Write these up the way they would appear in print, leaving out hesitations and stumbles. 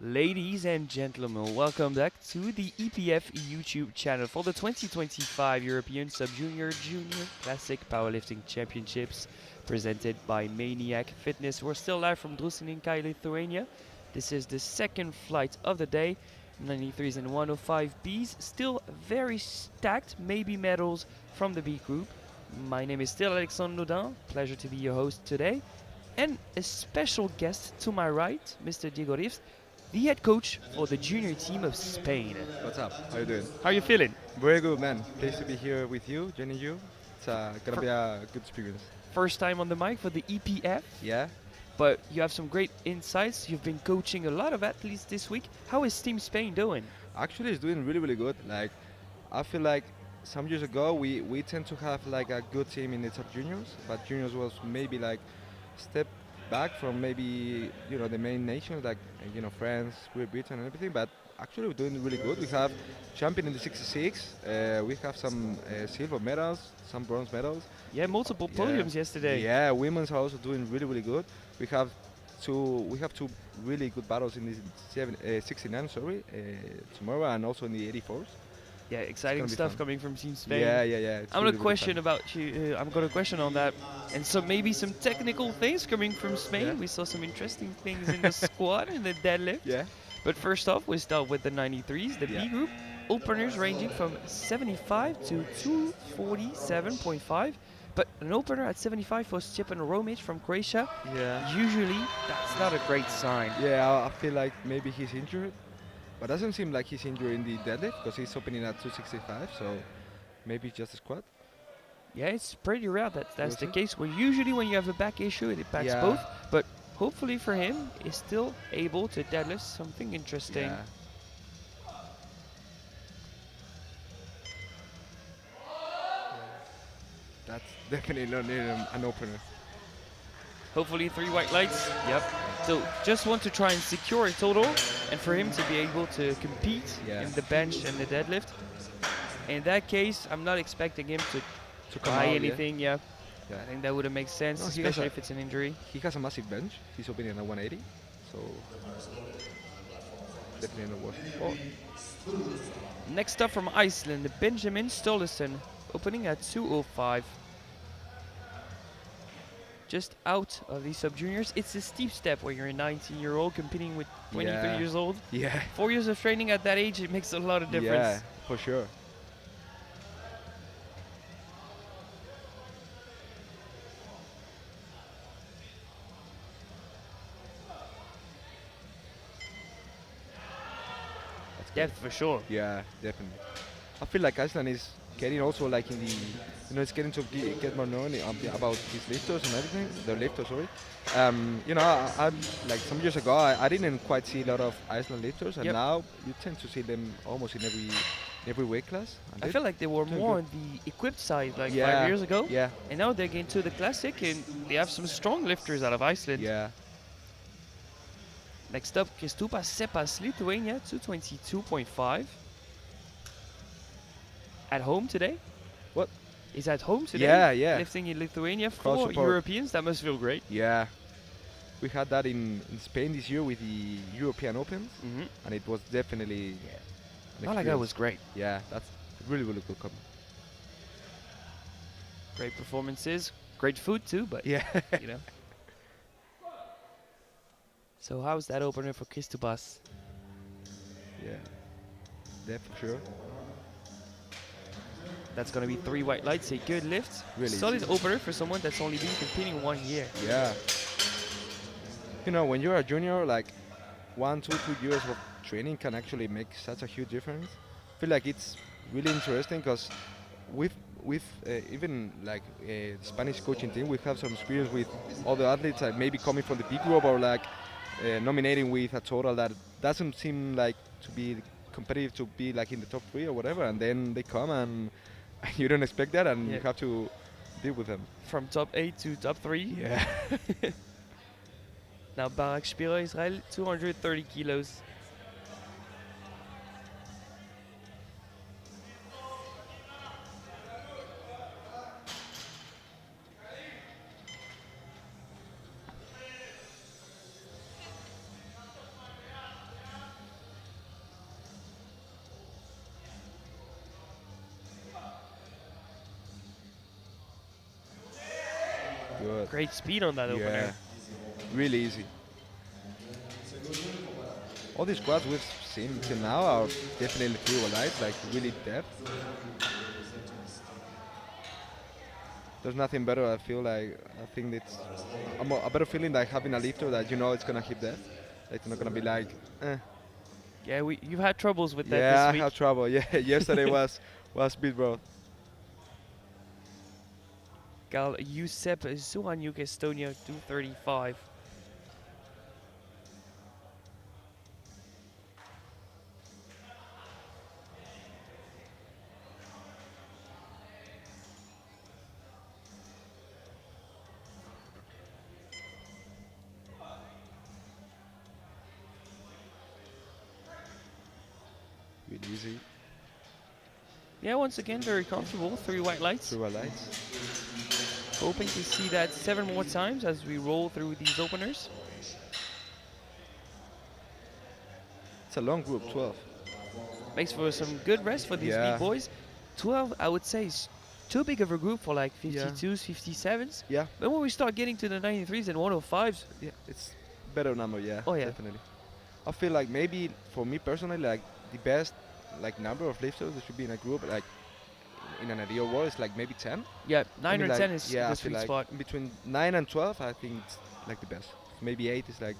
Ladies and gentlemen, welcome back to the EPF YouTube channel for the 2025 European Sub-Junior Junior Classic Powerlifting Championships presented by Maniac Fitness. We're still live from Drusininkai, Lithuania. This is the second flight of the day. 93s and 105Bs, still very stacked, maybe medals from the B group. My name is still Alexandre Naudin, pleasure to be your host today. And a special guest to my right, Mr. Diego Rives, the head coach for the junior team of Spain. What's up? How you doing? How are you feeling? Very good, man. Pleased to be here with you, joining you. It's gonna be a good experience. First time on the mic for the EPF. Yeah. But you have some great insights. You've been coaching a lot of athletes this week. How is Team Spain doing? Actually, it's doing really, really good. Like, I feel like some years ago we tend to have like a good team in the sub juniors, but juniors was maybe like step back from maybe the main nations like France, Great Britain, and everything. But actually, we're doing really good. We have champion in the 66. We have some silver medals, some bronze medals. Yeah, multiple podiums yesterday. Yeah, women's are also doing really, really good. We have two really good battles in the 69, tomorrow, and also in the 84s. Yeah, exciting stuff coming from Team Spain. Yeah. I'm gonna question about you. I'm gonna question on that, and so maybe some technical things coming from Spain. Yeah. We saw some interesting things in the squat and the deadlift. Yeah. But first off, we start with the 93s, the B group. Openers ranging from 75 to 247.5. But an opener at 75 for Stjepan Romic from Croatia. Yeah. Usually, that's not a great sign. Yeah, I feel like maybe he's injured. But doesn't seem like he's injured in the deadlift because he's opening at 265, so maybe just a squat. Yeah, it's pretty rare that that's the case. Well, usually when you have a back issue, it impacts both. But hopefully for him, he's still able to deadlift something interesting. Yeah. That's definitely not an opener. Hopefully 3 white lights. Yep. So just want to try and secure a total and for him to be able to compete in the bench and the deadlift. In that case, I'm not expecting him to try anything. Yeah. I think that would have made sense, No, especially if it's an injury. He has a massive bench. He's opening at 180, so definitely not worth it. Next up from Iceland, Benjamin Stolesen, opening at 205. Just out of the sub-juniors. It's a steep step where you're a 19-year-old competing with 23 years old. Yeah. 4 years of training at that age, it makes a lot of difference. Yeah, for sure. Depth for sure. Yeah, definitely. I feel like Iceland is getting also like in the, it's getting to get more known about his lifters and everything. The lifters, sorry. I like some years ago, I didn't quite see a lot of Iceland lifters, and now you tend to see them almost in every weight class. I feel like they were more on the equipped side like 5 years ago. Yeah. And now they're getting to the classic, and they have some strong lifters out of Iceland. Yeah. Next up, Kristupas Sepas, Lithuania, 222.5. at home today? What? He's at home today? Yeah. Lifting in Lithuania Crowd for support. Europeans? That must feel great. Yeah. We had that in Spain this year with the European Opens, Mm-hmm. and it was definitely an Malaga experience. was great. Yeah, that's really, really good comp. Great performances. Great food too, but Yeah. you know. So how's that opener for Cristobas? Yeah. That for sure. That's gonna be 3 white lights, a good lift. Really Solid easy. opener for someone that's only been competing 1 year. Yeah. You know, when you're a junior, like 1, 2, 2 years of training can actually make such a huge difference. I feel like it's really interesting because with even like the Spanish coaching team, we have some experience with other athletes, like maybe coming from the big group or like nominating with a total that doesn't seem like to be competitive to be like in the top 3 or whatever, and then they come and you don't expect that, and Yeah. you have to deal with them. From top 8 to top 3. Yeah. Now Barak Shpira Israel, 230 kilos. Good. Great speed on that Yeah. opener. Really easy. All these squats we've seen till now are definitely through light, like really depth. There's nothing better. I feel like I think it's a better feeling like having a lifter that you know it's gonna hit depth. It's not gonna be like, eh. Yeah, you've had troubles with that Yeah, I this week. have trouble. Yeah, yesterday was bit rough. Gal Yusep Zuhanyuk, Estonia, 235. Really easy. Yeah, once again, very comfortable. 3 white lights. Through lights. Hoping to see that 7 more times as we roll through these openers. It's a long group, 12. Makes for some good rest for these Yeah. big boys. 12, I would say, is too big of a group for like Yeah. 52s, 57s. Yeah. But when we start getting to the 93s and 105s, Yeah, it's better number, yeah. Oh, yeah. Definitely. I feel like maybe for me personally, like the best like number of lifters that should be in a group, like in an ideal world, is like maybe 10. yeah, 9 I mean, or like, 10 is yeah, the I feel sweet like spot. between 9 and 12, I think it's like the best. Maybe 8 is like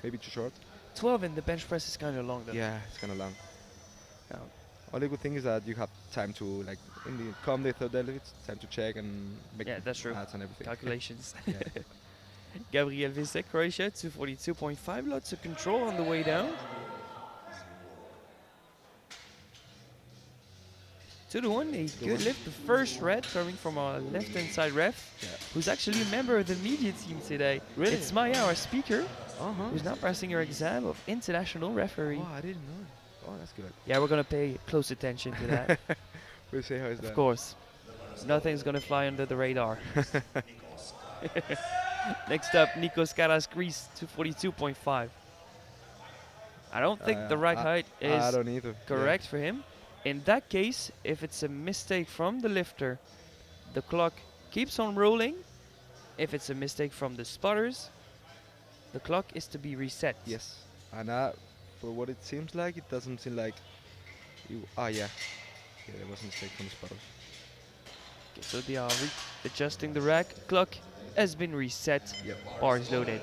maybe too short. 12 in the bench press is kind of long though. Yeah, it's kind of long. Yeah. Only good thing is that you have time to like in the come the third deadlift, time to check and make Yeah, that's true. adds and everything. Calculations. Yeah. Gabriel Visek, Croatia, 242.5. Lots of control on the way down. 2-1, a good 2-1. lift. The first red coming from our left-hand side ref, Yeah. who's actually a member of the media team today. Really? It's Maya, our speaker, Uh-huh. who's now passing her exam of international referee. Oh, I didn't know. Oh, that's good. Yeah, we're gonna pay close attention to that. We'll see how it's Of done. course. Nothing's gonna fly under the radar. Next up, Nikos Karas, Greece, 242.5. I don't think the rack height I is don't either. correct for him. In that case, if it's a mistake from the lifter, the clock keeps on rolling. If it's a mistake from the spotters, the clock is to be reset. Yeah. Yes. And for what it seems like, it doesn't seem like you. Ah, yeah. Yeah, there was a mistake from the spotters. Okay, so they are adjusting the rack. Clock has been reset. Yep. Bars loaded.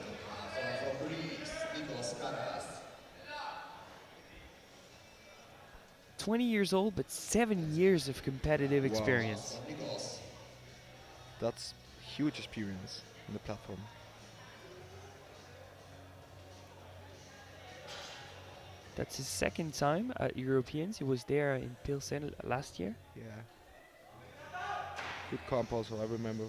"20 years old, but 7 years of competitive Wow. experience." That's huge experience on the platform. That's his second time at Europeans. He was there in Pilsen last year. Yeah. Good comp also, I remember.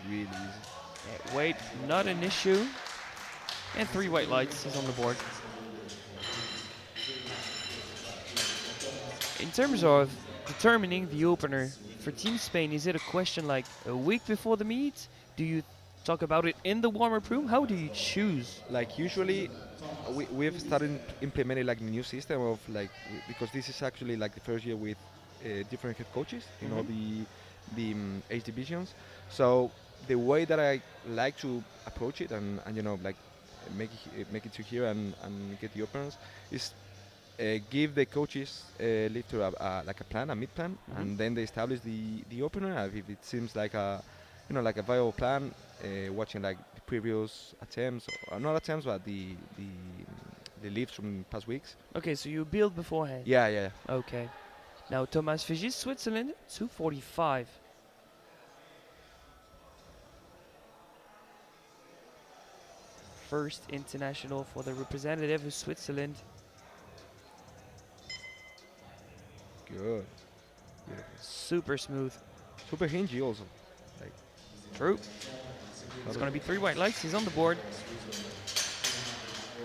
Really easy. Weight, not an issue. And 3 white lights. He's on the board. In terms of determining the opener for Team Spain, is it a question like a week before the meet? Do you talk about it in the warm-up room? How do you choose? Like usually, we've started implementing like the new system of like because this is actually like the first year with different head coaches in all the age divisions. So the way that I like to approach it and you know like make it to here and get the openers is give the coaches leave to like a plan, a mid plan, and then they establish the opener. And if it seems like a, you know, like a viable plan, watching like the previous attempts, or not attempts, but the leaves from past weeks. Okay, so you build beforehand. Yeah, yeah. Okay. Now Thomas Figis, Switzerland, 245. First international for the representative of Switzerland. Good. Yeah. Super smooth. Super hingy also. Like True. It's going to be 3 white lights. He's on the board.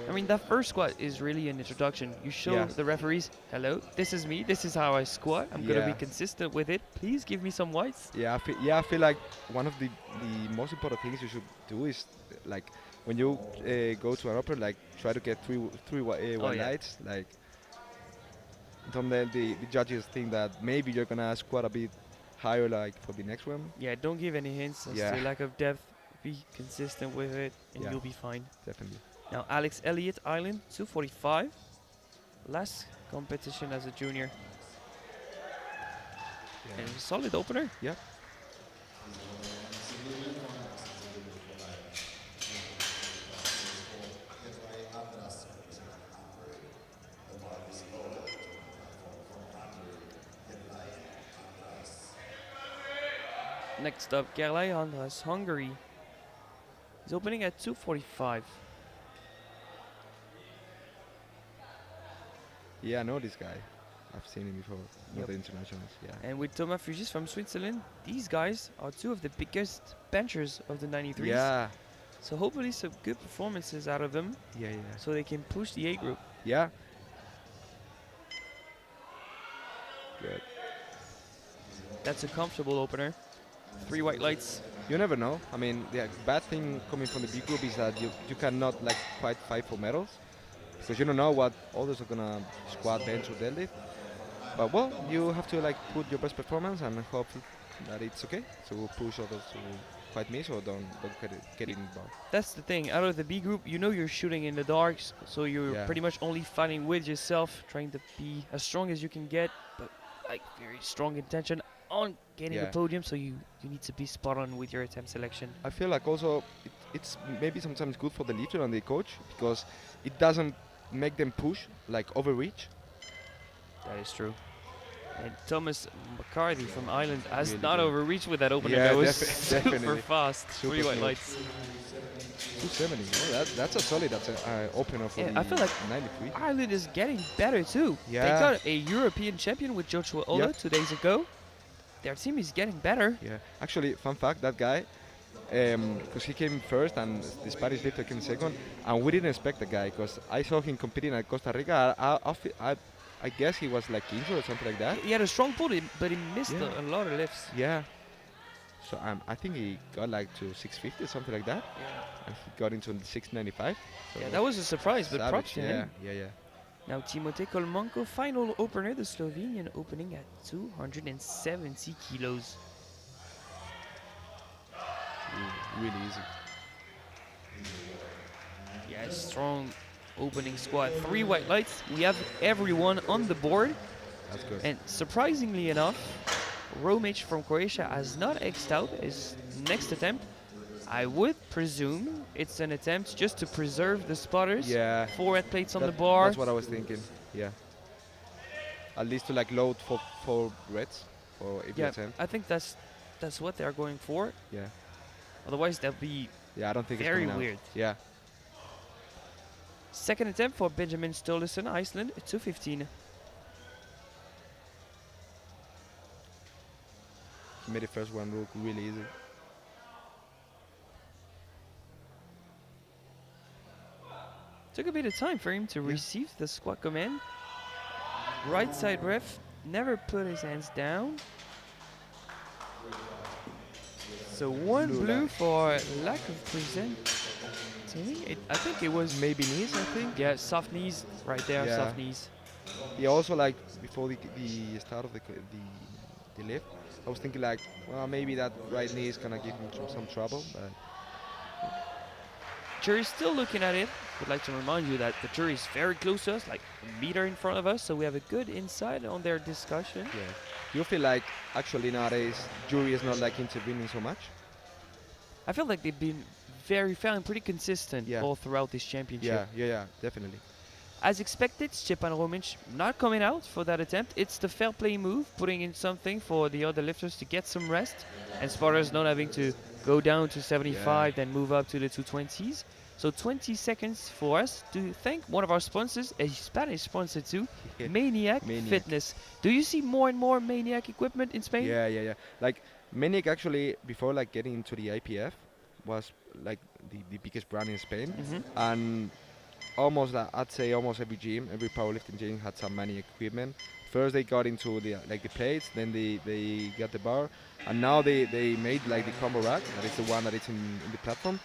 I mean, that first squat is really an introduction. You show the referees, hello, this is me, this is how I squat. I'm going to be consistent with it. Please give me some whites. Yeah, I feel like one of the most important things you should do is like when you go to an opera, like try to get three white lights. Like don't let the judges think that maybe you're gonna squat a bit higher, like for the next one. Yeah, don't give any hints as to lack of depth. Be consistent with it, and you'll be fine. Definitely. Now Alex Elliott, Island, 245. Last competition as a junior. And a solid opener. Yeah. Next up, Gerlei Andras, Hungary. He's opening at 245. Yeah, I know this guy. I've seen him before. Not the internationals. Yeah. And with Thomas Fugis from Switzerland, these guys are 2 of the biggest benchers of the 93s. Yeah. So hopefully some good performances out of them. Yeah, yeah. So they can push the A group. Yeah. Good. That's a comfortable opener. 3 white lights. You never know. I mean, the bad thing coming from the B group is that you cannot like quite fight for medals because you don't know what others are gonna squat, bench, or deadlift. But well, you have to like put your best performance and hope that it's okay to push others to quite miss or don't get it involved. That's the thing. Out of the B group, you know you're shooting in the dark, so you're pretty much only fighting with yourself, trying to be as strong as you can get, but like very strong intention on getting the podium. So you need to be spot on with your attempt selection. I feel like also it's maybe sometimes good for the lifter and the coach because it doesn't make them push like overreach. That is true. And Thomas McCarthy from Ireland has not overreached with that opener. That was super fast. 3 white lights. 270. Oh, that's a solid opener for the I feel like 93. Ireland is getting better too. Yeah. They got a European champion with Joshua Ola 2 days ago. Their team is getting better. Yeah. Actually, fun fact, that guy, because he came first and the Spanish lifter came second, and we didn't expect the guy because I saw him competing at Costa Rica. I guess he was like injured or something like that. He had a strong pull, but he missed a lot of lifts. Yeah. So I think he got like to 650 or something like that. Yeah. And he got into 695. So yeah, that was a surprise, but props to him. Yeah. Now Timote Kolmanko, final opener, the Slovenian opening at 270 kilos. Really easy. Yeah, strong opening squat. 3 white lights. We have everyone on the board. That's good. And surprisingly enough, Romic from Croatia has not X'd out his next attempt. I would presume it's an attempt just to preserve the spotters. Yeah. 4 red plates on the bar. That's what I was thinking. Yeah. At least to like load for reds for every attempt. I think that's what they're going for. Yeah. Otherwise, that'll be I don't think very it's weird. Yeah. Second attempt for Benjamin Stolesen, Iceland, 215. He made the first one look really easy. Took a bit of time for him to receive the squat command. Right side ref never put his hands down. So one blue for lack of presenting. I think it was Maybe knees, I think. yeah, soft knees right there, Yeah. soft knees. He also like before the start of the lift, I was thinking like, well, maybe that right knee is gonna give him some trouble. But Jury's still looking at it. Would like to remind you that the jury is very close to us, like a meter in front of us, so we have a good insight on their discussion. yeah, you feel like actually nowadays jury is not like intervening so much. I feel like they've been very fair and pretty consistent Yeah. all throughout this championship. Yeah, definitely. As expected, Stepan Romic not coming out for that attempt. It's the fair play move, putting in something for the other lifters to get some rest, and spotters not having to go down to 75, then move up to the 220s. So 20 seconds for us to thank one of our sponsors, a Spanish sponsor too, Maniac Fitness. Do you see more and more Maniac equipment in Spain? Yeah. Like Manic actually before like getting into the IPF was like the biggest brand in Spain, and almost I'd say almost every gym, every powerlifting gym had some Maniac equipment. First they got into the like the plates, then they got the bar, and now they made like the combo rack. That is the one that is in the platform.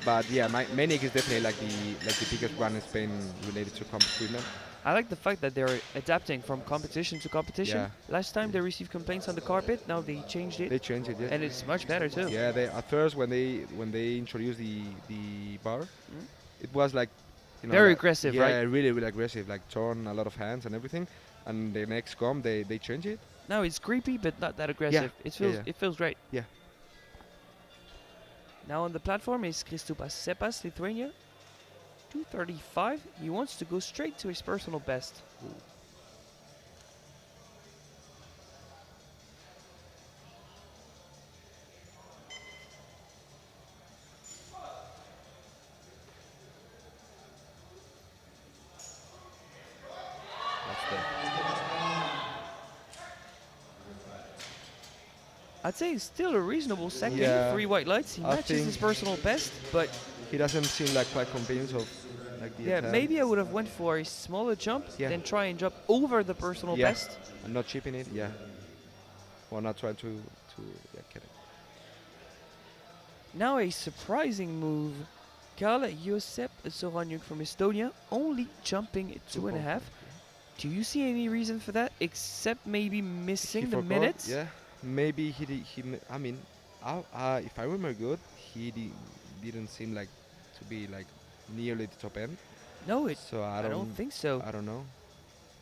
But yeah, Maniac is definitely like the biggest brand in Spain related to combo equipment. I like the fact that they're adapting from competition to competition. Yeah. Last time they received complaints on the carpet, now they changed it. They changed it, yeah. And it's much better too. Yeah, they at first when they introduced the bar, it was like very like, aggressive, yeah, right? Yeah, really aggressive, like torn a lot of hands and everything. And the next come they change it. Now it's creepy, but not that aggressive. It feels great. Yeah. Now on the platform is Christopas Sepas, Lithuania. 235. He wants to go straight to his personal best. I'd say it's still a reasonable second. Yeah. 3 white lights. He I matches his personal best, but he doesn't seem like quite convinced of like the attempt. maybe I would have went for a smaller jump, then try and jump over the personal best. And not chipping it, or not trying to get it. Now a surprising move. Karl Josep Zoranyuk from Estonia only jumping 2.5. Do you see any reason for that, except maybe missing the minutes? Yeah, maybe I mean, if I remember good, he didn't seem like to be like nearly the top end. No, so I don't think so. I don't know.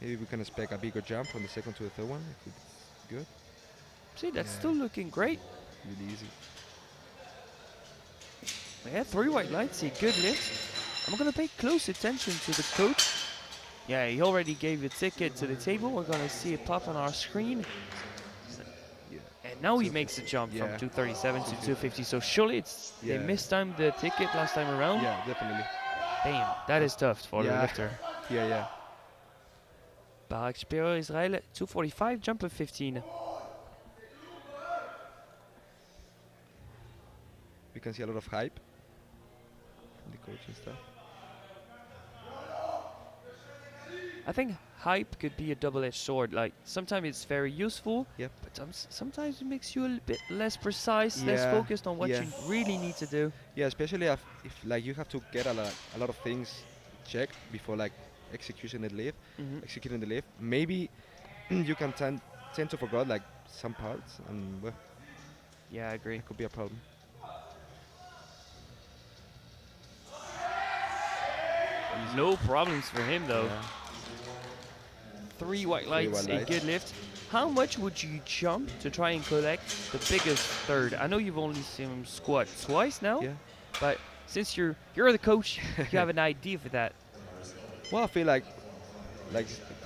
Maybe we can expect a bigger jump from the second to the third one if it's good. See, that's still looking great. Really easy. Yeah, 3 white lights, a good lift. I'm gonna pay close attention to the coach. Yeah, he already gave the ticket to the table. We're gonna see it pop on our screen. And now he makes a jump from 237 to 250. So surely they mistimed the ticket last time around. Yeah, definitely. Damn, that is tough for the lifter. Yeah. Barak Shapiro, Israel, 245, jump of 15. We can see a lot of hype from the coach and stuff. I think hype could be a double-edged sword. Like, sometimes it's very useful, but sometimes it makes you a bit less precise, less focused on what you really need to do. Yeah, especially if like you have to get a lot of things checked before like executing the lift. Maybe you can tend to forget like some parts, and well, yeah, I agree. It could be a problem. No problems for him though. 3 white lights, a good lift. How much would you jump to try and collect the biggest third? I know you've only seen him squat twice now, but since you're the coach, you have an idea for that. Well, I feel like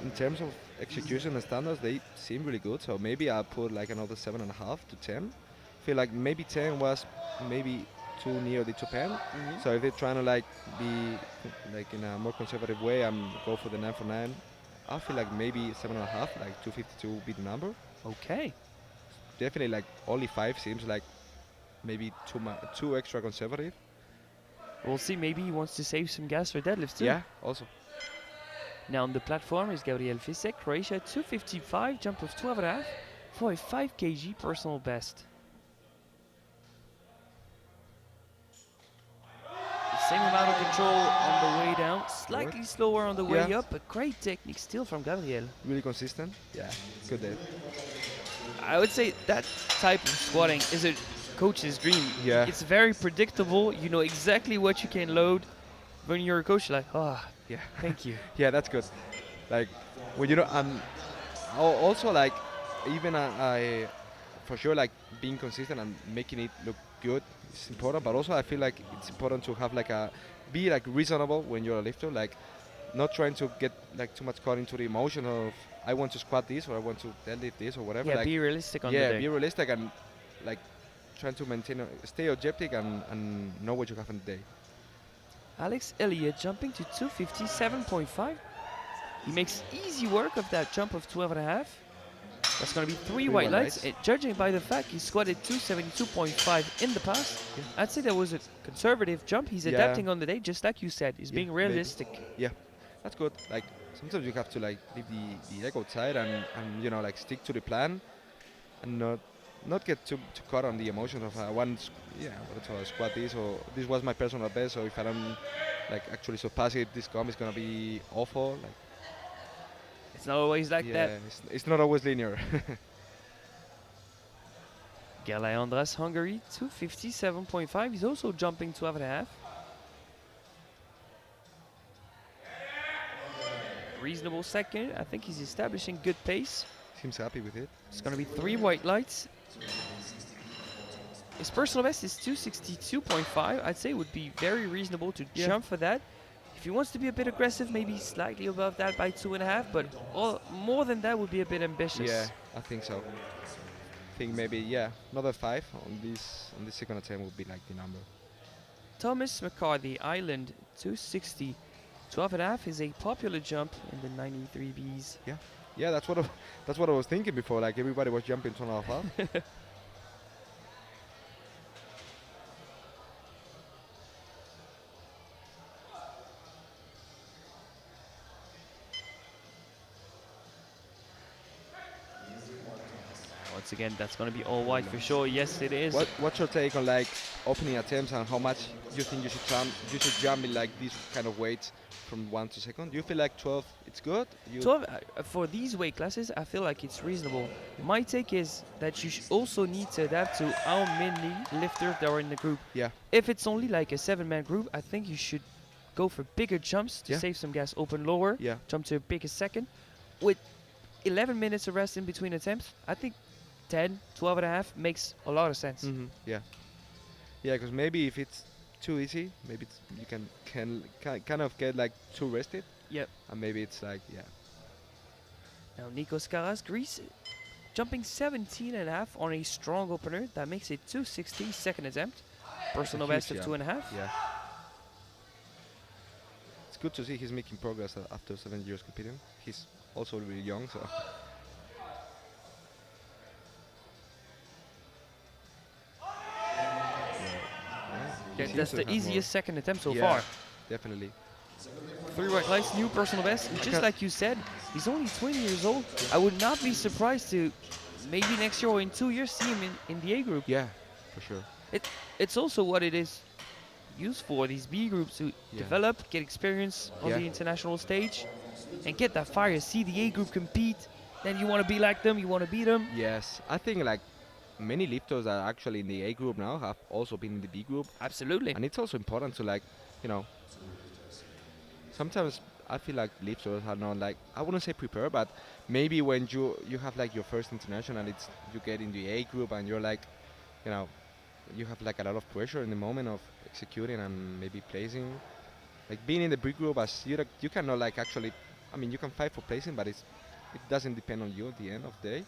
in terms of execution and standards, they seem really good. So maybe I'll put like another 7.5 to 10. I feel like maybe 10 was maybe too near the top end. So if they're trying to like be like in a more conservative way and go for the 9 for 9, I feel like maybe 7.5, like 252 would be the number. Okay. Definitely like only 5 seems like maybe too extra conservative. We'll see. Maybe he wants to save some gas for deadlifts too. Yeah, also. Now on the platform is Gabriel Fisek, Croatia, 255, jump of 12.5 for a 5 kg personal best. The same amount of control on the way down, slightly slower on the way up, but great technique still from Gabriel. Really consistent. Yeah, good day. I would say that type of squatting is a coach's dream. Yeah. It's very predictable. You know exactly what you can load. When you're a coach, you're like, oh, Yeah. thank you. Yeah, that's good. Like, well, you know, also like, even I, for sure, like being consistent and making it look good is important. But also, I feel like it's important to have like be like reasonable when you're a lifter. Like, not trying to get like too much caught into the emotion of I want to squat this or I want to deadlift this or whatever. Yeah, like, be realistic on the yeah, day. be realistic and like trying to maintain, stay objective and know what you have in the day. Alex Elliott jumping to 257.5. He makes easy work of that jump of 12.5. That's going to be three white lights. Judging by the fact he squatted 272.5 in the past, I'd say that was a conservative jump. He's adapting on the day, just like you said. He's being realistic. Maybe. Yeah, that's good. Like sometimes you have to like leave the ego outside and you know like stick to the plan and not get too caught on the emotions of I want to squat this or this was my personal best. So if I don't like actually surpass it, this comp is gonna be awful. Like, it's not always like that. It's not always linear. Gerlei Andras, Hungary, 257.5. He's also jumping 12.5. Reasonable second. I think he's establishing good pace. Seems happy with it. It's going to be three white lights. His personal best is 262.5. I'd say it would be very reasonable to jump for that. If he wants to be a bit aggressive, maybe slightly above that by 2.5, but more than that would be a bit ambitious. Yeah, I think so. I think maybe another 5 on this second attempt would be like the number. Thomas McCarthy, Ireland, 260. 12.5 is a popular jump in the 93Bs. Yeah, that's what I was thinking before. Like everybody was jumping 2.5. Once again, that's going to be all white for sure. Yes, it is. What's your take on like opening attempts and how much you think you should jump? You should jump in like these kind of weights from 1 to second. Do you feel like 12? It's good. 12 for these weight classes, I feel like it's reasonable. My take is that you also need to adapt to how many lifters there are in the group. Yeah. If it's only like a 7-man group, I think you should go for bigger jumps to save some gas. Open lower. Yeah. Jump to a bigger second. With 11 minutes of rest in between attempts, I think 10, 12.5 makes a lot of sense. Yeah, because maybe if it's too easy, maybe you can kind of get like too rested. Yep. And maybe it's like Now Nikos Karas, Greece, jumping 17.5 on a strong opener. That makes it 260 second attempt. Personal best of 2.5. Yeah. It's good to see he's making progress after 7 years competing. He's also really young, so. Yeah, that's the easiest second attempt so yeah, far. Definitely. 3 white lights, new personal best. And just like you said, he's only 20 years old. I would not be surprised to maybe next year or in 2 years see him in the A group. Yeah, for sure. It's also what it is used for, these B groups to develop, get experience on the international stage, and get that fire. See the A group compete, then you want to be like them, you want to beat them. Yes, I think like many lifters that are actually in the A group now have also been in the B group. Absolutely. And it's also important to like, you know, sometimes I feel like lifters are not like, I wouldn't say prepare, but maybe when you have like your first international, you get in the A group and you're like, you know, you have like a lot of pressure in the moment of executing and maybe placing. Like being in the B group, as you cannot like actually, I mean, you can fight for placing, but it doesn't depend on you at the end of the day.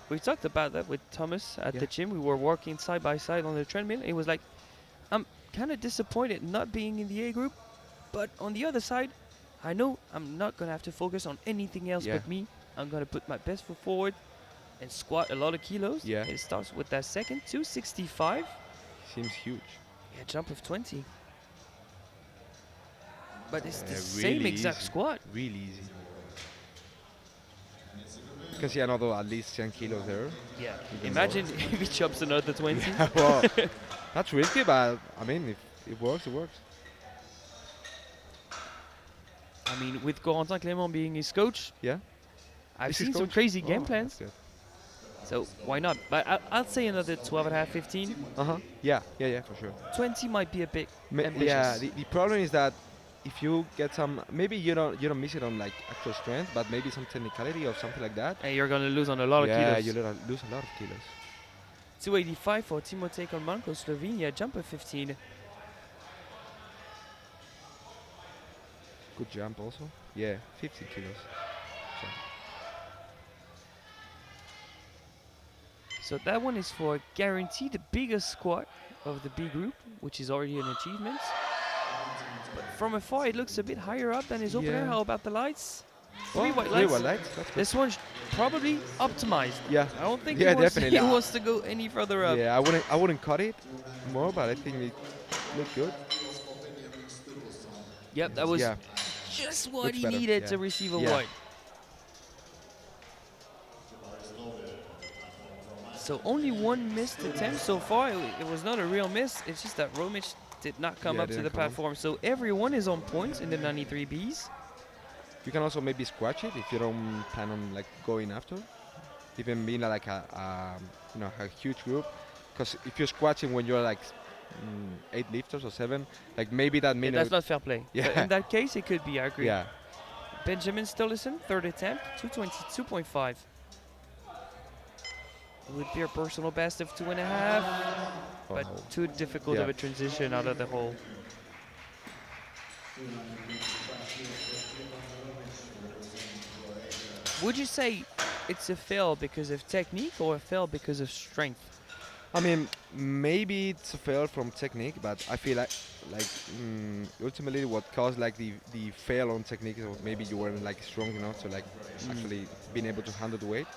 We talked about that with Thomas at the gym. We were walking side by side on the treadmill. It was like, I'm kind of disappointed not being in the A group, but on the other side, I know I'm not going to have to focus on anything else but me. I'm going to put my best foot forward and squat a lot of kilos. Yeah. It starts with that second, 265. Seems huge. Yeah, jump of 20. But it's the Yeah, same really exact easy. squat. Really easy. You can see another at least 10 kilos there. Yeah. Even Imagine more. if he chops another 20. Yeah, well, that's risky, but I mean, if it works, it works. I mean, with Corentin Clément being his coach, Yeah. I've Is his seen some coach? crazy game Oh, plans. that's good. So why not? But I'll say another 12 and a half, 15. Yeah, yeah, yeah, for sure. 20 might be a bit Yeah, ambitious. the problem is that if you get some, maybe you don't miss it on like actual strength, but maybe some technicality or something like that. And you're going to lose on a lot of Yeah, kilos. you lose a lot of kilos. 285 for Timotej Kolmanko, Slovenia, jumper 15. Good jump also. Yeah, 15 kilos. So that one is for guaranteed the biggest squat of the B group, which is already an achievement. But from afar, it looks a bit higher up than his opener. Yeah. How about the lights? Oh, Three white three lights. white lights. That's good. This one's probably optimized. Yeah. I don't think Yeah, he, wants, definitely. he wants to go any further up. Yeah, I wouldn't cut it more, but I think it looked good. Yep, that was Yeah. just what Looks he better, needed yeah. to receive a Yeah. white. So only one missed attempt so far. It was not a real miss. It's just that Romic did not come Yeah, up to didn't the come on. platform. So everyone is on points in the 93Bs. You can also maybe squash it if you don't plan on like going after, even being like a huge group. Because if you're squatching when you're like 8 lifters or 7, like maybe that Yeah, minute. that's not fair play. Yeah. But in that case, it could be. I agree. Yeah. Benjamin Stillison, third attempt, 222.5. It would be a personal best of 2.5, but Oh. too difficult of Yeah. a transition out of the hole. Would you say it's a fail because of technique or a fail because of strength? I mean, maybe it's a fail from technique, but I feel like ultimately what caused like the fail on technique is maybe you weren't like strong enough to like actually being able to handle the weight.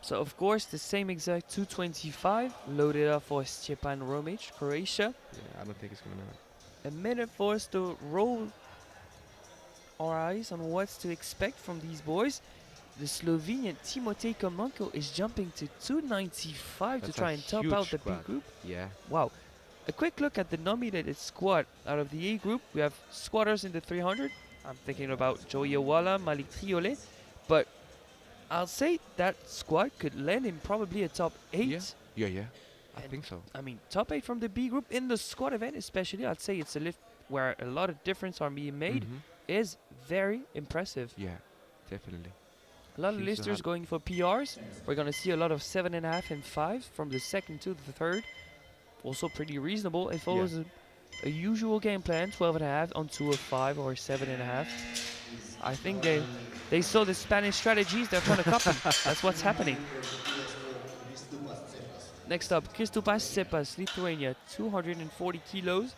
So of course the same exact 225 loaded up for Stepan Romic, Croatia. Yeah, I don't think it's gonna. A minute for us to roll our eyes on what's to expect from these boys. The Slovenian Timotej Kolmanko is jumping to 295 That's to try a and top huge out the B squat. group. Yeah. Wow. A quick look at the nominated squad out of the A group. We have squatters in the 300. I'm thinking about Joey Awala, Malik Triole. But I'll say that squad could land in probably a top 8. Yeah. I And think so. I mean, top 8 from the B group in the squad event especially. I'd say it's a lift where a lot of difference are being made. Is very impressive. Yeah, definitely. A lot of Seems to lifters have- going for PRs. We're going to see a lot of 7.5 and 5 from the second to the third. Also pretty reasonable. It follows a usual game plan, 12.5 onto a 5 or 7.5. I think they saw the Spanish strategies. They're trying to copy. That's what's happening. Next up, Christopas Sepas, Lithuania, 240 kilos.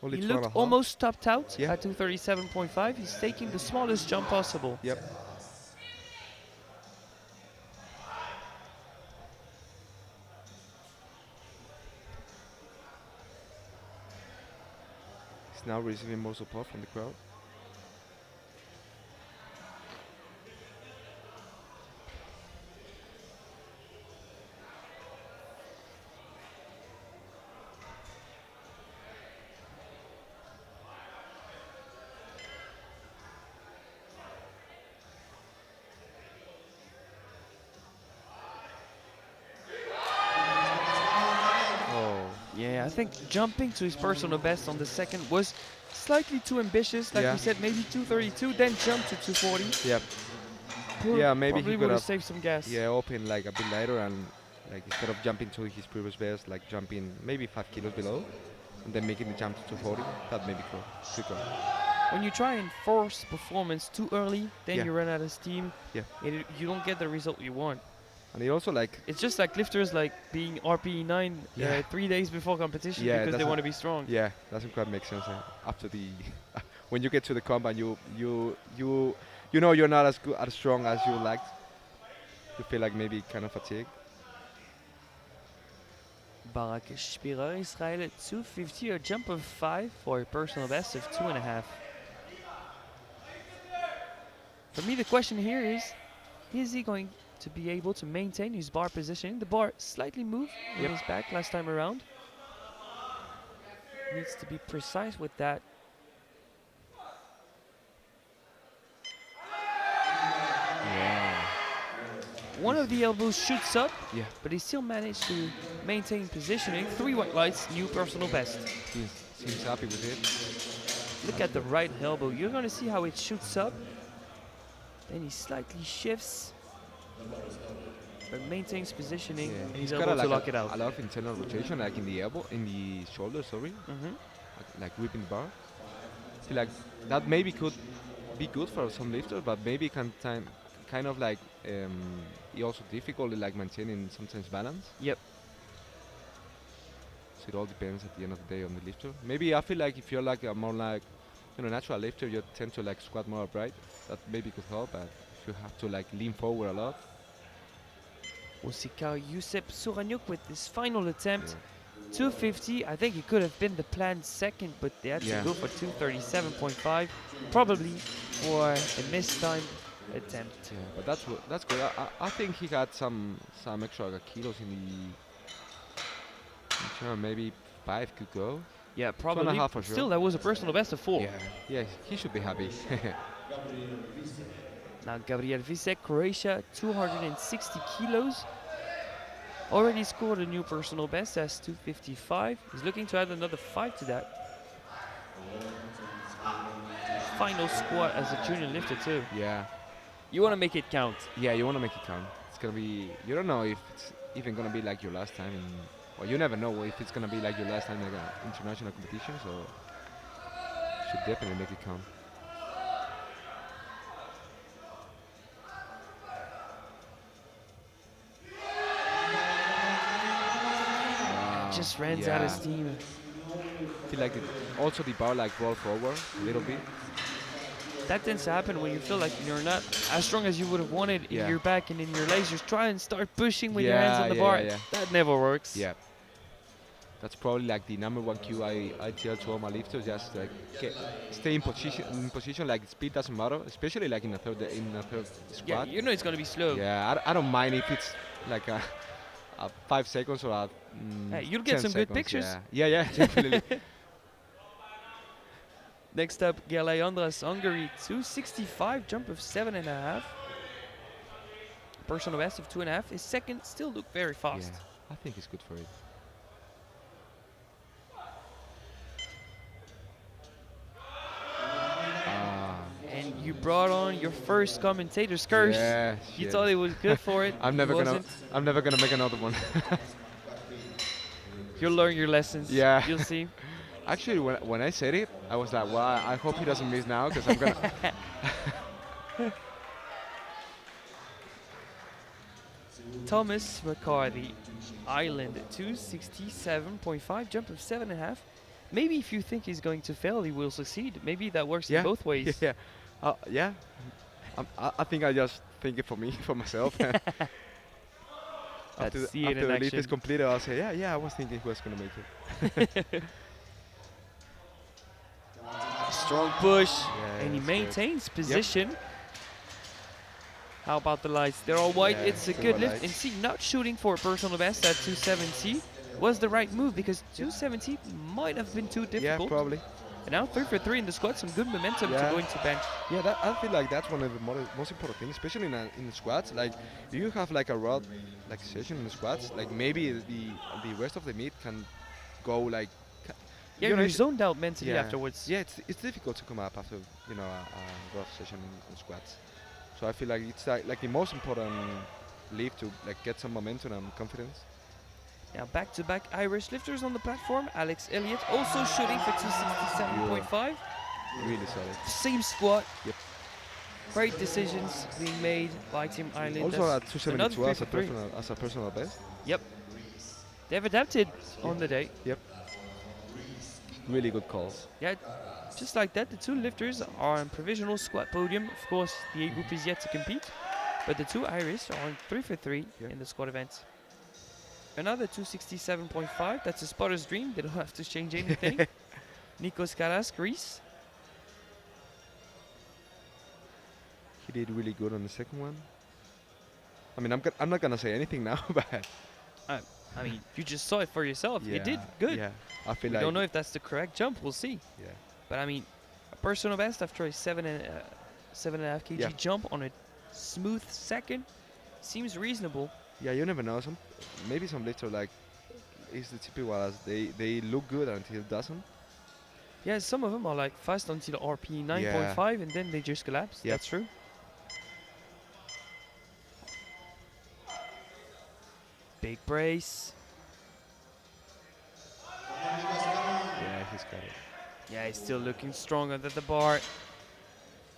Only He 2.5. looked almost topped out Yeah. at 237.5. He's taking the smallest jump possible. Yep. He's now receiving more support from the crowd. Oh. Yeah, I think jumping to his personal best on the second was slightly too ambitious. Like Yeah. we said, maybe 232, then jump to 240. Yep. Yeah, maybe he Probably could would have have saved some gas. Yeah, open like a bit later and like instead of jumping to his previous best, like jumping maybe 5 kilos below and then making the jump to 240. That may be cool. Quicker. When you try and force performance too early, then Yeah. you run out of steam. Yeah. And you don't get the result you want. And he also like It's just like lifters like being RPE 9 Yeah. 3 days before competition Yeah, because they doesn't- want to be strong. yeah, doesn't quite make sense after the when you get to the combat you know you're not as good as strong as you like. You feel like maybe kind of fatigued. Barak Spira Israel at 250, a jump of 5 for a personal best of 2.5. For me, the question here is he going to be able to maintain his bar positioning? The bar slightly moved in his back last time around. Needs to be precise with that. Yeah. One of the elbows shoots up, Yeah. but he still managed to maintain positioning. 3 white lights, new personal best. Seems happy with it. Look at the right elbow. You're going to see how it shoots up. Then he slightly shifts, but maintains positioning, and he's able to lock it out. A lot of internal rotation, like in the elbow, in the shoulder, sorry. Like whipping the bar. I feel like that maybe could be good for some lifters, but maybe kind of like it also difficult like maintaining sometimes balance. Yep. So it all depends at the end of the day on the lifter. Maybe I feel like if you're like a more like natural lifter, you tend to like squat more upright. That maybe could help, but if you have to like lean forward a lot. We'll see Karl Yusep Suranyuk with this final attempt. 250, I think it could have been the planned second, but they had to go for 237.5, probably for a mistimed attempt. Yeah, but that's good. I think he got some extra kilos in the maybe 5 could go. Yeah, probably. 2.5 for sure. Still, that was a personal best of 4. Yeah, he should be happy. Now Gabriel Visek, Croatia, 260 kilos. Already scored a new personal best as 255. He's looking to add another 5 to that. Final squat as a junior lifter too. Yeah. You want to make it count. Yeah, you want to make it count. It's gonna be. You don't know if it's even gonna be like your last time well, you never know if it's gonna be like your last time in an international competition. So should definitely make it count. Just runs out of steam. I feel like also the bar like roll forward a little bit. That tends to happen when you feel like you're not as strong as you would have wanted in your back and in your legs. Just try and start pushing with your hands on the bar. That never works. Yeah. That's probably like the #1 cue I tell to all my lifters, just like stay in position. Like speed doesn't matter, especially like in the third squat. Yeah, you know it's gonna be slow. Yeah, I don't mind if it's like a 5 seconds or a you'll get some good pictures. Yeah, definitely. Next up, Gerlei Andras, Hungary, 265, jump of 7.5. Personal best of 2.5. His second still looked very fast. Yeah, I think it's good for it. And you brought on your first commentator's curse. Yeah, you thought it was good for it. I'm never gonna make another one. You'll learn your lessons. Yeah. You'll see. Actually, when I said it, I was like, well, I hope he doesn't miss now, because I'm gonna. Thomas McCarthy, Ireland, 267.5, jump of 7.5. Maybe if you think he's going to fail, he will succeed. Maybe that works in both ways. Yeah. I think I just think it for myself. After the lift is completed, I'll say, yeah, I was thinking he was going to make it. Strong push, Yeah, and he that's maintains position. How about the lights? They're all white. Yeah, it's a good lift. And see, not shooting for a personal best at 270 was the right move, because 270 might have been too difficult. Yeah, probably. And now 3 for 3 in the squat, some good momentum to go into bench. Yeah, I feel like that's one of the most important things, especially in squats. Like, if you have like a raw like session in the squats, like maybe the rest of the meet can go like. Yeah, you're zoned out mentally afterwards. Yeah, it's difficult to come up after a rough session in squats. So I feel like it's like the most important lift to like get some momentum and confidence. Now back-to-back Irish lifters on the platform. Alex Elliott also shooting for 267.5. Really solid. Same squat. Yep. Great decisions being made by Team Ireland. Also at 272 as a personal best. Yep. They've adapted on the day. Yep. Really good calls. Yeah, just like that, the two lifters are on provisional squat podium. Of course, the A group is yet to compete, but the two Irish are on 3 for 3 in the squat event. Another 267.5. That's a spotter's dream. They don't have to change anything. Nikos Karas, Greece. He did really good on the second one. I mean, I'm not gonna say anything now, but I mean, you just saw it for yourself. You did good. Yeah, I feel We like don't know if that's the correct jump. We'll see. yeah, But I mean, a personal best after a 7.5 kg Yeah. jump on a smooth second seems reasonable. yeah. You never know. Maybe some lifters like is the typical as they look good until it doesn't. Yeah, some of them are like fast until RP 9.5 and then they just collapse. Yep. That's true. Big brace. Yeah, he's got it. Yeah, he's still looking strong under the bar.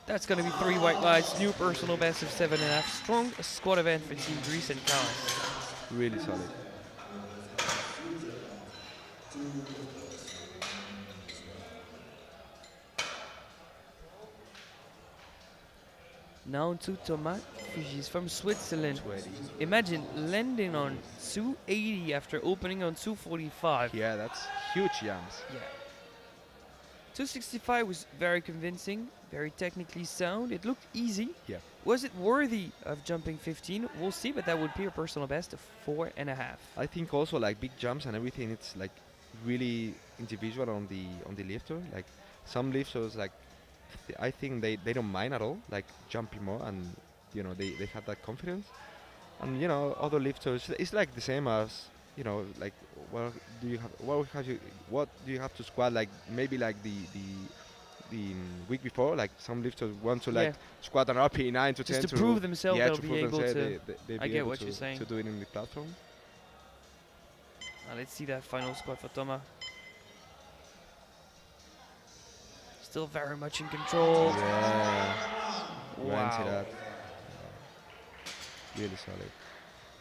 That's going to be 3 white lights. New personal best of 7.5. Strong squat event for Team Greece and Karas. Really solid. Now to Thomas Fugis from Switzerland. Sweaty. Imagine landing on 280 after opening on 245. Yeah, that's huge jumps. Yeah. 265 was very convincing, very technically sound. It looked easy. Yeah. Was it worthy of jumping 15? We'll see, but that would be a personal best of 4.5. I think also like big jumps and everything. It's like really individual on the lifter. Like some lifters, like I think they don't mind at all, like jumping more, and you know they have that confidence. And you know other lifters, it's like the same as you know like what do you have to squat like maybe like the week before, like some lifters want to like squat an RP 9 to 10 just to prove themselves, yeah, they'll to be prove able themselves to. they'll I be get able what to, you're saying. to do it in the platform. Now let's see that final squat for Thomas. Still very much in control. Yeah. Went to Wow. that. Really solid.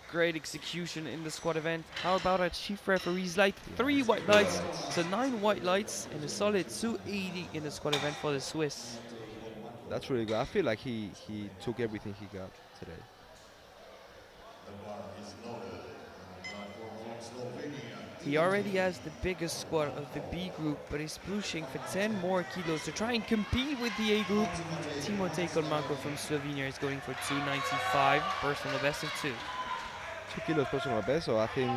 Great execution in the squat event. How about our chief referee's light? 3 white lights, so 9 white lights and a solid 280 in the squat event for the Swiss. That's really good. I feel like he took everything he got today. He already has the biggest squat of the B group, but he's pushing for 10 more kilos to try and compete with the A group. Timotej Kolmanko from Slovenia is going for 295, personal best of 2. 2 kilos personal best, so I think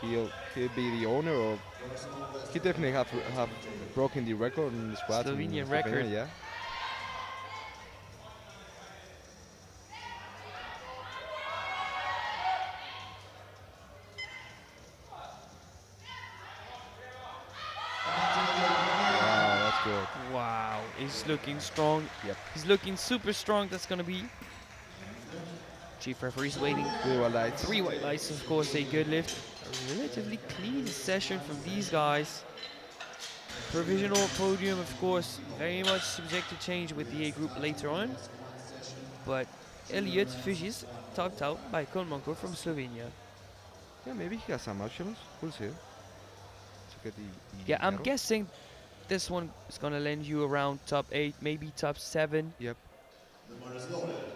he'll be the owner of. He definitely have broken the record in the squat. Slovenian record. Yeah. Wow, that's good. Wow, he's looking strong. Yep. He's looking super strong. That's going to be. Chief referee's waiting. 3 white lights. 3 white lights, of course, a good lift. A relatively clean session from these guys. Provisional podium, of course, very much subject to change with the A group later on. But Elliot Fugis topped out by Kolmanko from Slovenia. Yeah, maybe he has some options. We'll see. To get the Yeah, I'm medal. guessing this one is going to land you around top 8, maybe top 7. Yep.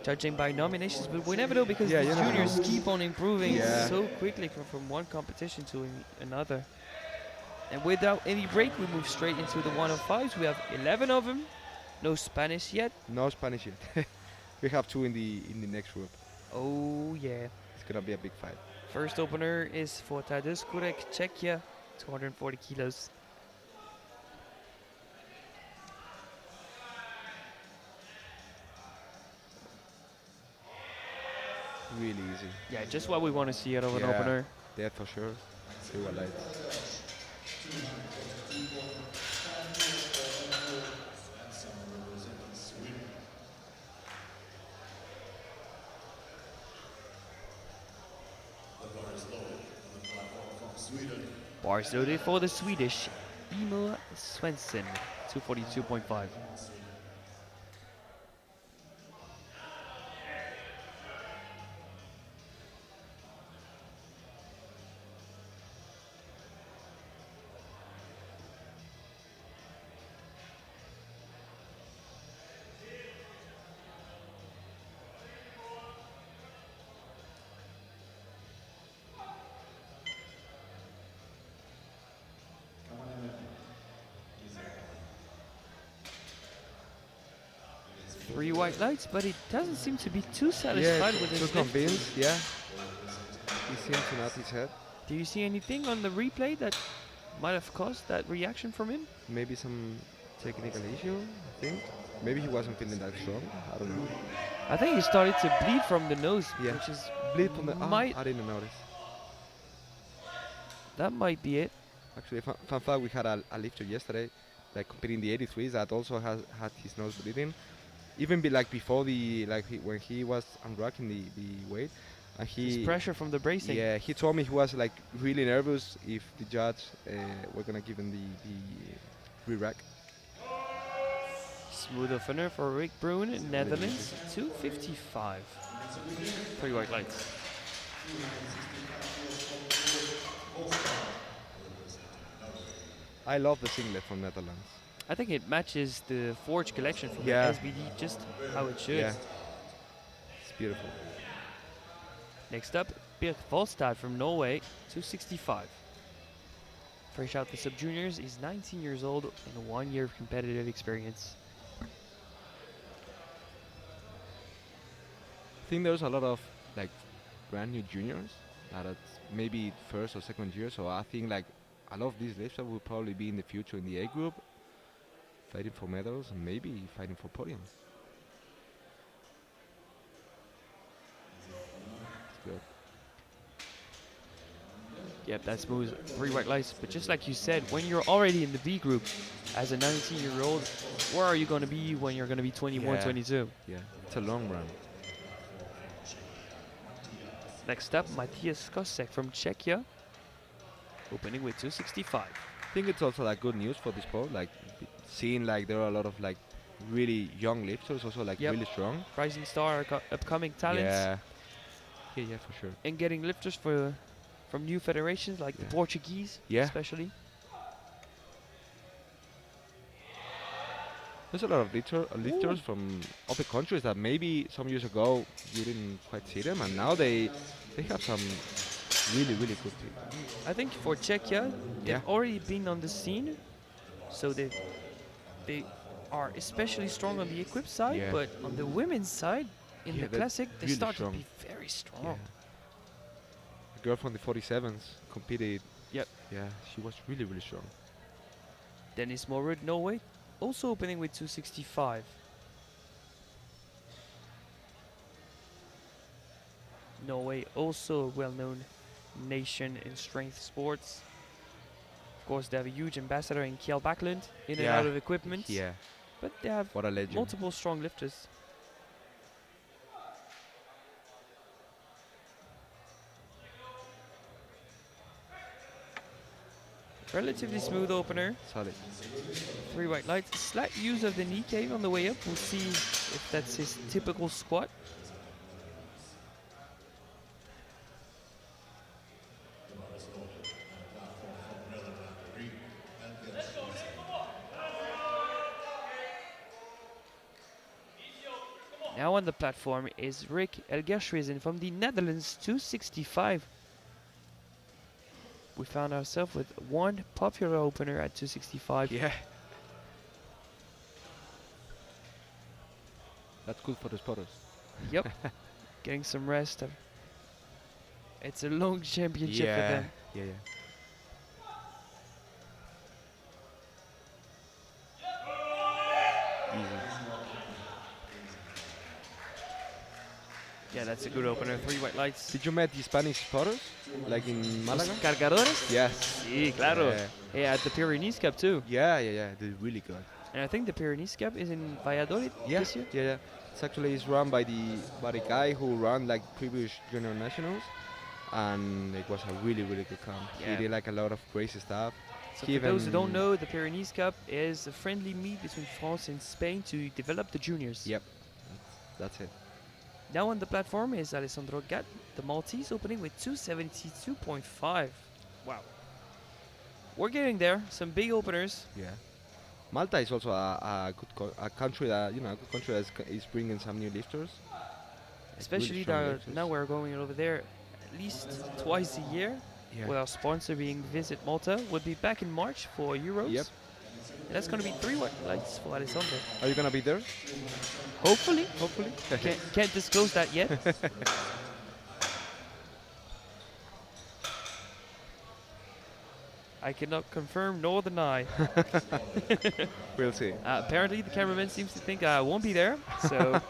Judging by nominations, but we never know because Yeah, the you never juniors know. keep on improving Yeah. so quickly from one competition to another. And without any break, we move straight into the 105s. We have 11 of them. No Spanish yet. No Spanish yet. We have 2 in the next group. Oh yeah. It's gonna be a big fight. First opener is for Tadeusz Kurek, Czechia, 240 kilos. Really easy. Yeah, just what we want to see out of an Yeah. opener. Yeah, for sure. 3 white lights. Bars loaded for the Swedish Emil Svensson, 242.5. 3 white lights, but he doesn't seem to be too Yeah, satisfied with too his lift. convinced. Yeah, he seems to nod his head. Do you see anything on the replay that might have caused that reaction from him? Maybe some technical issue. I think. Maybe he wasn't feeling that strong. I don't know. I think he started to bleed from the nose, Yeah. which is Bleed from the. might I didn't notice. that might be it. Actually, fun fact: we had a lifter yesterday, like competing the 83s, that also had his nose bleeding. Even before when he was unrocking the weight, and His he pressure from the bracing. yeah, he told me he was like really nervous if the judge were gonna give him the re-rack. Smooth opener for Rick Bruin in Netherlands, 255. 3 white lights. I love the singlet from Netherlands. I think it matches the Forge collection from Yeah. the SBD just how it should. Yeah, it's beautiful. Next up, Birk Volstad from Norway, 265. Fresh out the sub-juniors, he's 19 years old and 1 year of competitive experience. I think there's a lot of like brand new juniors that are maybe first or second year. So I think like a lot of these lifters will probably be in the future in the A group, fighting for medals and maybe fighting for podiums. It's good. Yep, that's smooth. 3 white lights. But just like you said, when you're already in the B group as a 19-year-old, where are you going to be when you're going to be 21, Yeah. 22? Yeah, it's a long run. Next up, Matthias Kosek from Czechia, opening with 265. I think it's also like good news for the sport, like seeing like there are a lot of like really young lifters also like Yep. really strong. Rising star, upcoming talents, Yeah. Yeah, for sure. and getting lifters from new federations like the Yeah. Portuguese, Yeah. especially. There's a lot of lifters from other countries that maybe some years ago you didn't quite see them, and now they have some really good team. I think for Czechia, Yeah. they've already been on the scene, so they are especially strong on the equipped side, Yeah. but on the women's side, in Yeah, the they're classic, they really start strong. to be very strong. Yeah. A girl from the 47s competed. Yep. Yeah, she was really strong. Dennis Morud, Norway, also opening with 265. Norway, also a well-known nation in strength sports. Of course, they have a huge ambassador in Kjell Backlund, in and Yeah. out of equipment. Yeah, But they have what a legend. multiple strong lifters. Relatively smooth opener. Solid. 3 white lights. Slight use of the knee cave on the way up. We'll see if that's his typical squat. Now on the platform is Rick Elgershuizen from the Netherlands, 265. We found ourselves with one popular opener at 265. Yeah. That's good for the spotters. Yep. Getting some rest. It's a long championship for them. Yeah. Easy. Yeah, that's a good opener. 3 white lights. Did you meet the Spanish spotters? Like in Los Malaga? cargadores? Yes. Sí, claro. Yeah. Yeah, at the Pyrenees Cup too. Yeah. They're really good. And I think the Pyrenees Cup is in Valladolid Yeah. this year. Yeah. It's actually run by the guy who ran like previous junior nationals, and it was a really good camp. Yeah. He did like a lot of crazy stuff. So He for those who don't even- know, the Pyrenees Cup is a friendly meet between France and Spain to develop the juniors. Yep. That's it. Now on the platform is Alessandro Gatt, the Maltese, opening with 272.5. Wow. We're getting there. Some big openers. Yeah. Malta is also a country that a good country that is bringing some new lifters. Especially strong that lifters. now we're going over there at least twice a year. Yeah. With our sponsor being Visit Malta. We'll be back in March for Euros. Yep. And that's going to be 3 white lights for Alessandro. Are you gonna be there? Hopefully. Hopefully. Can't disclose that yet. I cannot confirm nor deny. We'll see. Apparently, the cameraman seems to think I won't be there. So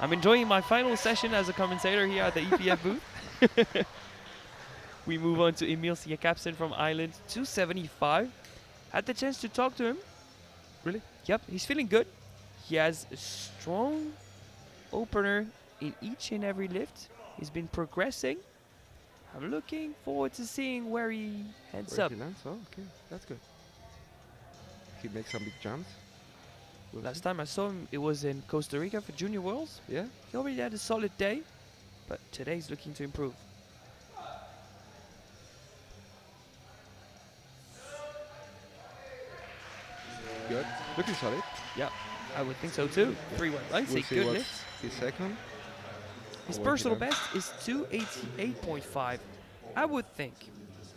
I'm enjoying my final session as a commentator here at the EPF booth. We move on to Emil Jakobsen from Ireland, 275. Had the chance to talk to him. Really? Yep, he's feeling good. He has a strong opener in each and every lift. He's been progressing. I'm looking forward to seeing where he heads Where up. he lands? Oh, okay, that's good. He makes some big jumps. We'll Last see. time I saw him, it was in Costa Rica for Junior Worlds. Yeah. He already had a solid day, but today he's looking to improve. Good. Looking solid. Yeah, I would think so too. 3 white lights, We'll a see good what's lift. his second. His Or what he personal does. best is 288.5. I would think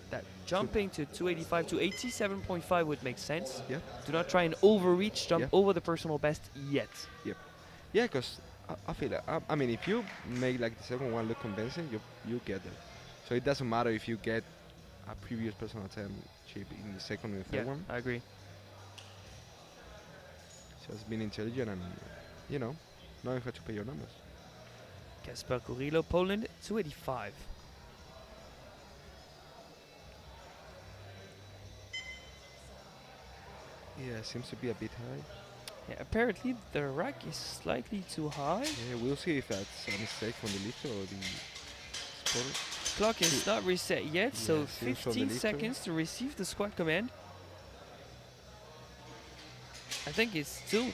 that jumping to 285 to 87.5 would make sense. Yeah. Do not try and overreach, jump Yeah. over the personal best yet. Yeah, because I feel like, I mean, if you make like the second one look convincing, you get there. So it doesn't matter if you get a previous personal championship in the second and the third one. I agree. Just being intelligent and, knowing how to pay your numbers. Kasper Kurillo, Poland, 285. Yeah, seems to be a bit high. Yeah, apparently the rack is slightly too high. Yeah, we'll see if that's a mistake from the lifter or the spotter. Clock is not reset yet, so Yeah, seems from the 15 lifter. seconds to receive the squat command. I think it's still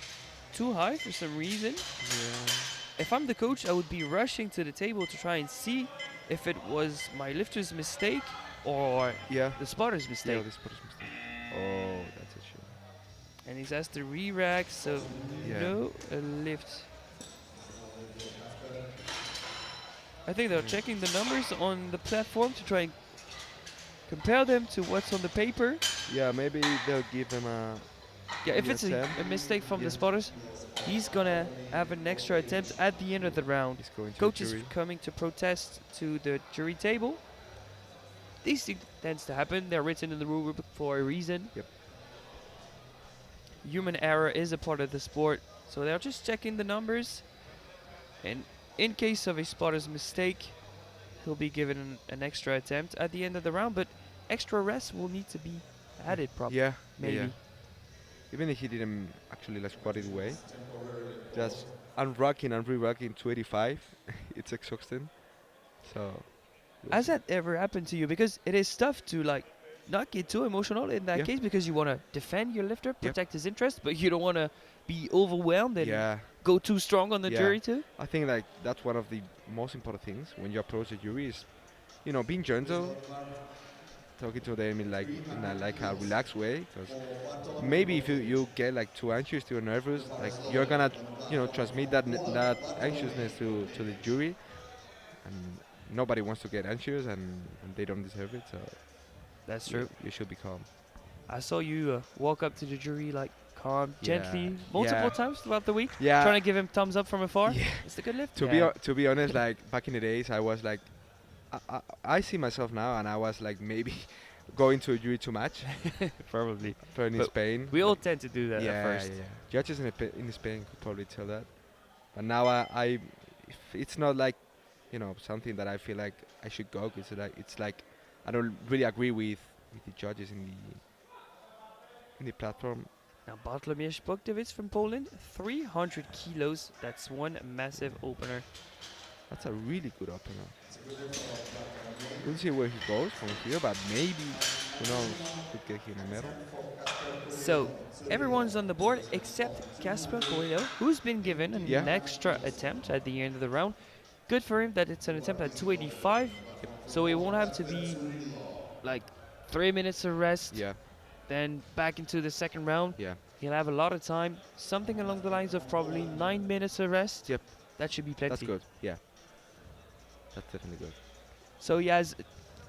too high for some reason. Yeah. If I'm the coach, I would be rushing to the table to try and see if it was my lifter's mistake or Yeah. the spotter's Yeah, mistake. this spotter's mistake. Oh, that's a shame. And he's asked to re-rack, so Yeah. no lift. I think they're checking the numbers on the platform to try and compare them to what's on the paper. Yeah, maybe they'll give them a. Yeah, if it's a ESM. mistake from the Yeah. spotters, he's gonna have an extra attempt at the end of the round. He's going to Coach the is jury. coming to protest to the jury table. These things tends to happen. They're written in the rule book for a reason. Yep. Human error is a part of the sport, so they're just checking the numbers. And in case of a spotter's mistake, he'll be given an extra attempt at the end of the round, but extra rest will need to be added probably. Yeah, maybe. Yeah. Even if he didn't actually like squat it away, just unrocking and re-rocking 285, it's exhausting. So. we'll Has see. that ever happened to you? Because it is tough to like not get too emotional in that Yeah. case, because you want to defend your lifter, protect his interest, but you don't want to be overwhelmed and Yeah, go too strong on the Yeah. jury too. I think like that's one of the most important things when you approach the jury is, being gentle, talking to them in a relaxed way. Because maybe if you get like too anxious, too nervous, like you're gonna transmit that anxiousness to the jury, and nobody wants to get anxious and they don't deserve it. So That's you- true. You should be calm. I saw you walk up to the jury like calm, Yeah. gently, multiple Yeah. times throughout the week, Yeah. trying to give him thumbs up from afar. Yeah. It's a good lift. To be honest, like back in the days, I was like, I see myself now, and I was like maybe going to a jury too much. Probably. Playing in But Spain. We all tend to do that yeah, at first. yeah. Judges in Spain could probably tell that. But now if it's not like, something that I feel like I should go. It's like I don't really agree with the judges in the platform. Now Bartłomiej Bogdanovic from Poland, 300 kilos. That's one massive opener. That's a really good opener. We'll see where he goes from here, but maybe, who knows, could get him a medal. So everyone's on the board except Kasper Kurillo, who's been given an Yeah. extra attempt at the end of the round. Good for him that it's an attempt at 285, so it won't have to be like 3 minutes of rest, Yeah, then back into the second round. yeah. He'll have a lot of time, something along the lines of probably 9 minutes of rest. Yep. That should be plenty. That's good. Yeah. That's definitely good. So he has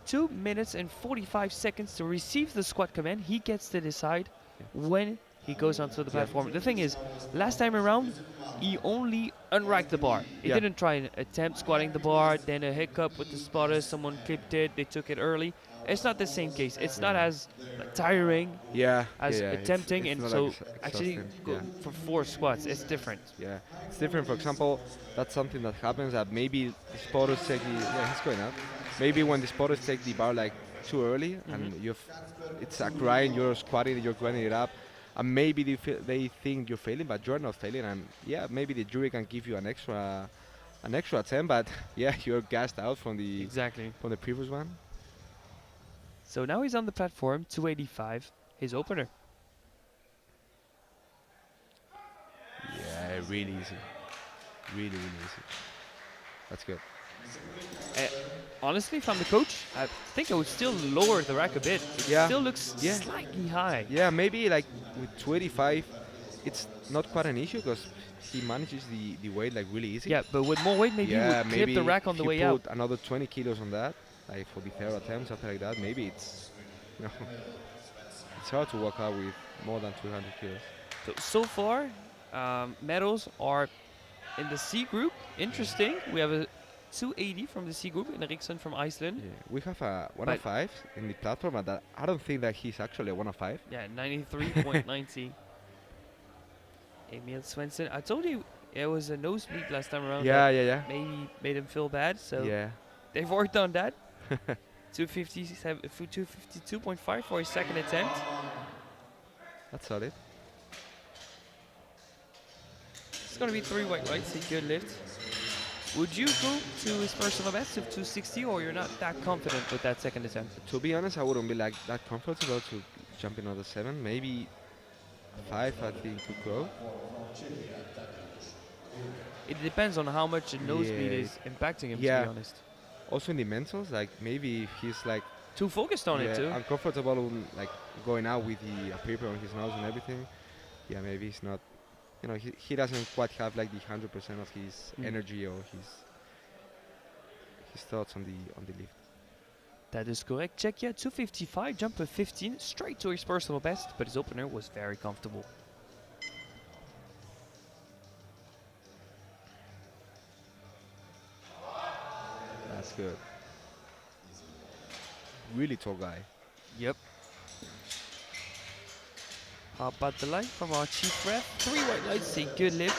2 minutes and 45 seconds to receive the squat command. He gets to decide when he goes onto the Yeah. platform. The thing is, last time around, he only unracked the bar. He Yeah. didn't try and attempt squatting the bar, then a hiccup with the spotters, someone clipped it, they took it early. It's not the same case. It's not as like, tiring Yeah, as yeah. attempting, It's and not so like actually exhausting. go Yeah. for 4 squats. It's different. Yeah, it's different. For example, that's something that happens that maybe the spotters take the he's going up. Maybe when the spotters take the bar like too early and it's a grind, you're squatting, you're grinding it up, and maybe they think you're failing, but you're not failing. And yeah, maybe the jury can give you an extra attempt, but yeah, you're gassed out Exactly. from the previous one. So now he's on the platform, 285, his opener. Yeah, really easy, really easy. That's good. Uh, Honestly, if I'm the coach, I think I would still lower the rack a bit. It Yeah. still looks Yeah. slightly high. Yeah, maybe like with 285, it's not quite an issue because he manages the weight like really easy. Yeah, but with more weight, maybe you yeah, would clip maybe the rack on the if way you out. put another 20 kilos on that, like for the third attempt, something like that. Maybe it's, you know, it's hard to work out with more than 200 kilos. So far, medals are in the C group. Interesting. We have a 280 from the C group and Eriksson from Iceland. Yeah, we have a 105 in the platform, and that I don't think that he's actually a 105. Yeah, 93.90. Emil Svensson. I told you it was a nosebleed last time around. Yeah, that yeah. Maybe made him feel bad. So Yeah. they've worked on that. 252.5 for his second attempt. That's solid. It's going to be 3 white lights, a good lift. Would you go to his personal best of 260, or you're not that confident with that second attempt? To be honest, I wouldn't be like that comfortable to jump another 7. Maybe 5, I think, could go. It depends on how much the nosebleed Yeah. is impacting him, to Yeah. be honest. Also in the mentals, like maybe if he's like Too focused on it, too. uncomfortable on, like going out with the paper on his nose and everything. Yeah, maybe he's not. You know, he doesn't quite have like the 100% of his energy or his thoughts on the lift. That is correct. Czechia 255, jump of 15, straight to his personal best, but his opener was very comfortable. That's good. Really tall guy. Yep. How about the light from our chief ref? 3 white lights, a good lift.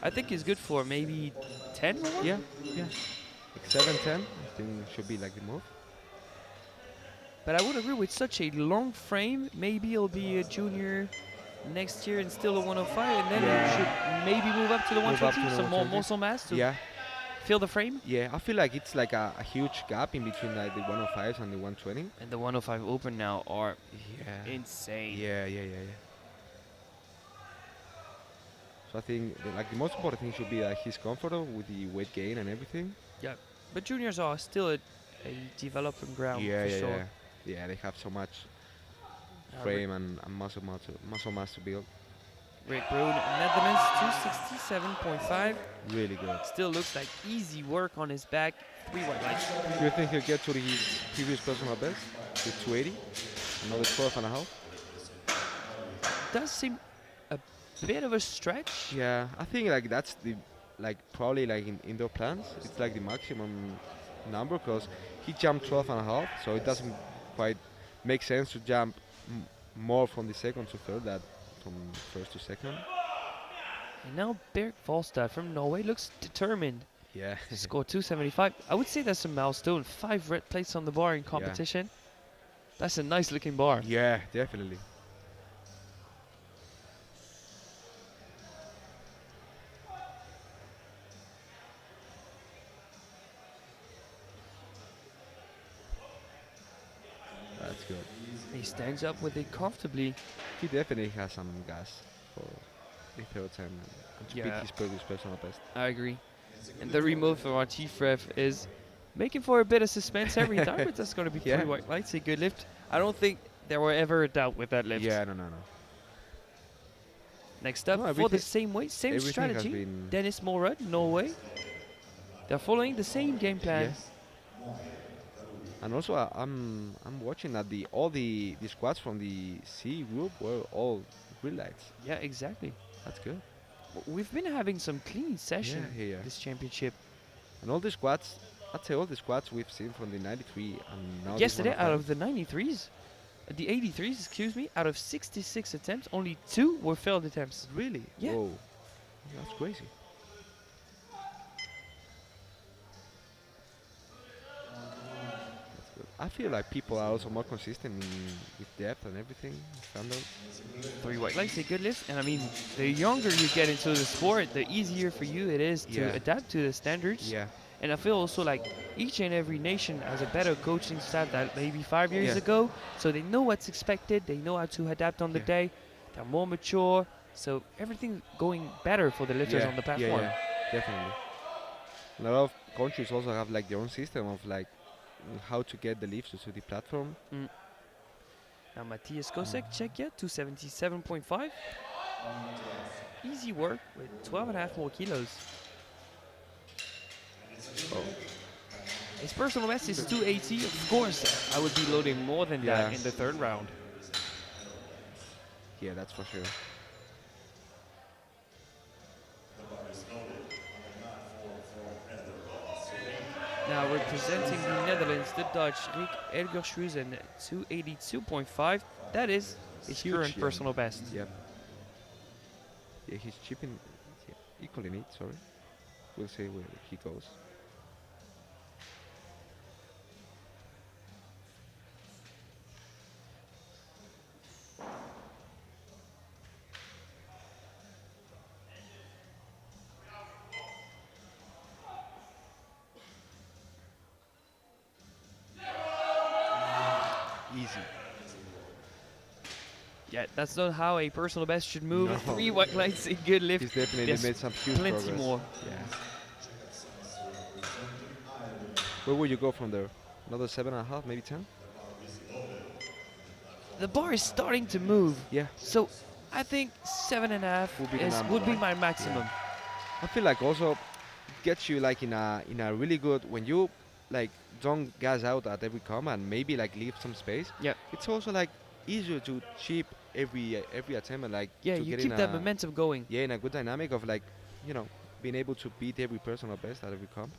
I think he's good for maybe 10 more? Yeah. Like 7, 10, I think should be like the move. But I would agree with such a long frame. Maybe he'll be a junior next year and still a 105, and then he should maybe move up to the Move up 120, to the some more 120. muscle mass to Yeah. fill the frame. Yeah, I feel like it's like a huge gap in between like the 105s and the 120. And the 105 open now are Yeah. insane. Yeah. So I think like the most important thing should be that he's comfortable with the weight gain and everything. But juniors are still a developing ground for sure. Yeah, they have so much Uh, frame and muscle mass to build. Rick Broen, Netherlands 267.5. Really good. Still looks like easy work on his back. 3 white lights. Do you think he'll get to his previous personal best with 280? Another 12 and a half? Does seem a bit of a stretch. Yeah, I think like that's the probably like in indoor plans, it's like the maximum number because he jumped 12 and a half, so it doesn't quite make sense to jump more from the second to third than from first to second. And now Berg Volstad from Norway looks determined Yeah. to score 275. I would say that's a milestone. 5 red plates on the bar in competition. That's a nice looking bar. Yeah, definitely. That's good. He stands up with it comfortably. He definitely has some gas for the third time and to beat Yeah. his previous personal best. I agree. And the remote from our chief ref is making for a bit of suspense every time, but that's going to be 3 white lights, a good lift. I don't think there were ever a doubt with that lift. Yeah, no. Next up, No, for the everything- same weight, same everything has strategy. been- Dennis Morad, Norway. They're following the same game plan. And also, I'm watching that all the squads from the C group were all real lights. Yeah, exactly. That's good. We've been having some clean session Yeah. this championship. And all the squads, I'd say all the squads we've seen from the 93 and now Yesterday, this out 105. of the 93s, the 83s, excuse me, out of 66 attempts, only 2 were failed attempts. Really? Yeah. Whoa. That's crazy. That's good. I feel like people are also more consistent with depth and everything. Standard. 3 white lights, a good lift. And I mean, the younger you get into the sport, the easier for you it is to Yeah. adapt to the standards. Yeah. And I feel also like each and every nation has a better coaching staff than maybe 5 years Yeah. ago. So they know what's expected, they know how to adapt on the Yeah. day, they're more mature. So everything's going better for the lifters on the platform. Yeah, definitely. A lot of countries also have like their own system of like how to get the lifts to the platform. Mm. Now Matthias Kosek, Czechia, 277.5. Easy work with 12.5 more kilos. Oh. His personal best is 280. Of course, I would be loading more than that Yeah. in the third round. Yeah, that's for sure. Now representing the Netherlands, the Dutch, Rick Elgershuizen, 282.5. That is his Huge, current yeah. personal best. Yep. Yeah, he's chipping equally neat, sorry. We'll see where he goes. Easy. Yeah, that's not how a personal best should move. No. 3 white lights, a good lift. He's definitely Yes, made some huge plenty progress. more. Yeah. Where would you go from there? Another 7.5, maybe 10? The bar is starting to move. Yeah. So I think 7.5 Would be the number, would be right? my maximum. I feel like also gets you like in a really good when you like don't gas out at every comma and maybe like leave some space. Yeah. It's also like easier to chip every attempt and like Yeah, to you get keep in that a, momentum going. yeah, in a good dynamic of like, you know, being able to beat every personal best at every comp.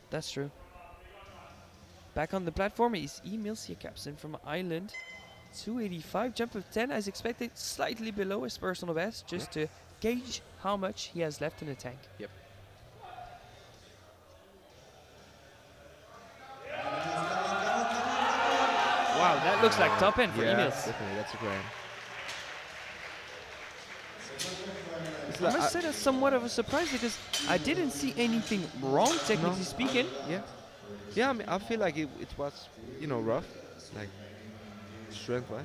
That's true. Back on the platform is Emil Siakapsen from Ireland. 285, jump of 10 as expected, slightly below his personal best, just to gauge how much he has left in the tank. Yep. Wow, that looks like top end for Yeah, Emil. definitely, that's a grand. It's I like, must say that's somewhat of a surprise because I didn't see anything wrong, technically speaking. yeah. Yeah, I mean, I feel like it was, you know, rough, like strength-wise.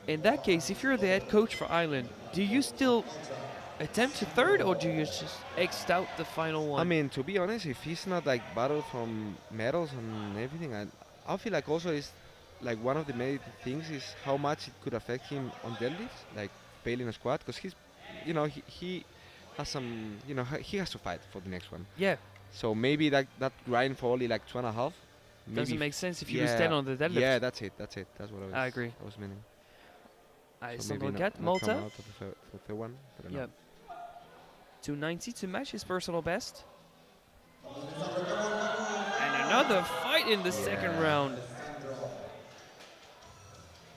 In that case, if you're the head coach for Ireland, do you still attempt a third or do you just X out the final one? I mean, to be honest, if he's not like battled from medals and everything, I feel like also is like one of the main things is how much it could affect him on deadlifts, like failing a squat, because he's, you know, he has some, you know, he has to fight for the next one. yeah, So maybe that grind for only like 2.5. doesn't make sense if you lose 10 on the deadlift. Yeah, that's it. That's what I was. I agree. I was meaning. So maybe Cat, not come Malta, out of the third one. I don't know. yeah. 290 to match his personal best. And another fight in the second round.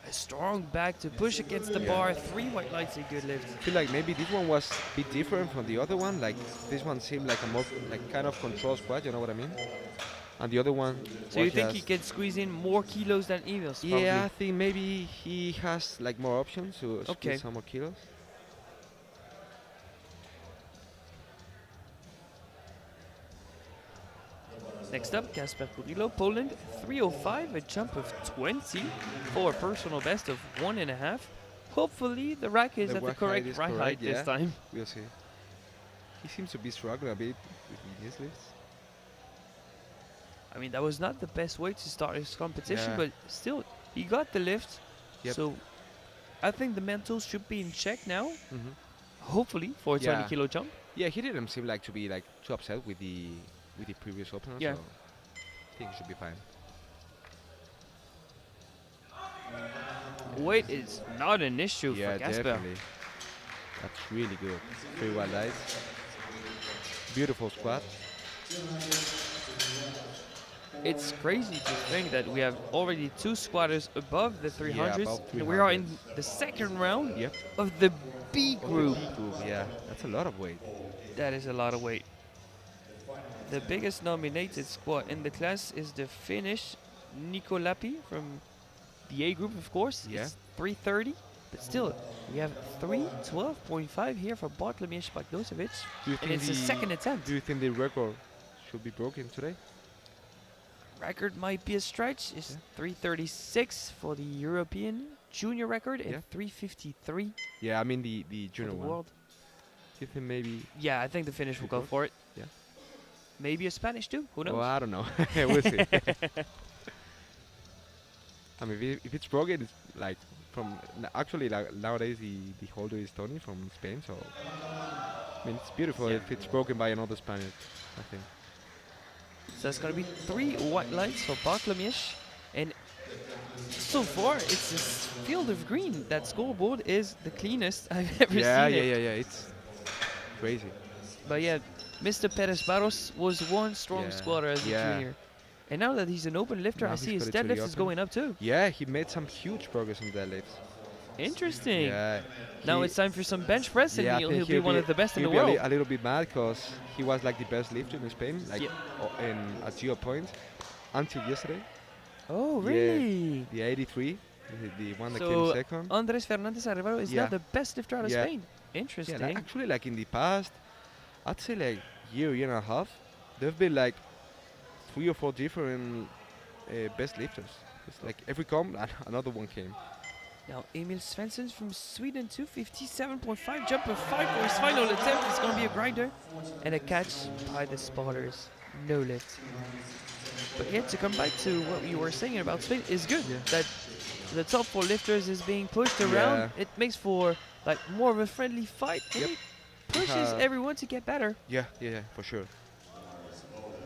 A strong back to push against the bar. 3 white lights, a good lift. I feel like maybe this one was a bit different from the other one. Like this one seemed like a more like kind of control squat. You know what I mean? And the other one. So you was think he just- can squeeze in more kilos than Emil's? Probably. Yeah, I think maybe he has like more options to Okay. squeeze some more kilos. Next up, Kasper Kurillo, Poland, 305, a jump of 20 for a personal best of 1.5. Hopefully the rack is The at the rack height correct is right correct, height this yeah. time. We'll see. He seems to be struggling a bit with his lifts. I mean, that was not the best way to start his competition, Yeah. but still, he got the lift. Yep. So I think the mentals should be in check now, Mm-hmm. hopefully, for a 20 Yeah. kilo jump. Yeah, he didn't seem like to be like too upset with the previous opener. Yeah. So I think he should be fine. weight is not an issue Yeah, for Casper. definitely. That's really good. 3 wide lights. Beautiful squat. It's crazy to think that we have already 2 squatters above the 300s. Yeah, above And we are 300s. in the second round Yep. of the B Of group. the B group, yeah. That's a lot of weight. That is a lot of weight. The biggest nominated squat in the class is the Finnish Nico Lappi from the A group, of course. Yeah. It's 330, but still, we have 312.5 here for Bartlomiej Bagdosevic, Do you and think it's the second attempt. Do you think the record should be broken today? Record might be a stretch. It's Yeah. 336 for the European junior record and Yeah. 353 Yeah, I mean the for junior the one. world. Do you think maybe? Yeah, I think the Finnish will go Record? for it. Yeah. Maybe a Spanish too. Who knows? Well, I don't know. We'll see. I mean, if it's broken, it's like actually like nowadays the holder is Tony from Spain, so I mean it's beautiful Yeah. if it's broken by another Spaniard. I think. So it's gonna be 3 white lights for Bartlomiej, and so far it's a field of green. That scoreboard is the cleanest I've ever Yeah, seen yeah, it. yeah, yeah. It's crazy. But yeah, Mr. Perez Barros was one strong Yeah. squatter as a Yeah. junior, and now that he's an open lifter, Now I he's see his got it to the deadlift is open. going up too. Yeah, he made some huge progress in deadlifts. Interesting. Yeah. Now he- it's time for some bench press, and I he'll think be one of the best in the he'll be world. a little bit mad because he was like the best lifter in Spain, like at 0 points until yesterday. Oh, Yeah. really? The 83, the one that So, came second. Andres Fernandez Arevalo is now Yeah. the best lifter out of Yeah. Spain. Interesting. Yeah, like, actually, like in the past, I'd say like year and a half, there've been like 3 or 4 different best lifters. It's like every comp, another one came. Now Emil Svensson from Sweden, 257.5, jump of 5 for his final attempt. It's going to be a grinder and a catch by the spotters. No lift. But yet to come back to what you were saying about Spain is good. Yeah. That the top 4 lifters is being pushed around. Yeah. It makes for like more of a friendly fight, and Yep. it pushes everyone to get better. Yeah, for sure.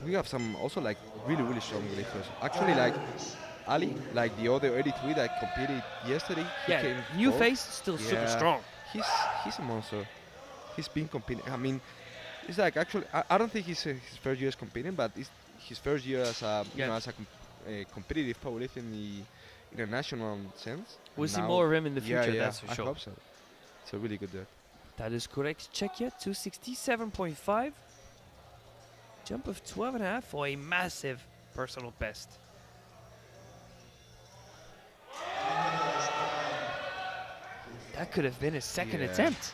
We have some also like really strong lifters. Actually, like Ali, like the other 83 that competed yesterday, he Yeah, came new fourth. face, still super Yeah. strong. He's a monster. He's been competing. I mean, it's like actually I don't think he's his first year is competing, but it's his first year as a you know as a competitive powerlifter in the international sense. We'll see Now- more of him in the future, yeah, that's for I sure. hope so. It's a really good dude. That is correct. Czechia, 267.5. Jump of 12.5 for a massive personal best. That could have been his second Yeah. attempt.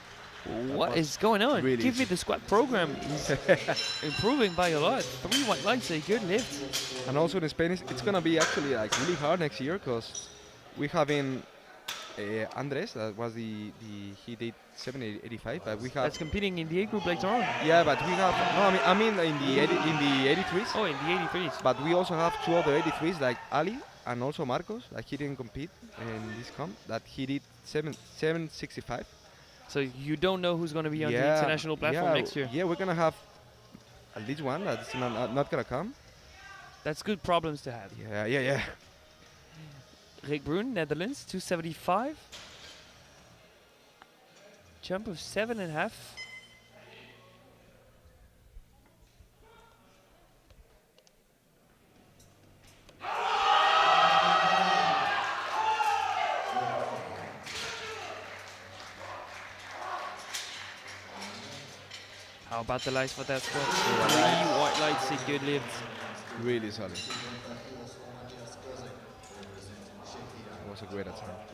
What was is going on? really Give me easy. the squat program. He's improving by a lot. 3 white lights, a good lift. And also in Spain, it's gonna be actually like really hard next year because we having Andres that was the he did 785, but we have That's competing in the A group later on. yeah, but we have no, I mean in the 83s. Oh, in the 83s. But we also have 2 other 83s like Ali and also Marcos. Like he didn't compete in this comp. That he did 765. So you don't know who's going to be on the Yeah, international platform yeah, next year. Yeah, we're gonna have at least one that's not gonna come. That's good problems to have. Yeah. Rick Bruin, Netherlands, 275. Jump of 7.5. How about the lights for that squat? 3 white lights, a good lift. Really solid. It was a great attempt.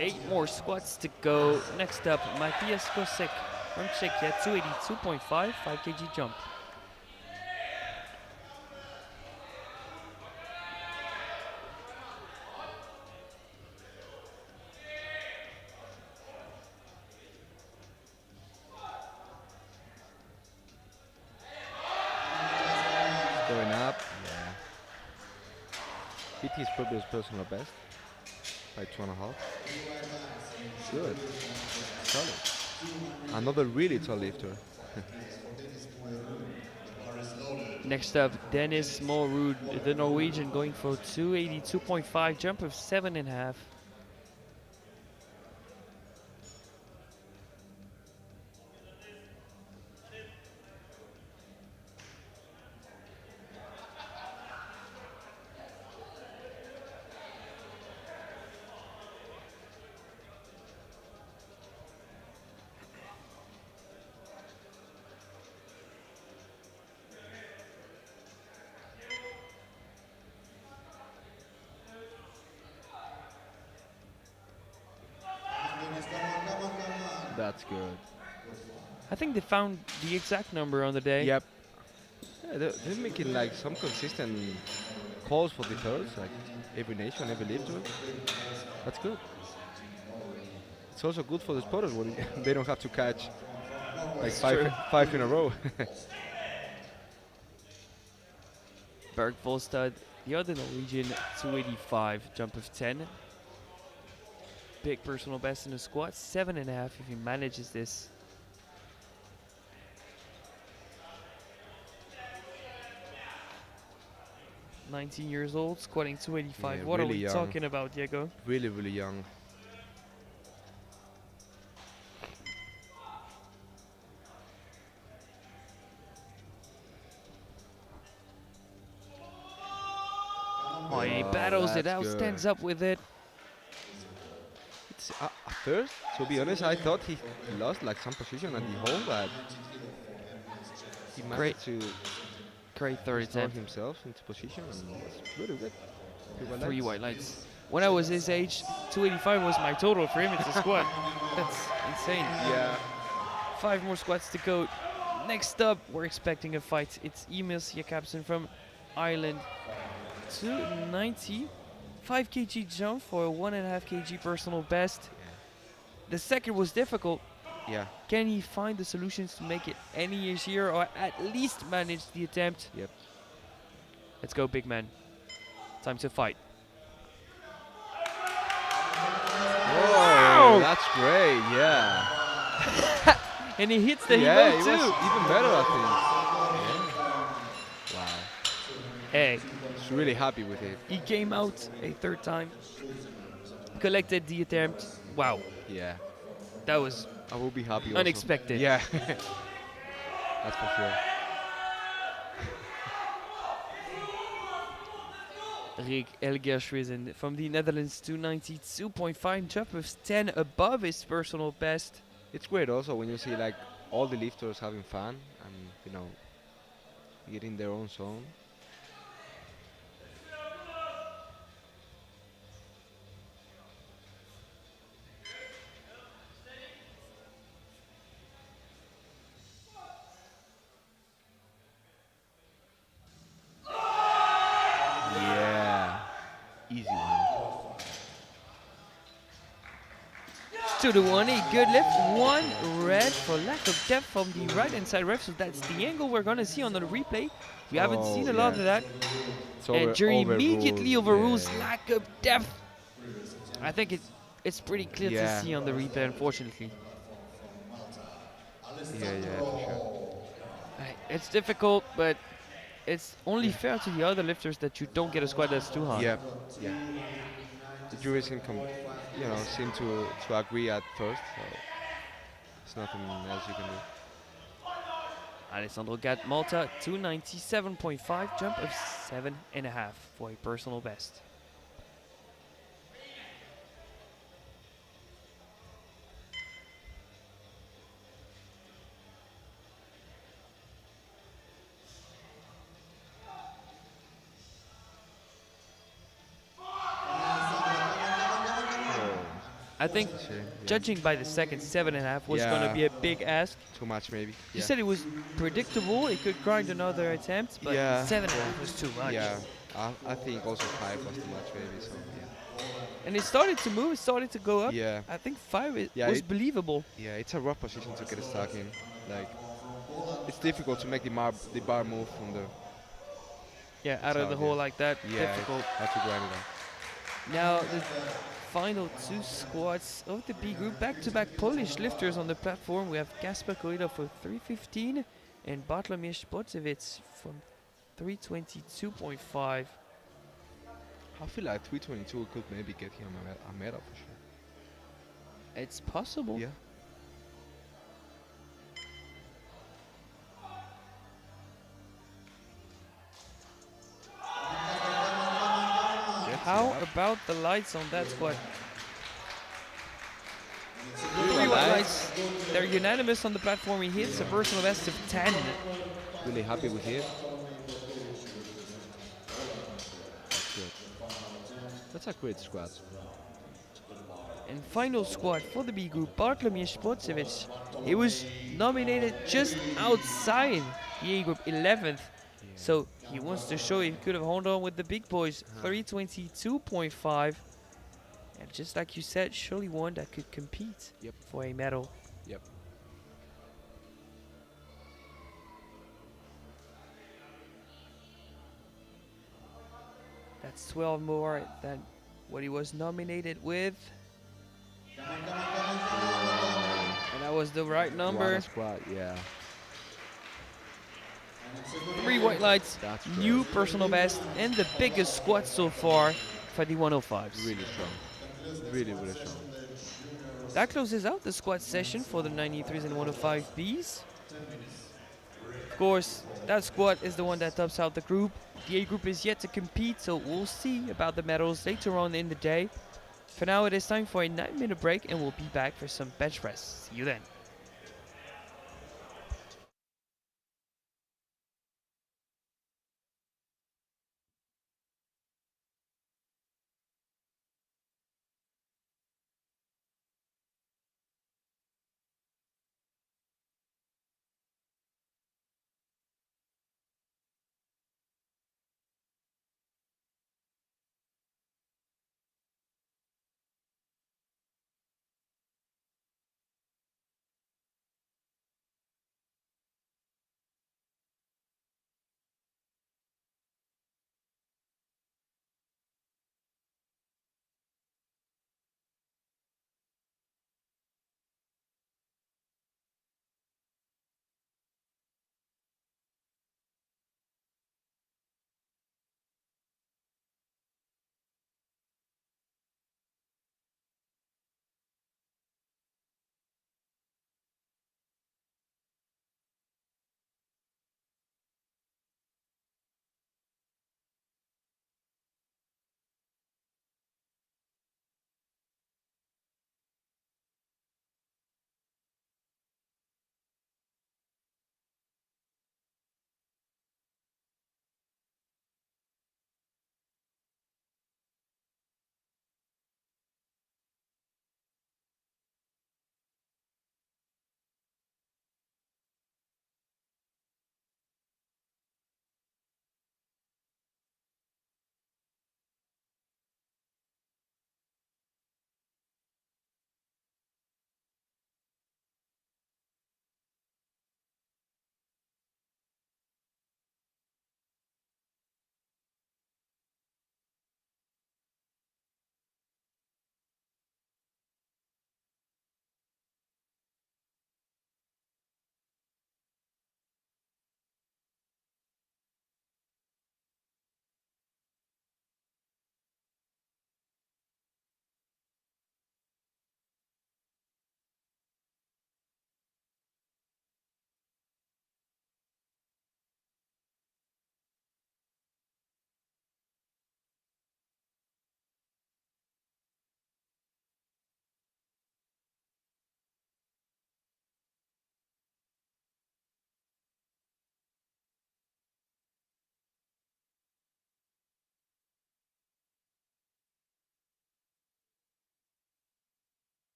8 more squats to go. Next up, Matthias Kosek from Czechia, 282.5, 5 kg jump. Going up. Yeah. Hit his previous personal best by 2.5. Good. Solid. Another really tall lifter. Next up, Dennis Morrud, the Norwegian, going for 282.5, jump of 7.5. That's good. I think they found the exact number on the day. Yep. Yeah, they're making like some consistent calls for the thirds, like every nation, every lifter. That's good. It's also good for the spotters when they don't have to catch like true. five in a row. Berg Volstad, the other Norwegian, 285, jump of 10. Big personal best in the squat, 7.5 if he manages this. "19 years old, squatting 285. Yeah, What are really we young. talking about, Diego? Really, really young. Oh, he battles it out, stands up with it. It's at first, to be honest, I thought he lost like some position at the hole, but he managed to Great third restore attempt. himself into position, and it's really good. Three white lights. When I was his age, 285 was my total for him. It's a squat. That's insane. Yeah. 5 more squats to go. Next up, we're expecting a fight. It's Emils Jakobsen from Ireland. 290. 5 kg jump for a 1.5 kg personal best. The second was difficult. Yeah. Can he find the solutions to make it any easier, or at least manage the attempt? Yep. Let's go, big man. Time to fight. Whoa, that's great. Yeah. And he hits the yeah, hemo it too. was even better, I think. Yeah. Wow. Hey, He's really happy with it. he came out a third time, collected the attempt. Wow, Yeah. that was I will be happy. Also. unexpected. Yeah. That's for sure. Rick Elgerswizen from the Netherlands, 292.5, jump of 10 above his personal best. It's great also when you see like all the lifters having fun and getting their own zone. Yeah, easy one. 2 to 1, a good lift. 1 red for lack of depth from the right hand side ref, so that's the angle we're gonna see on the replay. We haven't seen a lot of that. It's And jury immediately overrules yeah. lack of depth. I think it's pretty clear to Yeah. see on the replay, unfortunately. Yeah, for sure. It's difficult, but it's only fair to the other lifters that you don't get a squat that's too hard. Yeah. The jury seem to agree at first, so there's nothing else you can do. Alessandro Gat Malta, 297.5, jump of 7.5 for a personal best. I think It's a shame, yeah. judging by the second 7.5 was going to Yeah. be a big ask. Too much maybe. You said it was predictable, it could grind another attempt, but Yeah. 7.5 was too much. Yeah, I think also 5 was too much maybe. So And it started to move, it started to go up. yeah. I think 5 Yeah, was it- believable. Yeah, it's a rough position to get stuck in. Like, it's difficult to make the bar move from the. Yeah, out of the hole like that, Yeah, difficult. have to grind it out. Now the final 2 squats of the B group, back-to-back Polish lifters on the platform. We have Kasper Koida for 315 and Bartlomiej Spocevic from 322.5. I feel like 322 could maybe get him a medal for sure. It's possible. Yeah. How about the lights on that squad? Really Three white nice. lights. They're unanimous on the platform. He hits a personal best of 10. Really happy with him. That's good. That's a great squad. And final squad for the B group, Bartlomiej Spocevic. He was nominated just outside the A group, 11th. So he wants to show he could have held on with the big boys, 322.5. And just like you said, surely one that could compete for a medal. Yep. That's 12 more than what he was nominated with. And that was the right number. Squad, yeah. 3 white lights, That's new great. personal best, and the biggest squad so far for the 105s. Really strong. Really, really strong. That closes out the squad session for the 93s and 105Bs. Of course, that squad is the one that tops out the group. The A group is yet to compete, so we'll see about the medals later on in the day. For now, it is time for a 9-minute break, and we'll be back for some bench press. See you then.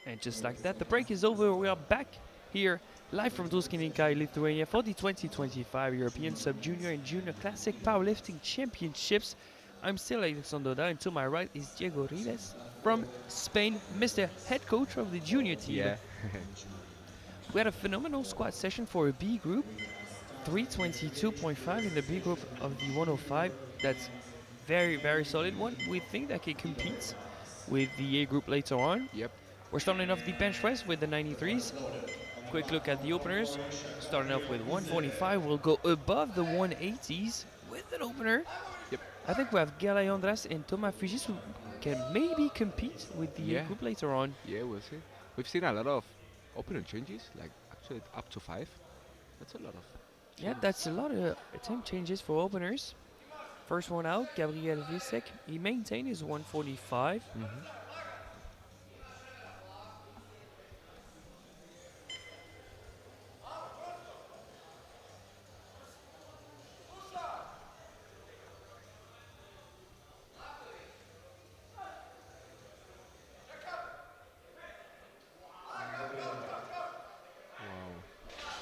And just like that, the break is over. We are back here live from Druskininkai, Lithuania for the 2025 European Sub-Junior and Junior Classic Powerlifting Championships. I'm still Alexander Doda, and to my right is Diego Rives from Spain, Mr. Head Coach of the junior team. Yeah. We had a phenomenal squat session for a B group, 322.5 in the B group of the 105. That's very, very solid one. We think that it competes with the A group later on. Yep. We're starting off the bench press with the 93s. Quick look at the openers. Starting off with 145, we'll go above the 180s with an opener. Yep. I think we have Galay Andras and Thomas Fugis who can maybe compete with the A group later on. Yeah, we'll see. We've seen a lot of opener changes, like actually up to 5. That's a lot of. Yeah, that's a lot of attempt changes for openers. First one out, Gabriel Visek. He maintained his 145. Wow.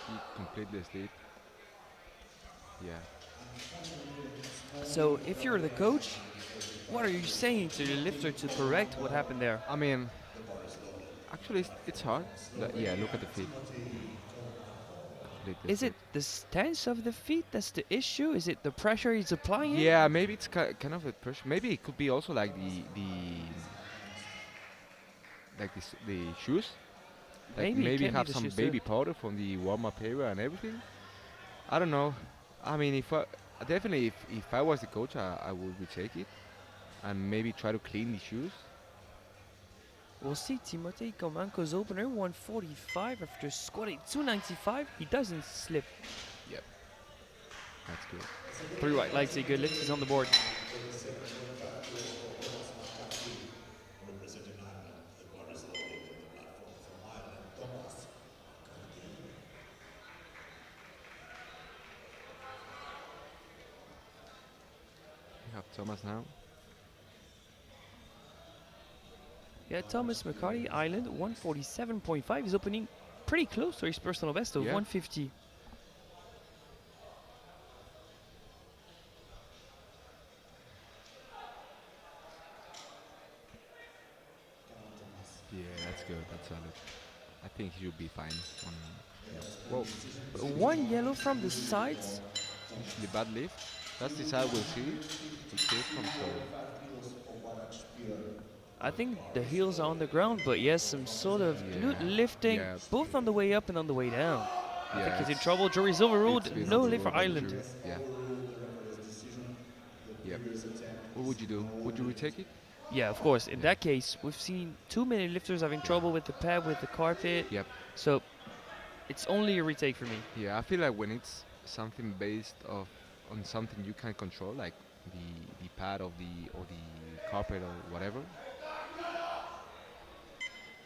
He completely asleep. Yeah. So if you're the coach, what are you saying to the lifter to correct what happened there? I mean, actually, it's hard. Yeah, look at the feet. Is it the stance of the feet that's the issue? Is it the pressure he's applying? Yeah, maybe it's kind of a pressure. Maybe it could be also like the shoes. Like Maybe it maybe can be have the some shoes, baby powder from the warm-up area and everything. I don't know. I mean, if I was the coach, I would retake it and maybe try to clean the shoes. We'll see Timotei Komanko's opener, 145 after squatting 295. He doesn't slip. Yep. That's good. 3 white lights, a good lift. He's on the board. We have Thomas now. Yeah, Thomas McCarty, Island, 147.5. He's opening pretty close to his personal best of 150. Yeah, that's good. That's solid. I think he should be fine. Whoa. One yellow from the sides. Usually bad lift. That's the side we'll see. We see it from so. I think the heels are on the ground, but yes, some sort of glute lifting, both on the way up and on the way down. I think he's in trouble. Jury's overruled. No lift for Island. Yeah. Yep. What would you do? Would you retake it? Yeah, of course. In that case, we've seen too many lifters having trouble with the pad, with the carpet. Yep. So it's only a retake for me. Yeah, I feel like when it's something based on something you can control, like the pad of the carpet or whatever.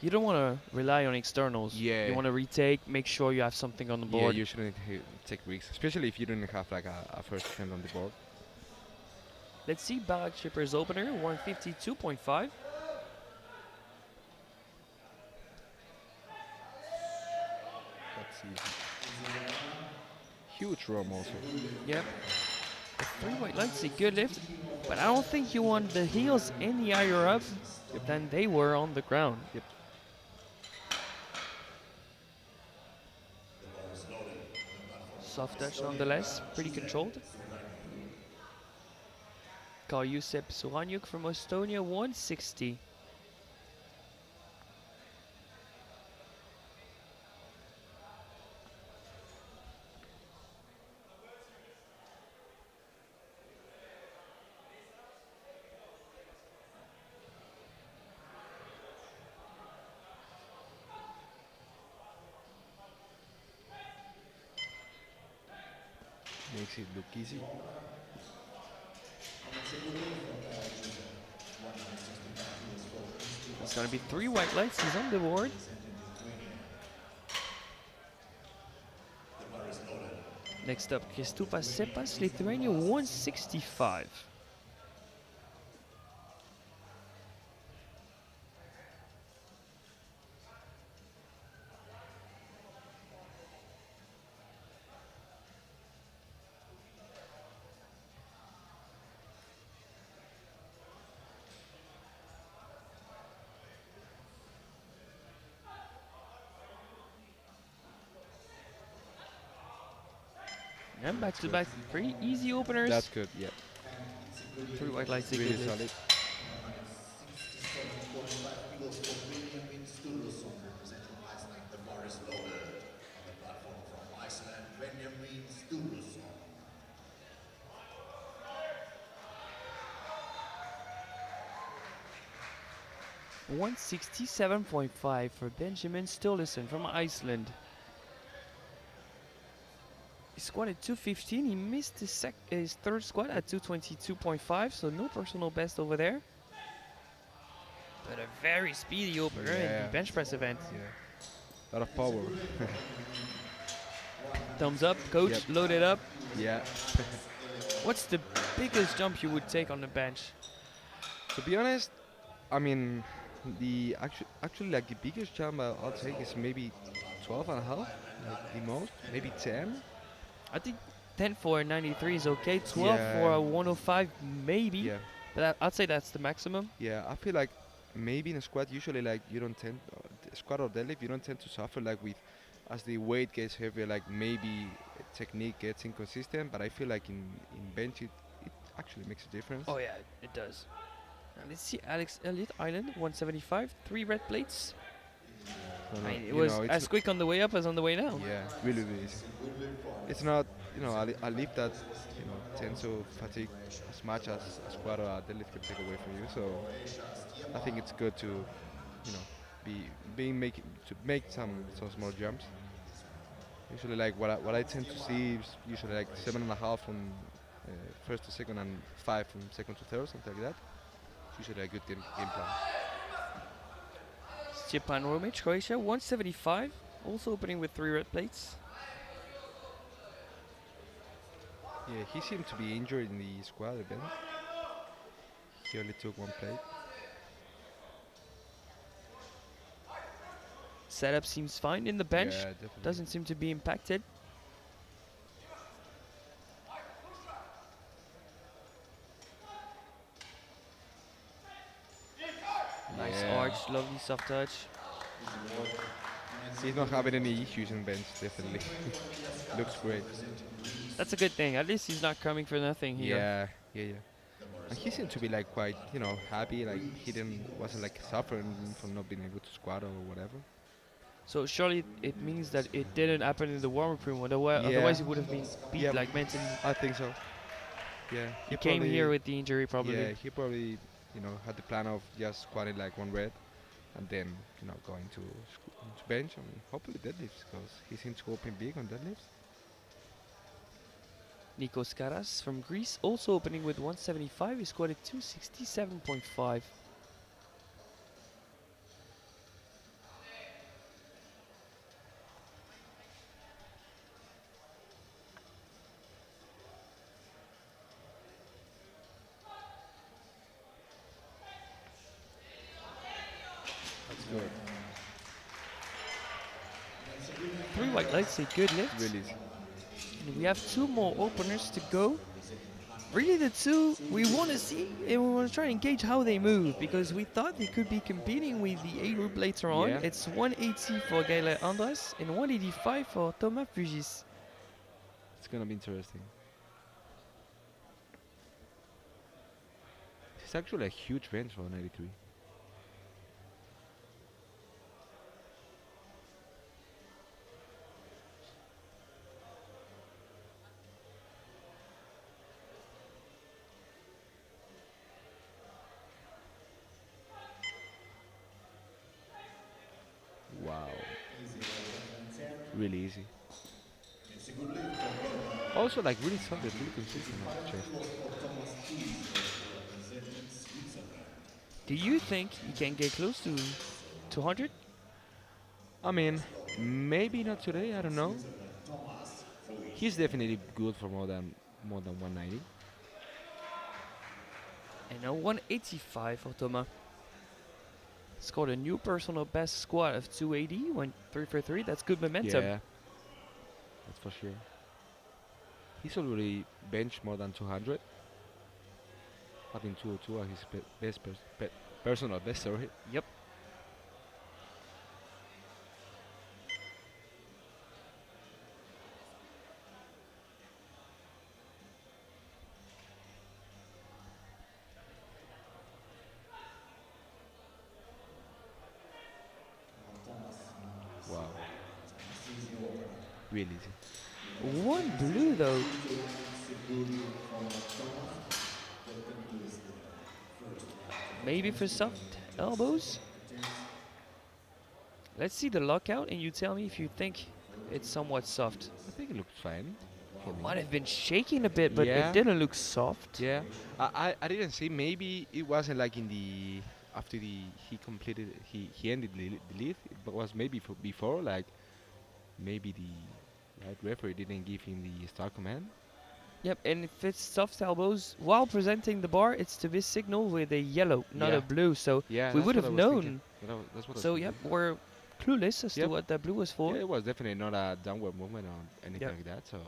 You don't want to rely on externals. Yeah. You want to retake, make sure you have something on the board. Yeah, you shouldn't take risks, especially if you don't have like a first attempt on the board. Let's see Barak Chipper's opener, 152.5. Let's see. Huge ROM also. Yep. The 3 white lights, a good lift, but I don't think you want the heels any higher up than they were on the ground. Yep. Soft touch nonetheless, pretty controlled. Carl Yusep Soranyuk from Estonia, 160. Makes it look easy. It's going to be 3 white lights. He's on the board. Next up, Christopher Sepas, Lithuania, 165. And back That's to good. back, pretty easy openers. That's good. Yeah. 3 white lights, a Really good lift. solid. From 167.5 for Benjamin Sturluson from Iceland. He squatted 215. He missed his third squat at 222.5, so no personal best over there. But a very speedy opener in the Yeah. bench press event. Yeah. A lot of power. Thumbs up, coach, Yep. load it up. Yeah. What's the biggest jump you would take on the bench? To be honest, I mean, the actually like the biggest jump I'll take is maybe 12 and a half, like the most, maybe 10. I think 10 for a 93 is okay, 12 Yeah. for a 105 maybe, Yeah. but I'd say that's the maximum. Yeah, I feel like maybe in a squat usually like you don't tend squat or deadlift you don't tend to suffer like with as the weight gets heavier like maybe technique gets inconsistent, but I feel like in bench it actually makes a difference. Oh yeah, it does. Now let's see Alex Elliott Island, 175, 3 red plates. So I mean, it you was know, it's as quick on the way up as on the way down. yeah, really easy. It's not a lift that tends to fatigue as much as a squat or a deadlift can take away from you. So I think it's good to make some small jumps. Usually, like what I tend to see is usually like 7.5 from first to second and 5 from second to third, something like that. It's usually a good game plan. Stepan Romic, Croatia, 175, also opening with 3 red plates. Yeah, he seemed to be injured in the squad event. He only took 1 plate. Setup seems fine in the bench, Yeah, definitely. doesn't seem to be impacted. Nice Yeah. arch, lovely soft touch. He's not having any issues in bench, definitely. Looks great. That's a good thing, at least he's not coming for nothing here. Yeah. And he seemed to be like quite, happy. Like he wasn't like suffering from not being able to squat or whatever. So surely it means that it didn't happen in the warm-up room, Yeah. otherwise he would have been beat Yep. like mentally. I think so. Yeah. He came here with the injury probably. Yeah, he probably, had the plan of just squatting like 1 rep, and then, going to bench and hopefully deadlifts because he seems to open big on deadlifts. Nikos Karas from Greece, also opening with 175. He squatted 267.5. That's good. 3 white lights, a good lift. Really easy. And we have 2 more openers to go. Really the 2 we want to see, and we want to try and gauge how they move, because we thought they could be competing with the A group later on. Yeah. It's 180 for a guy like Andras and 185 for Thomas Fugis. It's gonna be interesting. It's actually a huge bench for 93. Wow. Really easy. Also, like really solid, really consistent on the chest. Do you think he can get close to 200? I mean, maybe not today. I don't know. He's definitely good for more than 190. And now 185 for Thomas. Scored a new personal best squat of 280, went 3 for 3. That's good momentum. Yeah, that's for sure. He's already benched more than 200. Having 202 at his personal best, sorry. Yep. Really easy. One blue though. Maybe for soft elbows. Let's see the lockout and you tell me if you think it's somewhat soft. I think it looks fine for me. Might have been shaking a bit, but it Yeah. didn't look soft. Yeah, I didn't see. Maybe it wasn't like in the after the he completed he ended the lead. It was maybe before, like maybe the right referee didn't give him the start command. Yep, and if it's soft elbows, while presenting the bar, it's to be signaled with a yellow, not Yeah. a blue. So Yeah, we that's would what I have was thinking. known. That's what I was So thinking. yep, we're clueless as to Yep. what that blue was for. Yeah, it was definitely not a downward movement or anything Yep. like that. So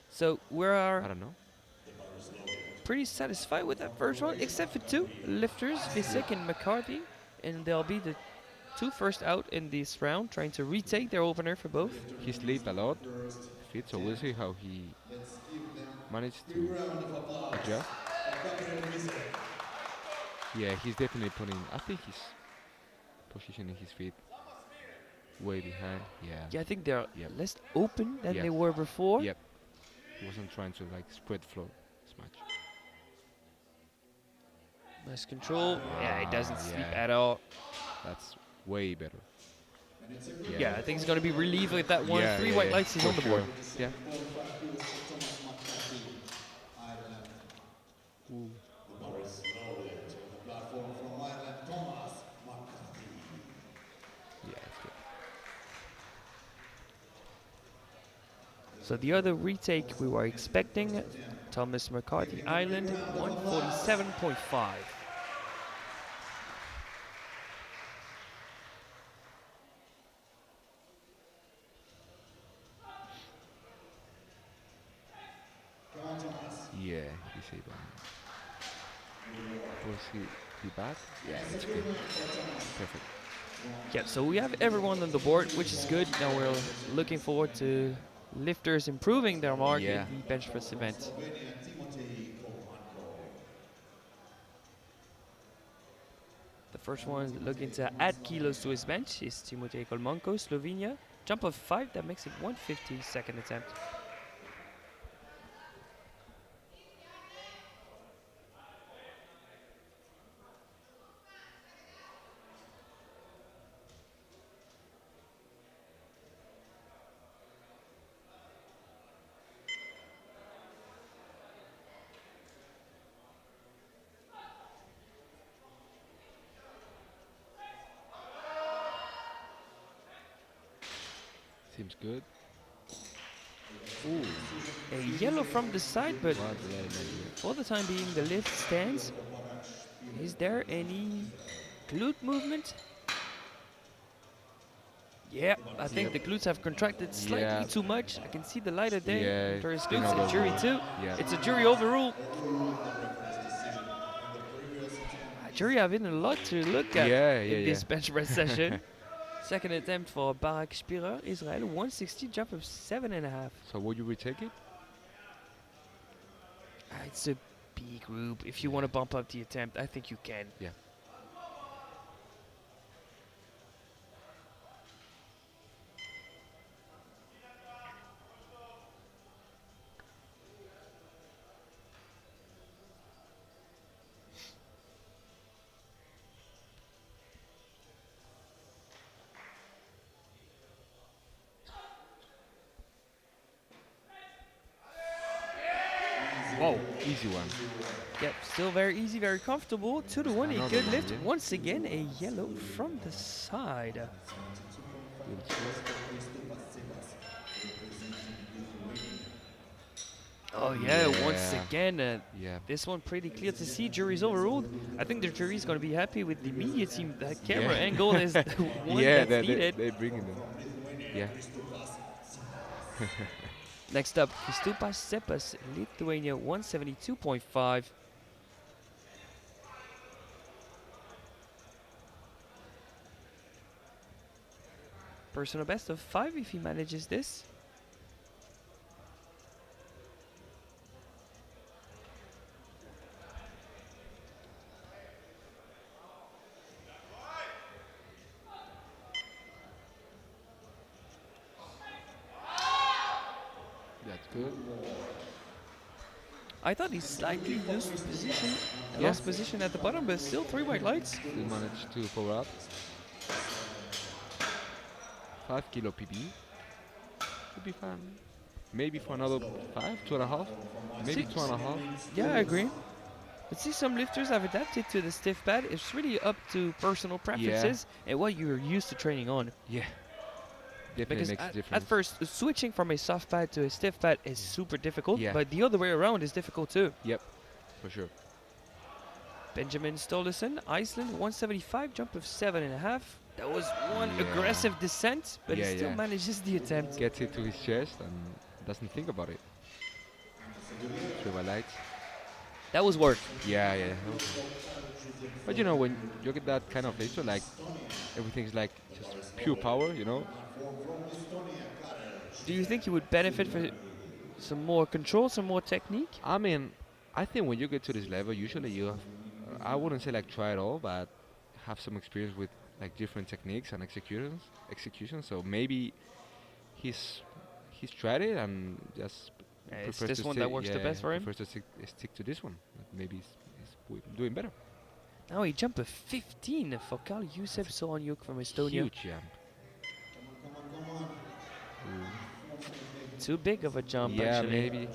So we I are don't know. pretty satisfied with that first one, except for two lifters, Visick and McCarthy, and they'll be the two first out in this round, trying to retake their opener for both. He slipped a lot, fit. So we'll see how he managed to adjust. Yeah, he's definitely putting. I think he's positioning his feet way behind. Yeah. Yeah, I think they're Yep. less open than Yep. they were before. Yep. He wasn't trying to like spread the floor as much. Nice control. Yeah, it doesn't sleep Yeah. at all. That's way better. Yeah, I think he's going to be relieved with that one. Yeah, Three yeah, white yeah, lights, he's for on the sure. board. Yeah. Yeah, it's good. So the other retake we were expecting, Thomas McCarthy Island, 147.5. Yeah, he's able. Was he back? Yeah, it's good. Perfect. Yeah, so we have everyone on the board, which is good. Now we're looking forward to lifters improving their mark Yeah. in the bench press event. The first one looking to add kilos to his bench is Timotei Kolmanko, Slovenia. Jump of 5, that makes it 150 second attempt. Seems good. Ooh, a yellow from the side, but What did I imagine? for the time being the lift stands. Is there any glute movement? Yeah, I think the glutes have contracted slightly Yeah. too much. I can see the lighter there. Yeah, There is it's been glutes and jury overruled. too. Yeah. It's a jury overrule. Jury have been a lot to look at in this bench press session. Second attempt for Barak Spirer, Israel, 160, jump of 7.5. So would you retake it? It's a B group. If you want to bump up the attempt, I think you can. Yeah. Whoa. Easy one. Yep, still very easy, very comfortable. 2 to 1, a Another good one, lift. yeah. Once again, a yellow from the side. Good shot. Oh yeah, once Yeah. again, Yeah. this one pretty clear to see. Jury's overruled. I think the jury's going to be happy with the media team. That camera Yeah. angle is the one Yeah, that's needed. they bringing them. Yeah. Next up, Kristupas Sepas, Lithuania, 172.5. Personal best of 5 if he manages this. Good. I thought he slightly lost position, Yeah. lost position at the bottom, but still 3 white lights. Still managed to power up. 5 kilo PB. Should be fun. Maybe for another 5, 2.5. Maybe See- 2.5. Yeah, I agree. But see, some lifters have adapted to the stiff pad. It's really up to personal preferences and what you're used to training on. Yeah. Definitely Because makes a at difference. first, switching from a soft pad to a stiff pad is super difficult, Yeah. but the other way around is difficult too. Yep. For sure. Benjamin Stolesen, Iceland, 175, jump of 7.5. That was one Yeah. aggressive descent, but Yeah, he still yeah. manages the attempt. Gets it to his chest and doesn't think about it. 3 white lights. That was work. Yeah, yeah. Okay. But you know, when you get that kind of lifter, like everything's like just pure power, you know? Do you think you would benefit for some more control, some more technique? I mean, I think when you get to this level, usually you have, I wouldn't say like try it all, but have some experience with like different techniques and executions. So maybe he's tried it and just It's prefers this to one that works the best for him. Prefers to stick to this one. Maybe he's doing better. Now he jumped a 15 for Carl Youssef Soranyuk from Estonia. Huge jump. Too big of a jump, Yeah, actually. maybe.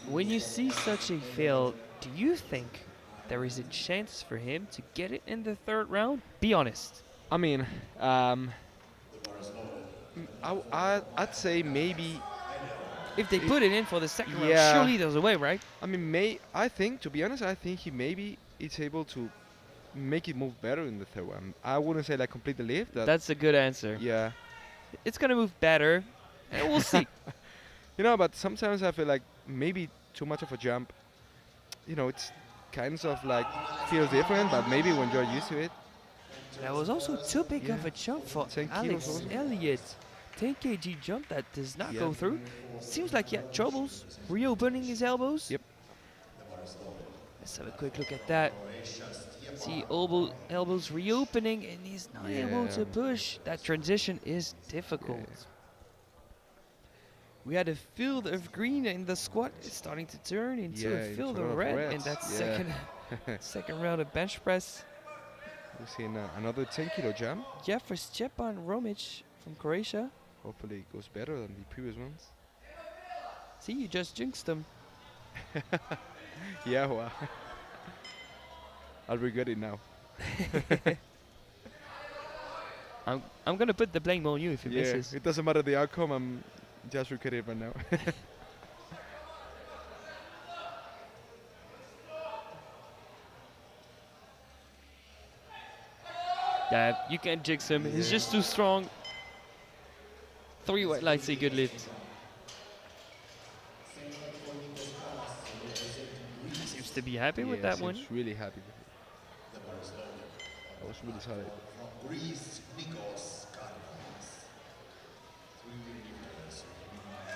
When you see such a fail, do you think there is a chance for him to get it in the third round? Be honest. I mean, I'd say maybe. If they put it in for the second round, Yeah. surely there's a way, right? I mean, I think, to be honest, I think he maybe is able to make it move better in the third one. I wouldn't say like complete the lift. That's a good answer. Yeah. It's gonna move better, and we'll see. You know, but sometimes I feel like maybe too much of a jump. You know, it's kind of like feels different, but maybe when you're used to it. That was also too big of Yeah. a jump for 10 kilos Alex also. Elliott. 10 kg jump that does not Yeah. go through. Seems like he had troubles reopening his elbows. Yep. Let's have a quick look at that. See elbows reopening and he's not able to Yeah. push. That transition is difficult. Yeah. We had a field of green in the squat. It's starting to turn into Yeah, a into field a lot of of red in reds. that Yeah. second round of bench press. We've seen another 10 kilo jump. Yeah, for Stepan Romic from Croatia. Hopefully it goes better than the previous ones. See, you just jinxed them. Yeah, well. I'll regret it now. I'm gonna put the blame on you if he Yeah, misses. it doesn't matter the outcome. I'm just regretting it right now. Yeah, you can't jinx him. He's Yeah. just too strong. 3 white lights, a good lift. Seems to be happy with that one. Seems really happy with it. That was really solid.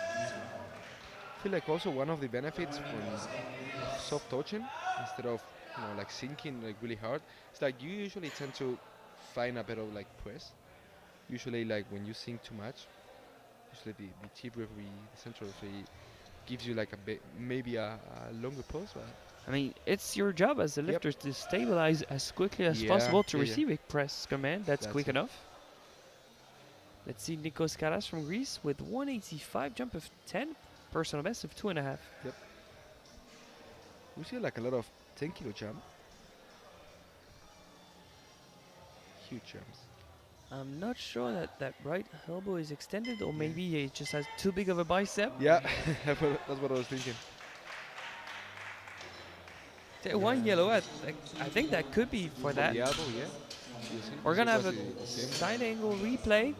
I feel like also one of the benefits from soft touching instead of like sinking like really hard, it's like you usually tend to find a better like press. Usually like when you sink too much, usually the chief referee, the central referee gives you like a bit maybe a longer pause. But I mean, it's your job as a Yep. lifter to stabilize as quickly as Yeah, possible to yeah, yeah. receive a press command that's quick it. enough. Let's see Nikos Karas from Greece with 185 jump of 10, personal best of 2.5. we see like a lot of 10 kilo jump. Huge jumps. I'm not sure that right elbow is extended, or maybe it just has too big of a bicep. Yeah, that's what I was thinking. One yellow, I think that could be for that. The elbow, yeah. You see- We're you gonna see have a what's the same? side angle replay.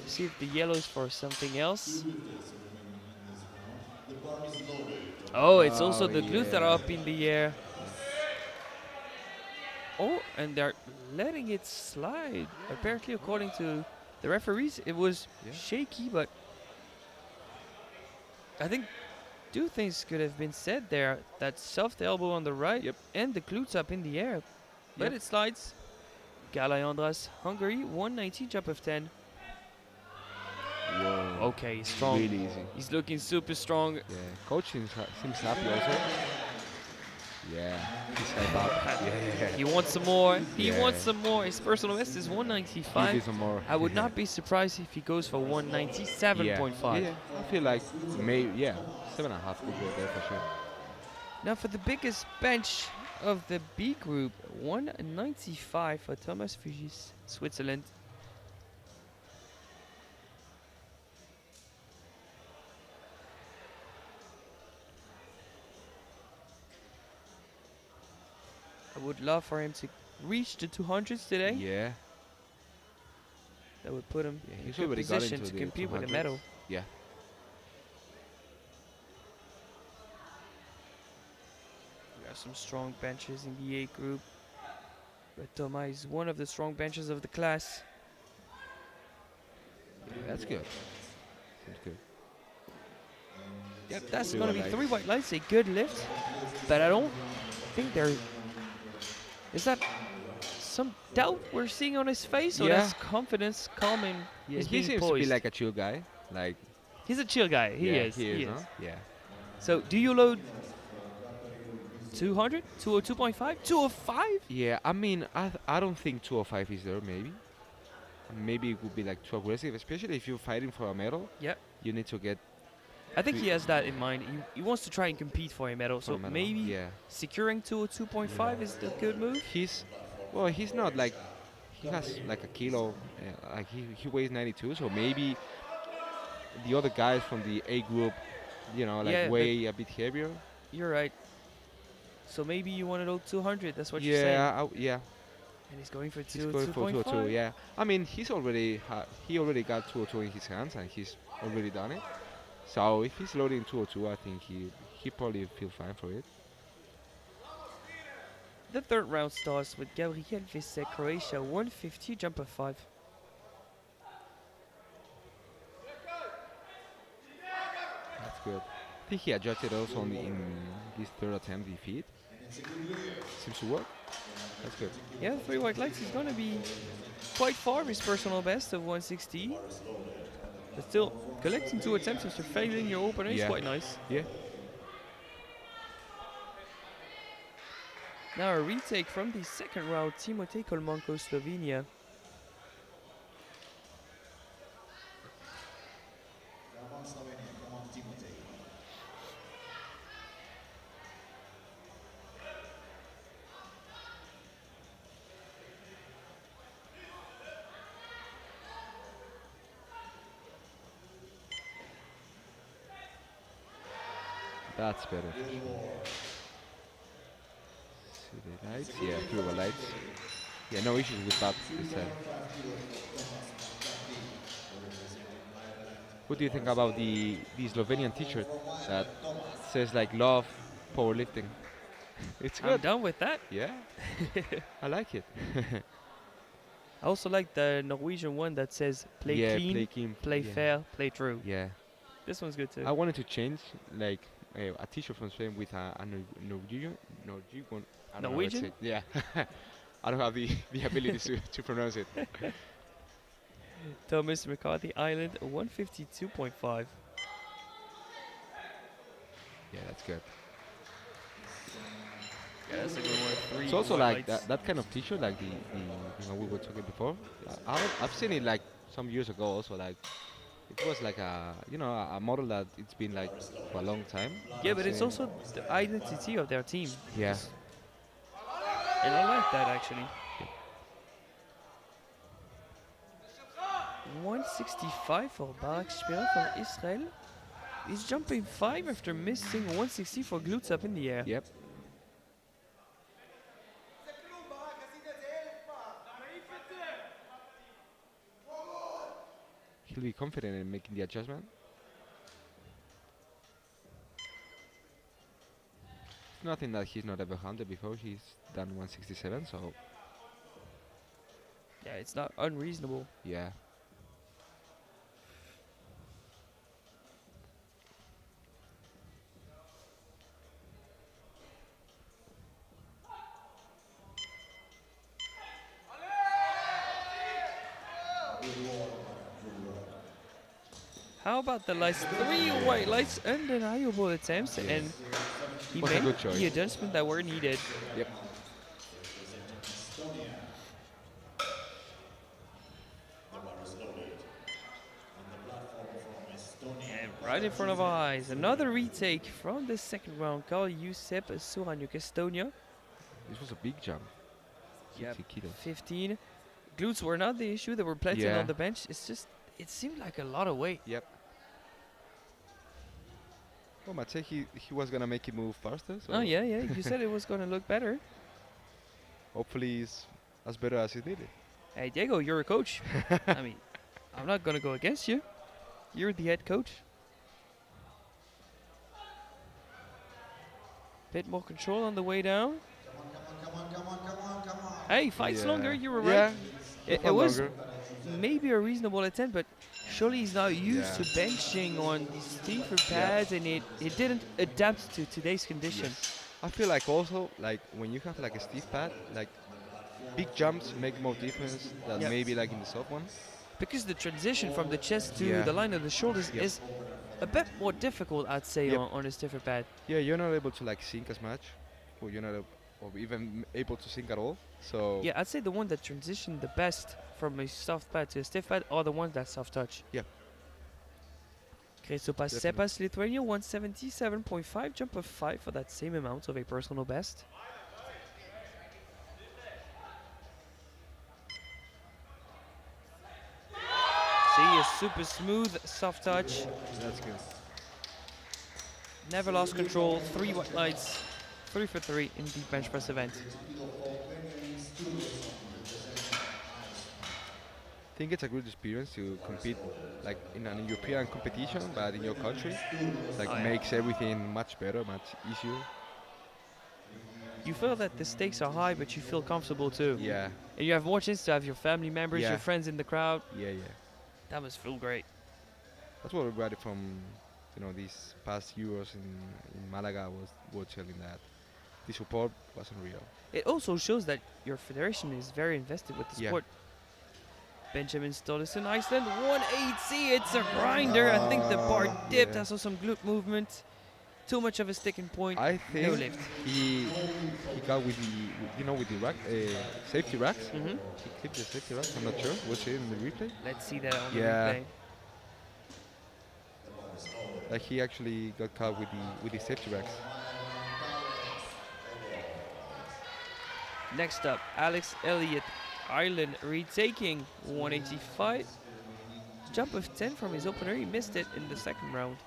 See if the yellow's for something else. Oh, it's also Oh, the glutes that are yeah. up in the air. Oh, and they're letting it slide. Apparently, according to the referees, it was Yeah. shaky, but I think two things could have been said there. That soft elbow on the right Yep. and the glutes up in the air. But Yep. it slides. Galayandras, Hungary, 190 jump of 10. Whoa. Okay, he's strong. Really easy. He's looking super strong. Yeah. Coach seems happy also. Yeah. He's hype up. Yeah. He wants some more. He Yeah. wants some more. His personal best is Give me 195. some more. I would not be surprised if he goes for 197.5. Yeah. I feel like 7.5 could go there for sure. Now for the biggest bench of the B group, 195 for Thomas Fugis, Switzerland. I would love for him to reach the 200s today. Yeah. That would put him in He's good already got position into to the compete with a 200s. medal. Yeah. We have some strong benches in the A group. But Thomas is one of the strong benches of the class. Yeah, that's good. That's good. Yep, that's Three going to white be lights. 3 white lights, a good lift. But I don't think there... Is that some doubt we're seeing on his face? Or Yeah. that's confidence, calm, and Yeah, he's he being seems poised? to be like a chill guy. Like He's a chill guy. He yeah, is. He is, huh? Yeah. So, do you load 200? 202.5? 205? Yeah, I mean, I don't think 205 is there, maybe. Maybe it would be like too aggressive, especially if you're fighting for a medal. Yep. You need to get I think he has that in mind. He wants to try and compete for a medal. for So a medal. maybe Yeah. securing 202.5 is the good move. He's not like, he has like a kilo, like he weighs 92, so maybe the other guys from the A group, like Yeah, weigh a bit heavier. You're right. So maybe you want to load 200. That's what you're saying. Yeah. And he's going for He's going for 202. 202.5. Yeah. I mean, he already got 202 in his hands, and he's already done it. So if he's loading 202, I think he probably feel fine for it. The third round starts with Gabriel Visek, Croatia, 150, jumper 5. That's good. I think he adjusted also in this third attempt defeat. Seems to work. That's good. Yeah, 3 white lights is going to be quite far his personal best of 160. But still, collecting 2 attempts after failing your opener is Yeah. quite nice. Yeah. Now a retake from the second round, Timotej Kolmanko, Slovenia. That's better. See the lights? Yeah, fewer lights. Yeah, no issues with that. What do you think about the Slovenian t-shirt that says like love powerlifting? It's I'm good. down with that. Yeah, I like it. I also like the Norwegian one that says play yeah, clean, play clean, play yeah. fair, play true. Yeah, This one's good too. I wanted to change like a t-shirt from Spain with a Norwegian. I don't know how to say Norwegian? it. Yeah, I don't have the ability to pronounce it. Thomas McCarthy Island, 152.5. Yeah, that's good. Yeah, that's a good one. 3 It's also white like lights. that kind of t-shirt, like the we were talking before. I've seen it like some years ago. Also, like it was like a model that it's been like for a long time. Yeah, I've but it's seen- also the identity of their team. yeah. And I like that actually. 165 for Barak Shpira from Israel. He's jumping 5 after missing 160 for glutes up in the air. Yep. He'll be confident in making the adjustment. It's nothing that he's not ever handled before. He's done 167, so Yeah, it's not unreasonable. yeah. How about the lights? 3 white lights, undeniable attempts, Yes. and he Was a made good choice. the adjustment that were needed. Yep. And right in front of our eyes, another retake from the second round called Josep Soraniuk, Estonia. This was a big jump. Yep. 60 kilos. 15. Glutes were not the issue, they were planted Yeah. on the bench. It's just, it seemed like a lot of weight. Yep. Well, Mate, he was gonna make it move faster. So Oh, yeah, you said it was going to look better. hopefully it's as better as it did it. Hey, Diego, you're a coach. I mean, I'm not going to go against you. You're the head coach. Bit more control on the way down. Hey, fights Yeah. longer, you were Yeah. right. It felt was longer. maybe a reasonable attempt, but surely he's not used Yeah. to benching on these stiffer pads, and it didn't adapt to today's condition. Yes. I feel like also like when you have like a stiff pad, like big jumps make more difference than Yep. maybe like in the soft one. Because the transition from the chest to Yeah. the line of the shoulders Yep. is a bit more difficult, I'd say, Yep. on a stiffer pad. Yeah, you're not able to like sink as much, or you're not or even able to sink at all. So Yeah, I'd say the one that transitioned the best from a soft pad to a stiff pad are the ones that soft touch. Yeah. Christopas Definitely. Sepas, Lithuania, 177.5, jump of 5 for that same amount of a personal best. See, a super smooth soft touch. that's good. Never lost control. 3 white lights. 3 for 3 in the bench press event. I think it's a good experience to compete like in an European competition, but in your country, like Oh, yeah. makes everything much better, much easier. You feel that the stakes are high, but you feel comfortable too. Yeah, And you have more chance to have your family members, Yeah. your friends in the crowd. yeah. That must feel great. That's what everybody from these past Euros in Malaga were telling that the support was unreal. It also shows that your federation is very invested with the Yeah. sport. Benjamin Stolison, Iceland, 180. It's a grinder. I think the bar dipped. Yeah. I saw some glute movement. Too much of a sticking point. I No think lift. he got with with the rack, safety racks. Hmm. He clipped the safety racks. I'm not sure. We'll see it in the replay. Let's see that on the Yeah. replay. Like he actually got caught with the safety racks. Next up, Alex Elliott, Ireland, retaking 185. Jump of 10 from his opener. He missed it in the second round.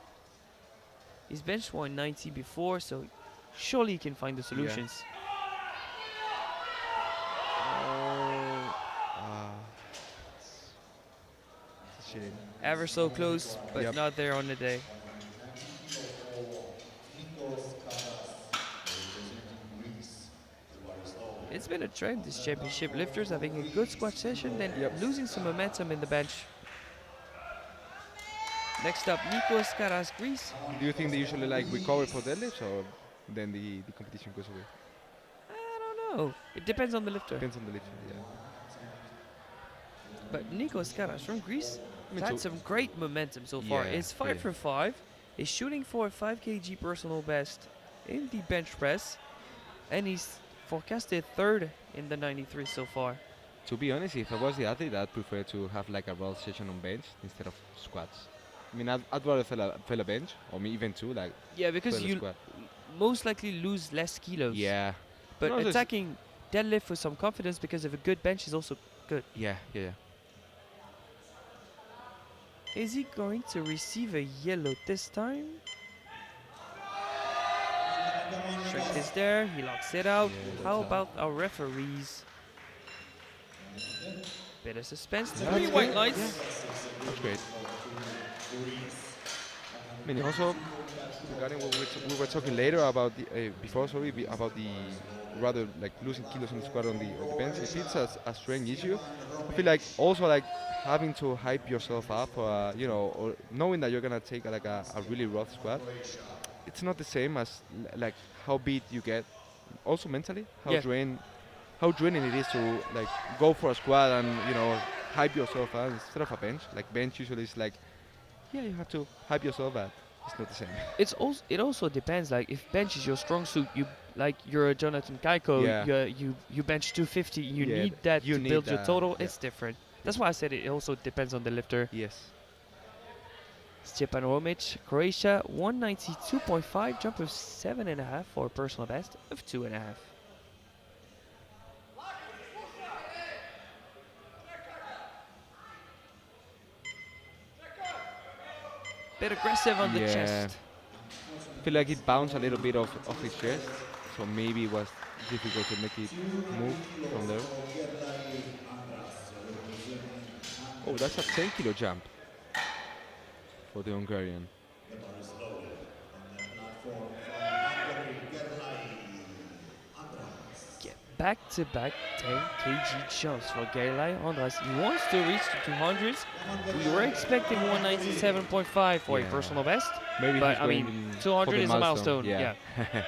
He's benched 190 before, so surely he can find the solutions. Oh, Ah, it's a shame. ever so close, but Yep. not there on the day. It's been a trend, this championship. Lifters having a good squat session, then Yep. losing some momentum in the bench. Next up, Nikos Karas, Greece. Do you think they usually like recover for deadlifts, or then the competition goes away? I don't know. It depends on the lifter. Depends on the lifter. Yeah. But Nikos Karas from Greece Me had too. some great momentum so far. Yeah, It's 5 yeah. for 5. He's shooting for a 5 kg personal best in the bench press. And he's forecasted third in the 93 so far. To be honest, if I was the athlete, I'd prefer to have like a roll session on bench instead of squats. I mean, I'd rather fill a bench, or me even two, like Yeah, because fill a you squat. most likely lose less kilos. Yeah. But No, there's- attacking deadlift with some confidence because of a good bench is also good. Yeah. Is he going to receive a yellow this time? Strength is there. He locks it out. Yeah, How that's about our referees? Bit of suspense. Yeah, 3 that's white good. lights. That's great. I mean, also regarding what we were talking later about about the rather like losing kilos on the squat on the bench. If it's a strength issue, I feel like also like having to hype yourself up, or knowing that you're gonna take like a really rough squat. It's not the same as like how beat you get. Also mentally, Yeah. how draining it is to like go for a squat and hype yourself up instead of a bench. Like bench usually is like yeah, you have to hype yourself, but it's not the same. It also depends. Like if bench is your strong suit, you're a Jonathan Kaiko, Yeah. you bench 250. You Yeah, need that you to need build your that. total. Yeah. It's different. That's why I said it also depends on the lifter. Yes. Stjepan Romic, Croatia, 192.5, jump of 7.5 for a personal best of 2.5. Bit aggressive on the Yeah. chest. I feel like it bounced a little bit off his chest, so maybe it was difficult to make it move from there. Oh, that's a 10 kilo jump for the Hungarian. Yeah, back-to-back 10 kg jumps for Gerlai Andras. He wants to reach the 200s. We were expecting 197.5 for a Yeah. personal best, Maybe but he's I going mean, for 200 the is a milestone. Yeah. Yeah,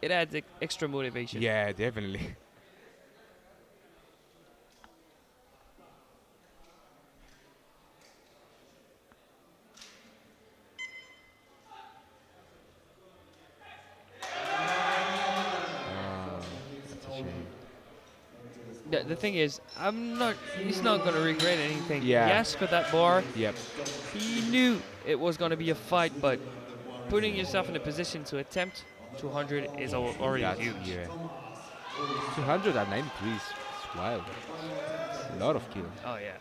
it adds extra motivation. Yeah, definitely. That's a shame. The thing is, he's not gonna regret anything. Yeah. He asked for that bar. Yep. He knew it was gonna be a fight, but putting yourself in a position to attempt 200 is already That's huge. yeah. 293 is wild. It's a lot of kilos. Oh yeah.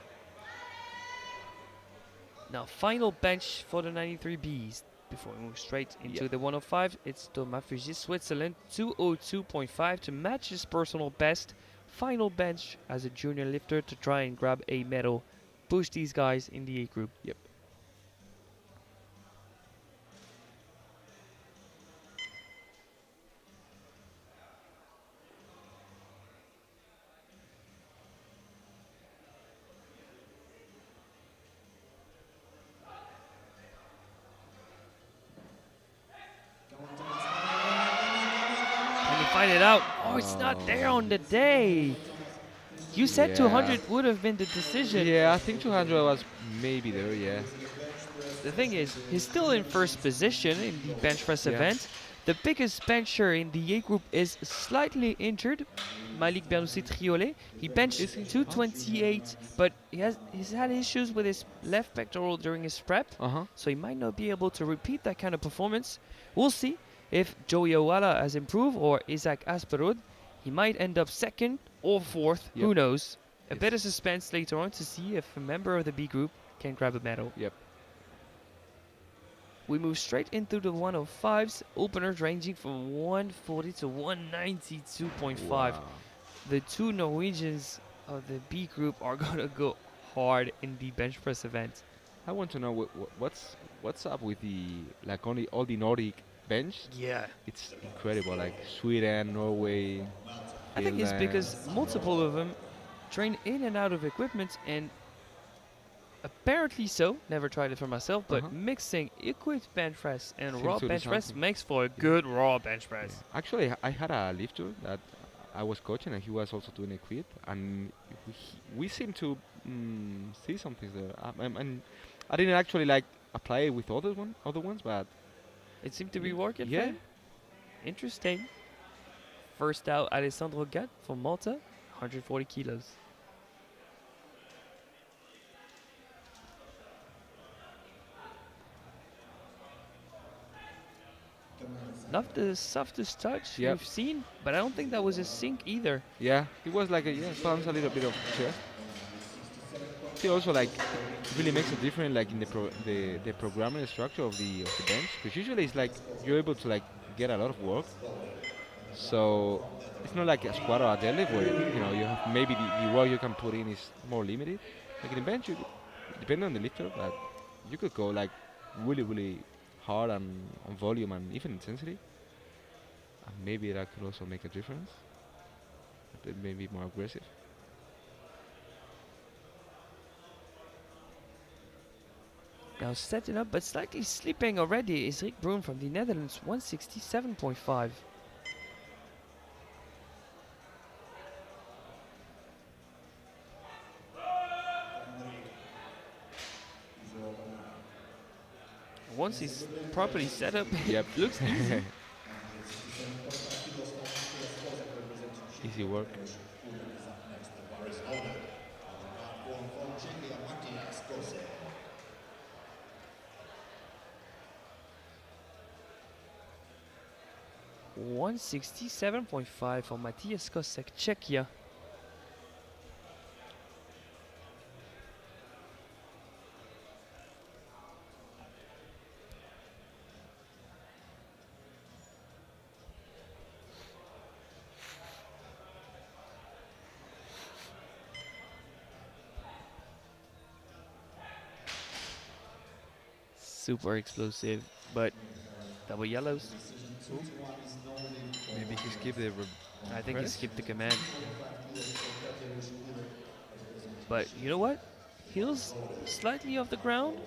Now final bench for the 93Bs. Before we move straight into Yep. the 105, it's Thomas Fugis, Switzerland, 202.5 to match his personal best. Final bench as a junior lifter to try and grab a medal. Push these guys in the A group. Yep. Can you find it out? Oh, it's not there on the day. You said Yeah. 200 would have been the decision. Yeah, I think 200 was maybe there. Yeah. The thing is, he's still in first position in the bench press Yeah. event. The biggest bencher in the A group is slightly injured, Malik Bernoussi Triolet. He benched Is he? 228, but he's had issues with his left pectoral during his prep, Uh-huh. so he might not be able to repeat that kind of performance. We'll see if Joey Owala has improved or Isaac Asperud. He might end up second or fourth, who Yep. knows. A Yes. bit of suspense later on to see if a member of the B group can grab a medal. Yep. We move straight into the 105s, openers ranging from 140 to 192.5. Wow. The two Norwegians of the B group are gonna go hard in the bench press event. I want to know what's up with the like only all the Nordic bench. Yeah. It's incredible. Like Sweden, Norway. I think it's Finland. because multiple of them train in and out of equipment, and apparently so, never tried it for myself, but Uh-huh. mixing equipped bench press and Seems raw to do bench press something. makes for a good raw bench press. Yeah. Actually, I had a lifter that I was coaching, and he was also doing a quit, and we seem to see something there. And I didn't actually like apply it with other ones, but It seemed to be working for yeah. him. Interesting. First out, Alessandro Gatt from Malta, 140 kilos. Not the softest touch Yep. we've seen, but I don't think that was a sink either. Yeah, it was like bounce a little bit of chest. He also like really makes a difference like in the programming structure of the bench, because usually it's like you're able to like get a lot of work. So it's not like a squat or a deadlift where you have maybe the work you can put in is more limited. Like in the bench, depending on the lifter, but you could go like really hard on volume and even intensity, and maybe that could also make a difference. Maybe more aggressive. Now setting up, but slightly sleeping already, is Rick Broen from the Netherlands, 167.5. once he's properly set up, Yep. it looks easy. Easy work. 167.5 for Matthias Kosek, Czechia. Super explosive, but double yellows. Ooh. Maybe he skipped the I think he press? skipped the command. But you know what? Heels slightly off the ground.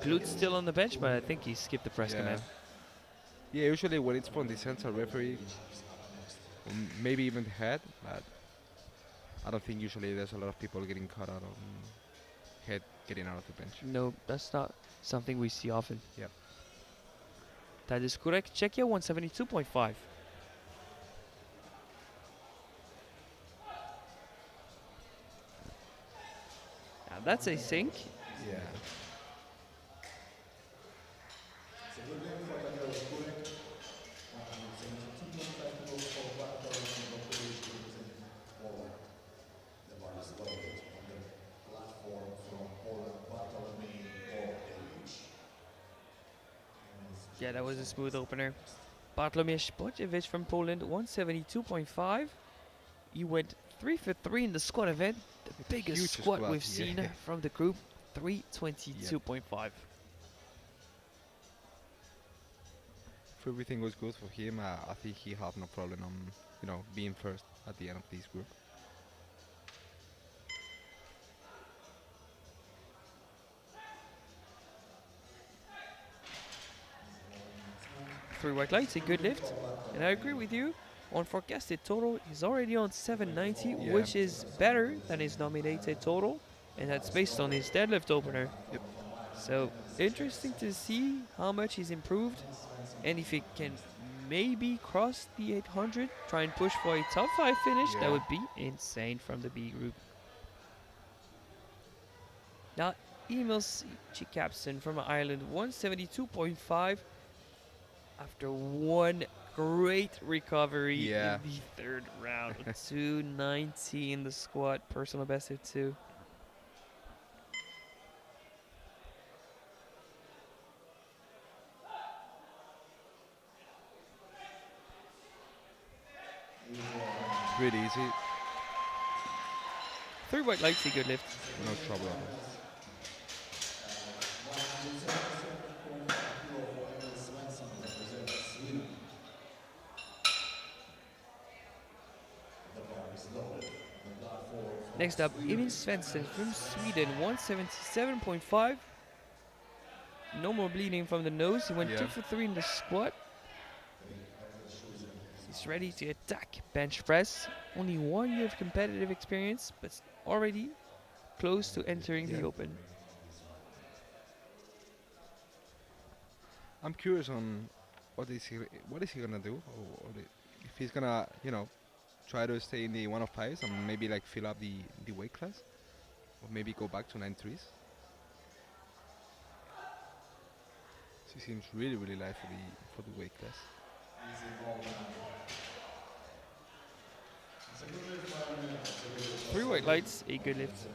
Glutes still on the bench, but I think he skipped the press Yeah. command. Yeah, usually when it's from the center referee, maybe even the head, but I don't think usually there's a lot of people getting caught out on head getting out of the bench. No, that's not something we see often. Yep. That is correct. Czechia 172.5. Now that's a sink. Yeah. Yeah, that was a smooth opener. Bartłomiej Bojewicz from Poland, 172.5. He went 3 for 3 in the squat event. The biggest Huge squat squat, we've yeah. seen from the group, 322.5. If everything was good for him, I think he have no problem on being first at the end of this group. Three white lights, a good lift. And I agree with you. On forecasted total, he's already on 790, Yeah. which is better than his nominated total. And that's based on his deadlift opener. Yep. So interesting to see how much he's improved. And if he can maybe cross the 800, try and push for a top 5 finish, Yeah. that would be insane from the B group. Now, Emil Chikapson from Ireland, 172.5. After one great recovery Yeah. in the third round. 290 in the squat, personal best of 2. It's really easy, 3 white lights, a good lift. no trouble. Next up, Emil Svensson from Sweden, 177.5. No more bleeding from the nose. He went Yeah. 2 for 3 in the squat. He's ready to attack bench press. Only 1 year of competitive experience, but already close to entering the Yeah. open. I'm curious on what is he gonna do, or if he's gonna try to stay in the 105s and maybe like fill up the weight class, or maybe go back to 93s. He seems really light for the weight class. Three white lights, a good lift.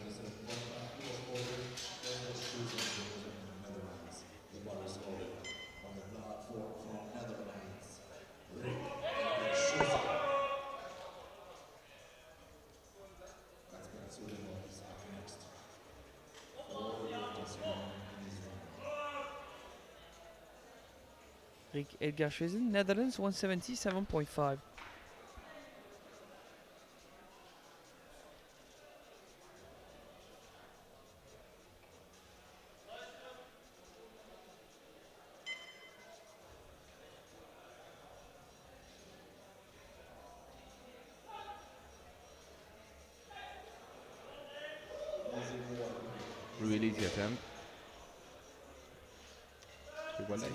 Rick Edgar Schwizen, Netherlands, 177.5. Really easy attempt. football life.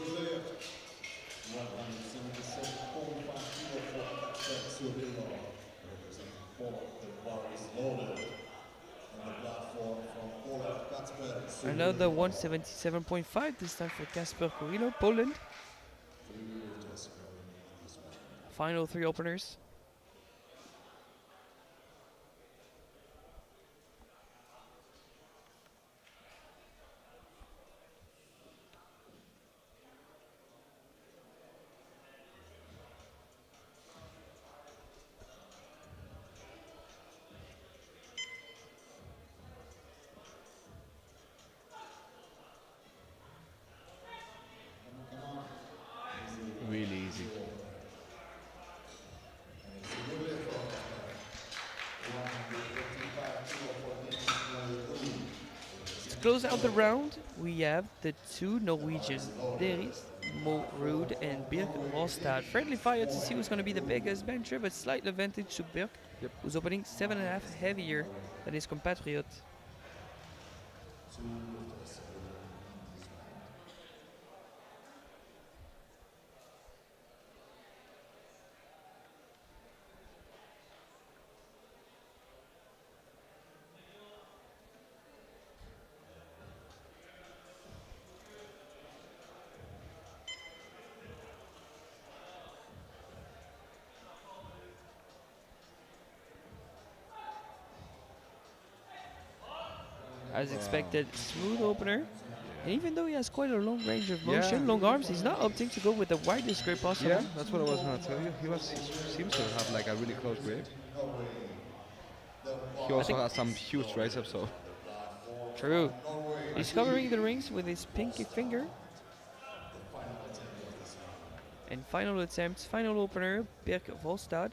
Another 177.5, this time for Kasper Kurillo, Poland. Final 3 openers. Really easy. To close out the round, we have the 2 Norwegian Deris, Mo Ruud and Birk Rostad. Friendly fire to see who's going to be the biggest bencher, but slight advantage to Birk, Yep. who's opening 7.5 heavier than his compatriot. As expected, smooth opener. And even though he has quite a long range of motion, long arms, he's not opting to go with the widest grip possible. Yeah, that's what I was gonna tell you. He seems to have like a really close grip. He also has some huge triceps, so True. He's covering the rings with his pinky finger. And final attempt, final opener, Birk Volstad,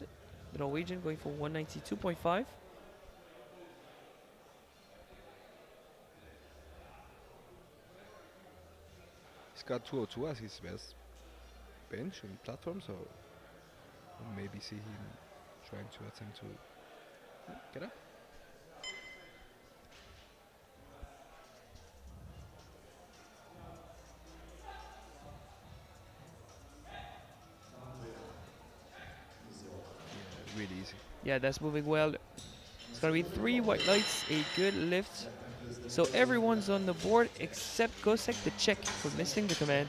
the Norwegian, going for 192.5. he's got 202 as his best bench and platform, so we'll maybe see him trying to attempt to get up. Yeah, really easy. Yeah, that's moving well. It's gonna be 3 white lights, a good lift. So everyone's on the board except Kosek the Czech for missing the command.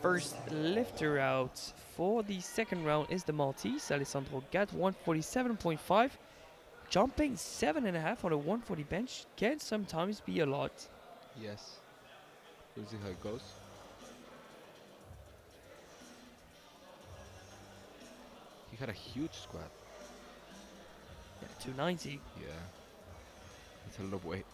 First lifter out for the second round is the Maltese, Alessandro Gat, 147.5. Jumping 7.5 on a 140 bench can sometimes be a lot. Yes. We'll see how it goes. He had a huge squat. Yeah, 290. Yeah. It's a lot of weight.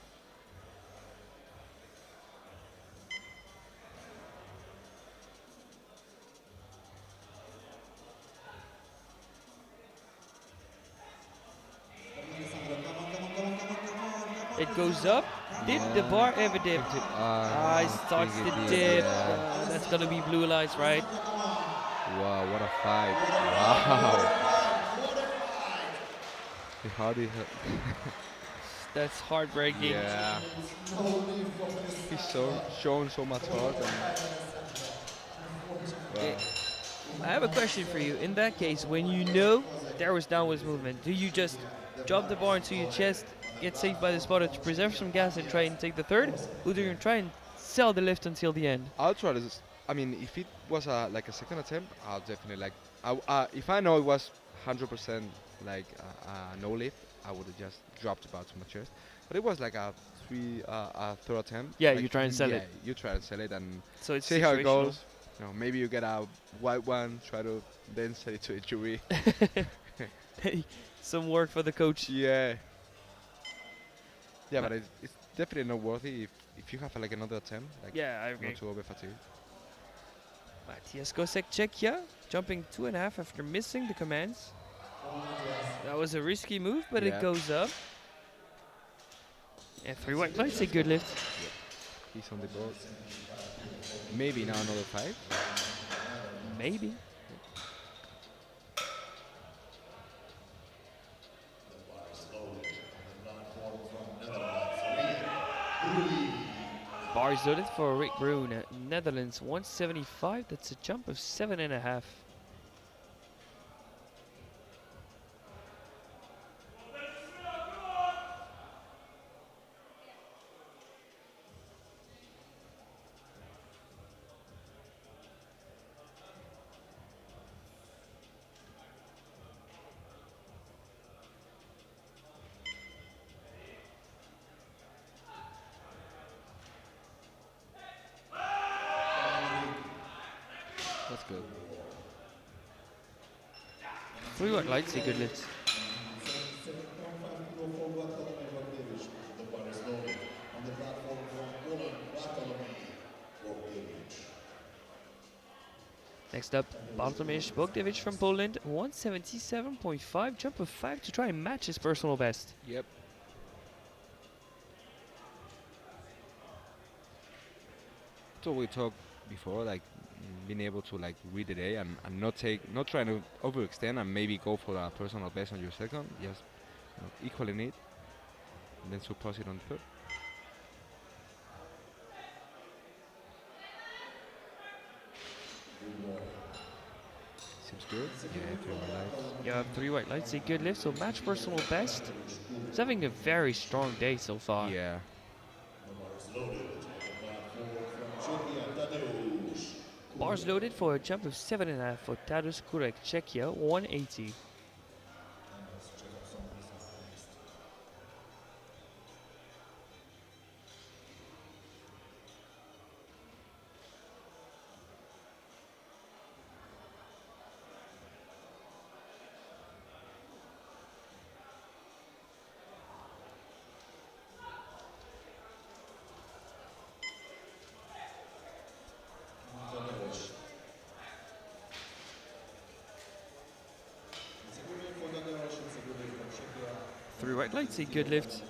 It goes up. Did the bar ever dip? He starts the dip. That's gonna be blue lights, right? Wow, what a fight. Wow. How did he That's heartbreaking. Yeah. He's shown so much heart. Eh, I have a question for you. In that case, when you know there was downwards movement, do you just drop the bar into your chest, get saved by the spotter to preserve some gas and try and take the third? Or do you try and sell the lift until the end? I'll try this. I mean, if it was like a second attempt, I'll definitely like. If I know it was 100% like no lift, I would have just dropped about to my chest. But it was like a third attempt. Yeah, like, you try and sell it. Yeah, you try and sell it and So it's see how it situational. goes. You know, maybe you get a white one, try to then sell it to a jury. Some work for the coach. Yeah. Yeah, but it's definitely not worthy if you have like another attempt. Like Yeah, I agree. not too over fatigued. Matthias Kosek, Czechia, jumping 2.5 after missing the commands. That was a risky move, but Yeah. it goes up. And 3 white lights, a good lift. He's on the board. Maybe now another 5. Maybe. Bars loaded for Rick Broen, Netherlands, 175. That's a jump of 7.5. That's good. 3 white lights, a good lift. Next up, Bartomisz Bogdanovic from Poland, 177.5, jump of 5 to try and match his personal best. Yep. So we talked before, like being able to like read the day and not trying to overextend and maybe go for a personal best on your second, just equaling it, and then surpass it on third. Seems good. Yeah, 3 white lights. You have 3 white lights, a good lift, so match personal best. He's having a very strong day so far. Yeah. Bars loaded for a jump of 7.5 for Tadeusz Kurek, Czechia, 180. Three white lights, a good lift.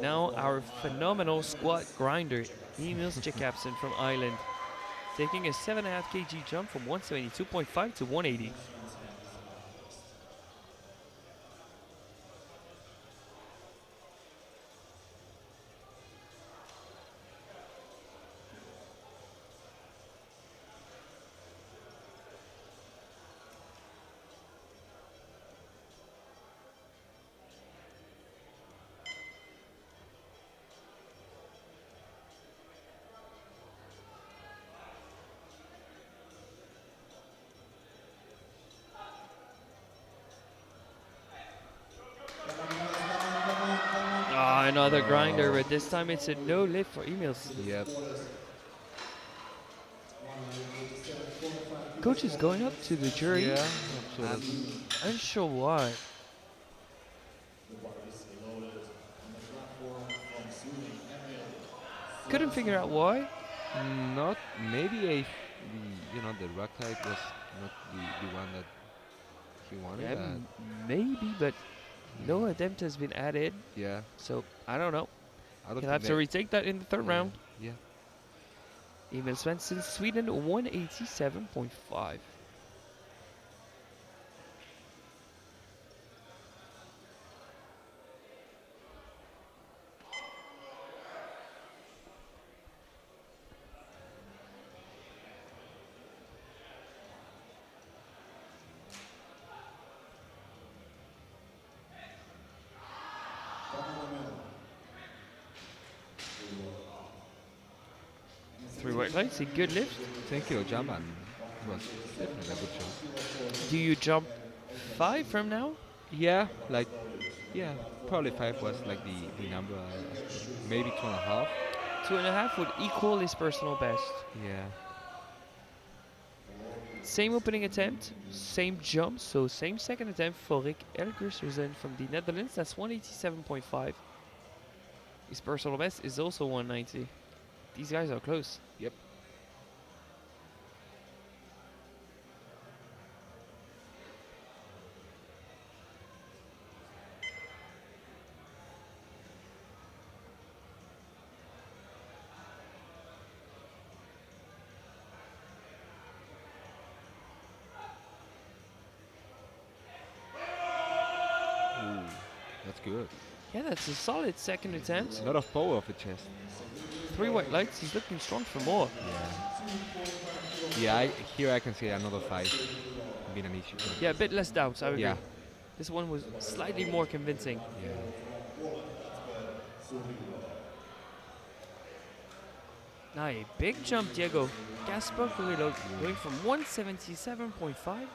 Now our phenomenal squat grinder, Emil Jakobsen from Ireland, taking a 7.5 kg jump from 172.5 to 180. Another grinder, but this time it's a no lift for Emils. Yep. Coach is going up to the jury. Yeah. I'm unsure why. Couldn't figure out why. Not maybe the rock type was not the one that he wanted. Yeah, maybe, but no attempt has been added. Yeah. So I don't know. I don't He'll have to retake that in the third round. Yeah. Emil Svensson, Sweden, 187.5. Three white lights, a good lift. 10 kilo jump and it was definitely a good shot. Do you jump 5 from now? Yeah, probably 5 was like the number. Maybe 2.5. 2.5 would equal his personal best. Yeah. Same opening attempt, same jump, so same second attempt for Rick Elgersen from the Netherlands. That's 187.5. His personal best is also 190. These guys are close. Yep. Ooh, that's good. Yeah, that's a solid second attempt. A lot of power of the chest. 3 white lights. He's looking strong for more. Yeah. Yeah, here I can see another fight being an issue. Yeah, a bit less doubts, I agree. Yeah. This one was slightly more convincing. Yeah. Now a big jump, Diego. Gaspar Carrillo going from 177.5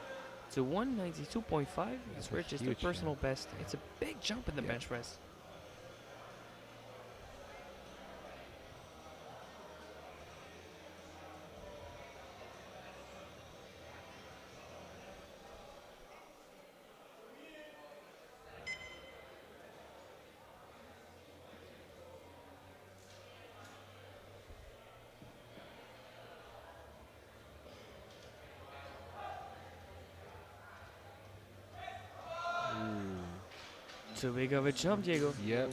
to 192.5. It's That's a registered huge personal jump. best. It's a big jump in the Yeah. bench press. Too big of a jump, Diego. Yep.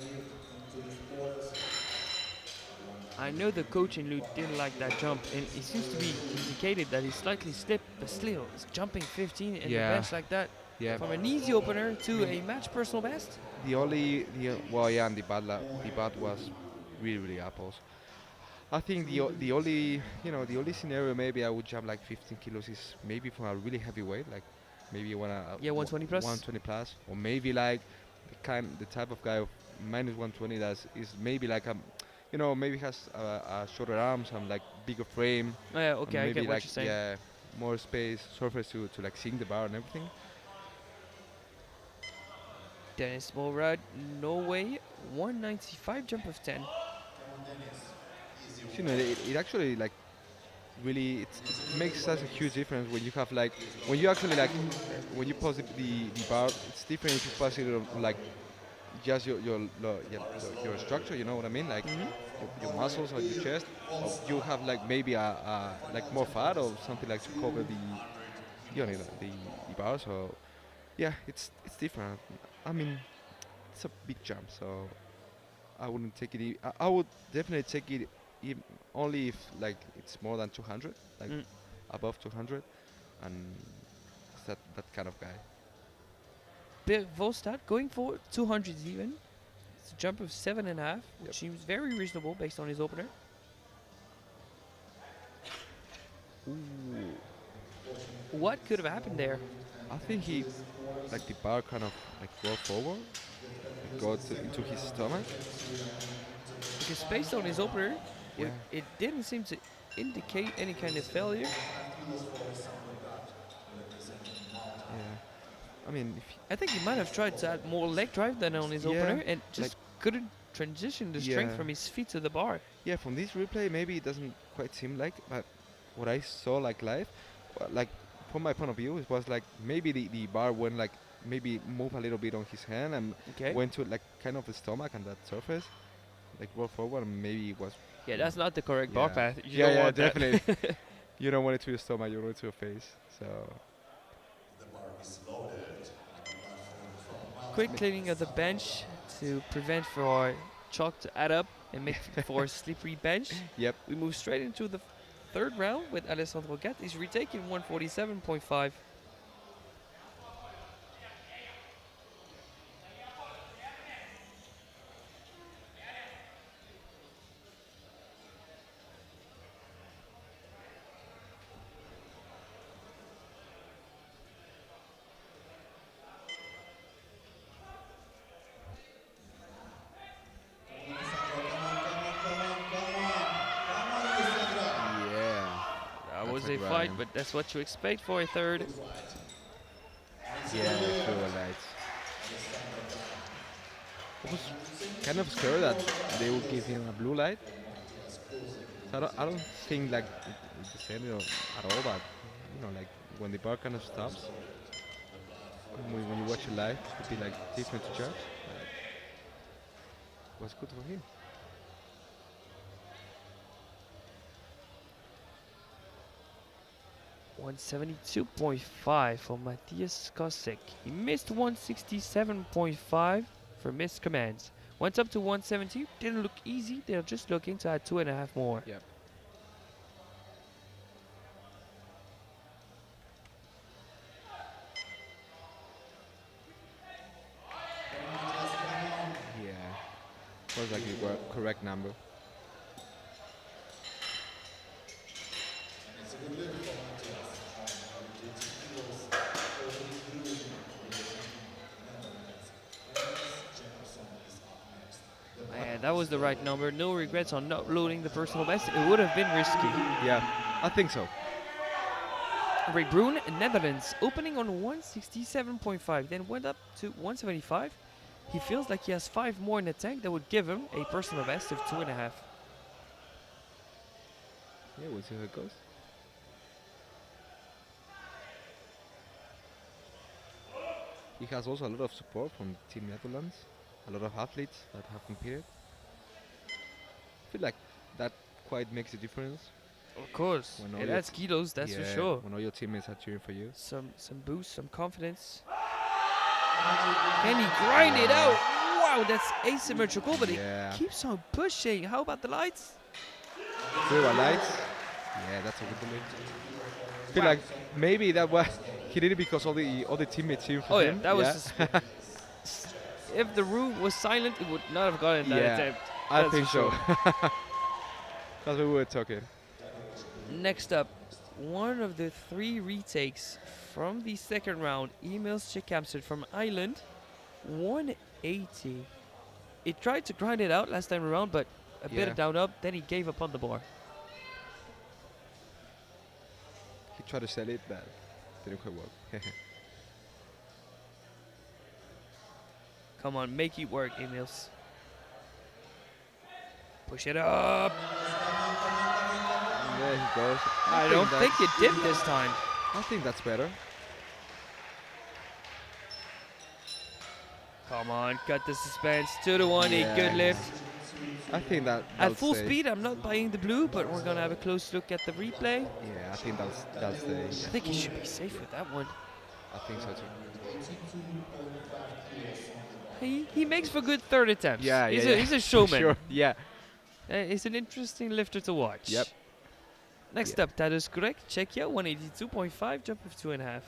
I know the coach in Luke didn't like that jump, and it seems to be indicated that he slightly slipped, but still, he's jumping 15 in the Yeah. bench like that. Yeah. From an easy opener to a match personal best. And the bad was really apples. I think the only the only scenario maybe I would jump like 15 kilos is maybe from a really heavy weight, like maybe Yeah, 120 plus. 120 plus, or maybe like the type of guy of minus 120 that is maybe like maybe has a shorter arms and like bigger frame. Oh, yeah, and okay, I maybe get what like you're saying. yeah, more space, surface to like sink the bar and everything. Dennis Mulrad, no way. 195 jump of 10. It actually like really it makes such a huge difference when you have like when you actually like when you pose the bar. It's different if you pose it on, like just your structure. You know what I mean? Like your muscles or your chest. Or you have like maybe a like more fat or something like to cover the bar. So yeah, it's different. I mean, it's a big jump, so I wouldn't take it. I would definitely take it only if like it's more than 200, like Mm. above 200, and it's that kind of guy. Bill Volstad going for 200 even. It's a jump of 7.5, which Yep. seems very reasonable based on his opener. Ooh. What could have happened there? I think he like the bar kind of like rolled forward, into his stomach. Because based on his opener, Yeah. it didn't seem to indicate any kind of failure. Yeah. I mean, if I think he might have tried to add more leg drive than on his Yeah, opener and just couldn't transition the strength Yeah. from his feet to the bar. yeah, from this replay, maybe it doesn't quite seem like, but what I saw like live, like from my point of view, it was like maybe the bar went like maybe move a little bit on his hand and Okay. went to like kind of the stomach and that surface, like roll forward, and maybe it was. Yeah, that's not the correct bar Yeah. path. You Yeah, don't yeah, want that. definitely. You don't want it to your stomach, you want it to your face. So Quick cleaning of the bench to prevent for chalk to add up and make for a slippery bench. yep. We move straight into the third round with Alessandro Gat. He's retaking 147.5. Yeah. That That's was a a fight, grind. but that's what you expect for a third. Yeah, true, right. I was kind of scared that they would give him a blue light. So I don't think like it descended at all, but like when the bar kind of stops, when you watch it live, it could be like different to judge. But it was good for him. 172.5 for Matthias Kosek. He missed 167.5 for missed commands. Went up to 170. Didn't look easy. They're just looking to add 2.5 more. Yep. Yeah. was like the correct number. And that was the right number. No regrets on not loading the personal best. It would have been risky. Yeah, I think so. Ray Brune, Netherlands, opening on 167.5, then went up to 175. He feels like he has 5 more in the tank that would give him a personal best of 2.5. Yeah, we'll see how it goes. He has also a lot of support from Team Netherlands, a lot of athletes that have competed. I feel like that quite makes a difference. Of course, When all it your adds kilos, that's for Yeah, sure. when all your teammates are cheering for you. Some boost, some confidence. Can he grind it out? Wow, that's asymmetrical, but Yeah. it keeps on pushing. How about the lights? Silver lights. Yeah, that's a good belief. I feel Wow. like maybe that was he did it because all the teammates cheering for Oh him. yeah, that was the if the room was silent, it would not have gotten that Yeah, attempt. I That's think for so. sure. That's what we were talking. Next up, one of the 3 retakes from the second round. Emil Schikamsen from Ireland, 180. He tried to grind it out last time around, but a bit Yeah. of down up, then he gave up on the bar. He tried to sell it, but didn't quite work. Come on, make it work, Emils. Push it up. There he goes. I don't think it did this time. I think that's better. Come on, cut the suspense. 2-1, a good Yeah. lift. I think that At full speed, I'm not buying the blue, but we're gonna have a close look at the replay. Yeah, I think that's I think he should be safe with that one. I think so too. He makes for good third attempts. Yeah, he's yeah, a, yeah. he's a For showman. sure. Yeah. He's an interesting lifter to watch. Yep. Next Yeah. up, Tadeusz Kurek, Czechia, 182.5, jump of 2.5.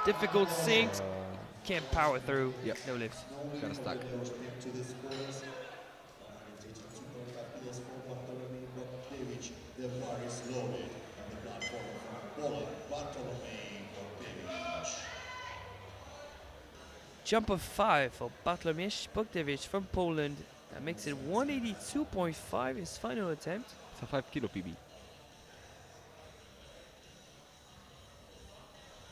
Difficult sinks, can't power through. Yep. No lift. Got stuck. Jump of 5 for Bartłomiej Bogdewicz from Poland. That makes it 182.5, his final attempt. It's a 5 kilo PB.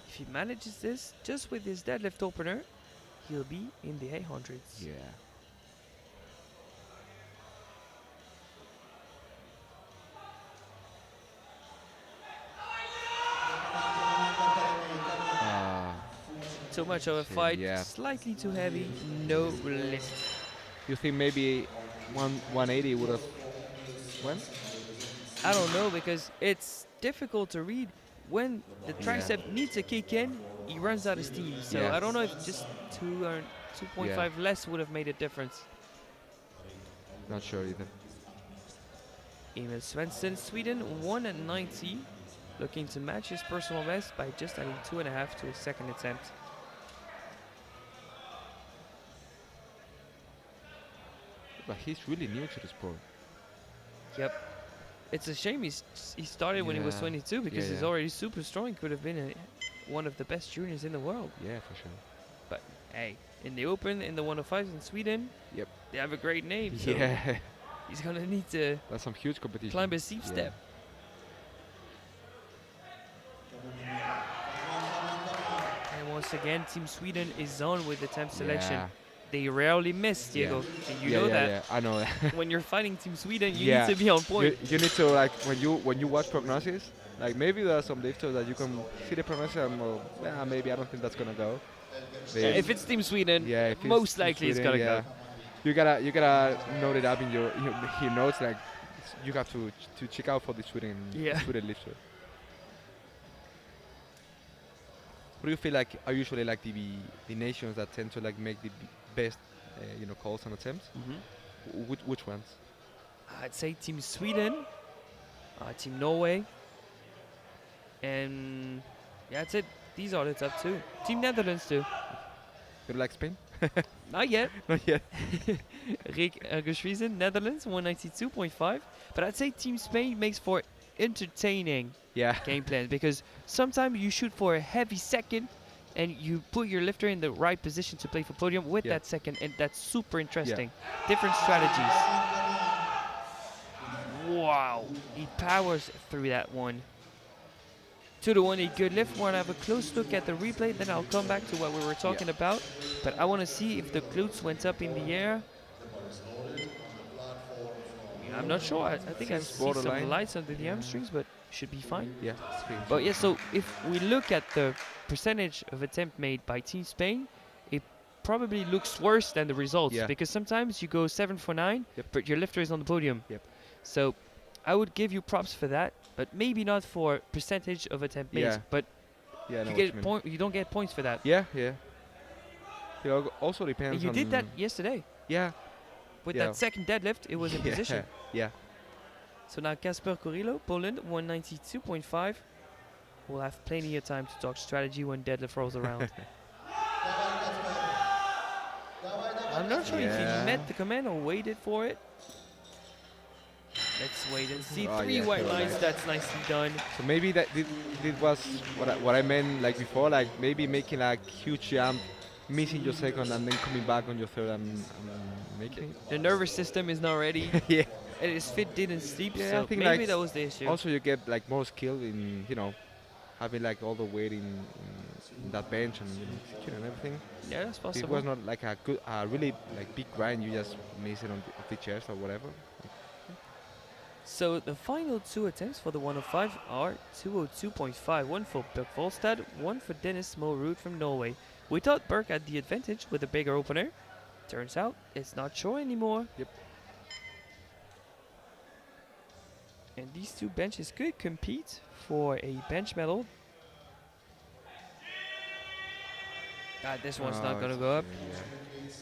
If he manages this just with his deadlift opener, he'll be in the 800s. Yeah. Too much of a Shit, fight, yeah. slightly too heavy, no lift. You think maybe 180 would have went? I don't know, because it's difficult to read. When the tricep needs to kick in, he runs out of steam. So Yeah. I don't know if just 2 or 2.5 less would have made a difference. Not sure either. Emil Svensson, Sweden, 190. Looking to match his personal best by just adding 2.5 to his second attempt. But he's really new to the sport. Yep. It's a shame he started when he was Yeah. 22, because Yeah, he's yeah. already super strong. Could have been one of the best juniors in the world. Yeah, for sure. But hey, in the open, in the 105s in Sweden, Yep. they have a great name. So Yeah. he's gonna need to That's some huge competition. climb a steep step. And once again, Team Sweden is on with attempt selection. Yeah. They rarely miss, Diego. Yeah. And you Yeah, know yeah, that. Yeah, I know that. When you're fighting Team Sweden, you Yeah. need to be on point. You need to, like, when you watch prognosis, like maybe there are some lifters that you can see the prognosis and go, yeah, maybe I don't think that's gonna go. If it's Team Sweden, Yeah, if it's most Team likely it's Sweden, gonna yeah. go. You gotta note it up in your notes, like you have to check out for the Sweden lifter. What do you feel like are usually like the nations that tend to like make the best calls and attempts? Which ones? I'd say Team Sweden, Team Norway, and Yeah, that's it. These are the top two. Team Netherlands too. You like Spain? Not yet. Not yet. Rick Geschwiesen, Netherlands, 192.5. But I'd say Team Spain makes for entertaining Yeah. game plan because sometimes you shoot for a heavy second and you put your lifter in the right position to play for podium with Yeah. that second, and that's super interesting. Different strategies. Wow, he powers through that one. 2 to 1, a good lift. We're gonna have a close look at the replay, then I'll come back to what we were talking about. But I want to see if the glutes went up in the air. Yeah, I'm not sure. I think I Seems see some borderline. lights under the hamstrings, but should be fine. Yeah. Spain. But yeah, so if we look at the percentage of attempt made by Team Spain, it probably looks worse than the results. Yeah. Because sometimes you go 7 for 9, Yep. but your lifter is on the podium. Yep. So I would give you props for that, but maybe not for percentage of attempt made. Yeah. But Yeah. I know you what you get mean. you don't get points for that. Yeah. Yeah. It also And depends you on. did that yesterday Yeah. with Yeah. that second deadlift. It was in Yeah. position. Yeah. So now Casper Corillo, Poland, 192.5. We'll have plenty of time to talk strategy when deadlift rolls around. I'm not sure if he Yeah. met the command or waited for it. Let's wait and see. Oh, 3 yeah, white so lines, nice. that's nicely done. So maybe that did was what I meant like before, like maybe making a huge jump, missing your second, and then coming back on your third and making it. The nervous system is not ready. Yeah. And his fit didn't sleep, Yeah, I so think maybe like that was the issue. Also, you get like more skill in having like all the weight in that bench and executing and everything. Yeah, that's If possible. it was not like a good, really like big grind, you just miss it on the chest or whatever. So the final 2 attempts for the 105 are 202.5. One for Berk Volstad, one for Dennis Morud from Norway. We thought Berk had the advantage with a bigger opener. Turns out it's not sure anymore. Yep. And these two benches could compete for a bench medal. This one's not gonna go up. Yeah.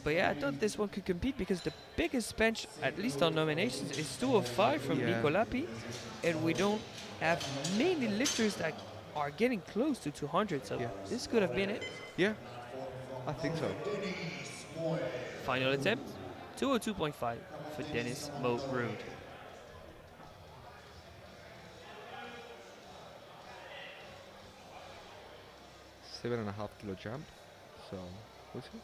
But yeah, I thought this one could compete because the biggest bench, at least on nominations, is 205 from Yeah. Nico Lappi. And we don't have many lifters that are getting close to 200. So Yeah. this could have been it. Yeah, I think so. Final attempt, 202.5 for Dennis Morud. $7.5 kilo jump. So we'll see.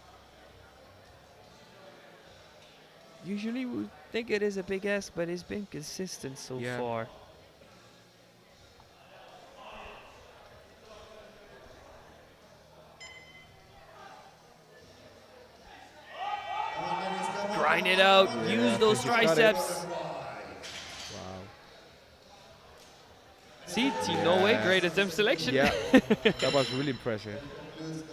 Usually we think it is a big ask, but it's been consistent so Yeah. far. Grind it out, Yeah, use those he's got it. triceps. Wow. See, Team Norway, Yeah. great attempt selection. Yeah, that was really impressive.